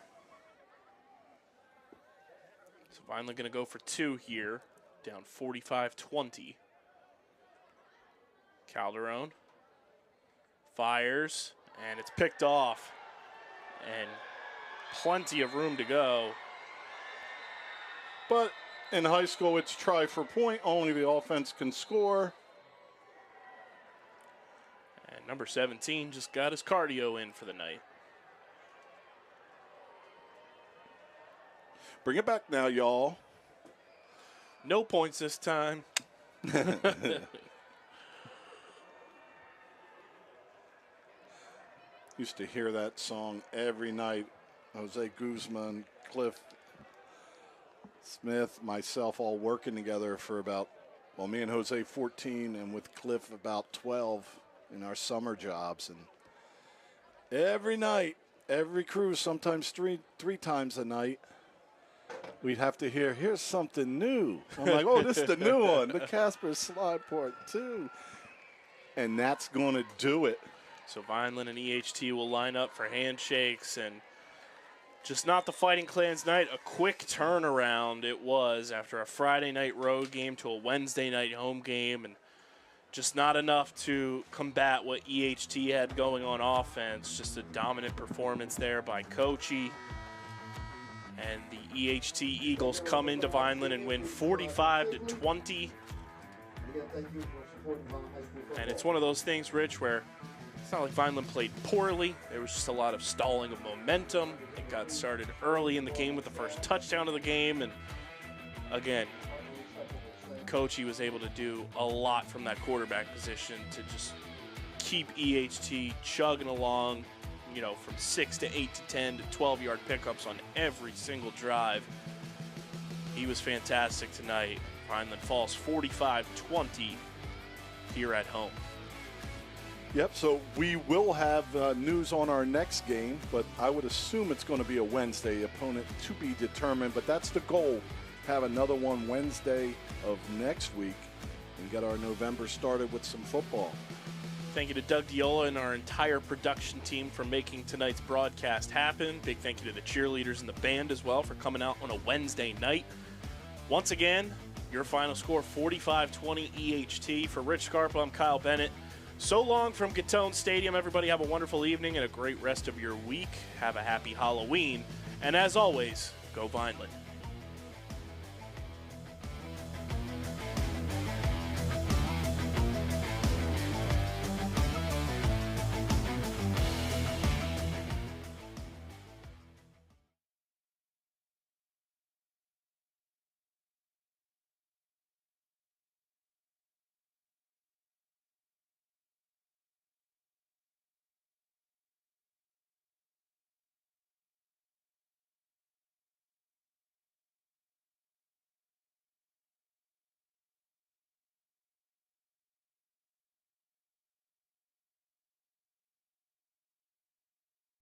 So Vineland going to go for 2 here, down 45-20. Calderon fires, and it's picked off. And plenty of room to go. But in high school, it's try for point. Only the offense can score. And number 17 just got his cardio in for the night. Bring it back now, y'all. No points this time. Used to hear that song every night. Jose Guzman, Cliff Smith, myself all working together for about, well, me and Jose 14 and with Cliff about 12 in our summer jobs. And every night, every cruise, sometimes three times a night, we'd have to hear, here's something new. I'm like, oh, this is the new one, the Casper Slide Part 2. And that's going to do it. So Vineland and EHT will line up for handshakes, and just not the Fighting Clans night. A quick turnaround it was after a Friday night road game to a Wednesday night home game, and just not enough to combat what EHT had going on offense. Just a dominant performance there by Coachy. And the EHT Eagles come into Vineland and win 45-20. And it's one of those things, Rich, where it's not like Vineland played poorly. There was just a lot of stalling of momentum. It got started early in the game with the first touchdown of the game. And again, Coachy was able to do a lot from that quarterback position to just keep EHT chugging along, you know, from 6 to 8 to 10 to 12-yard pickups on every single drive. He was fantastic tonight. Vineland falls 45-20 here at home. Yep, so we will have news on our next game, but I would assume it's going to be a Wednesday opponent to be determined, but that's the goal. Have another one Wednesday of next week and get our November started with some football. Thank you to Doug Diola and our entire production team for making tonight's broadcast happen. Big thank you to the cheerleaders and the band as well for coming out on a Wednesday night. Once again, your final score 45-20 EHT. For Rich Scarpa, I'm Kyle Bennett. So long from Gittone Stadium. Everybody have a wonderful evening and a great rest of your week. Have a happy Halloween. And as always, go Vineland.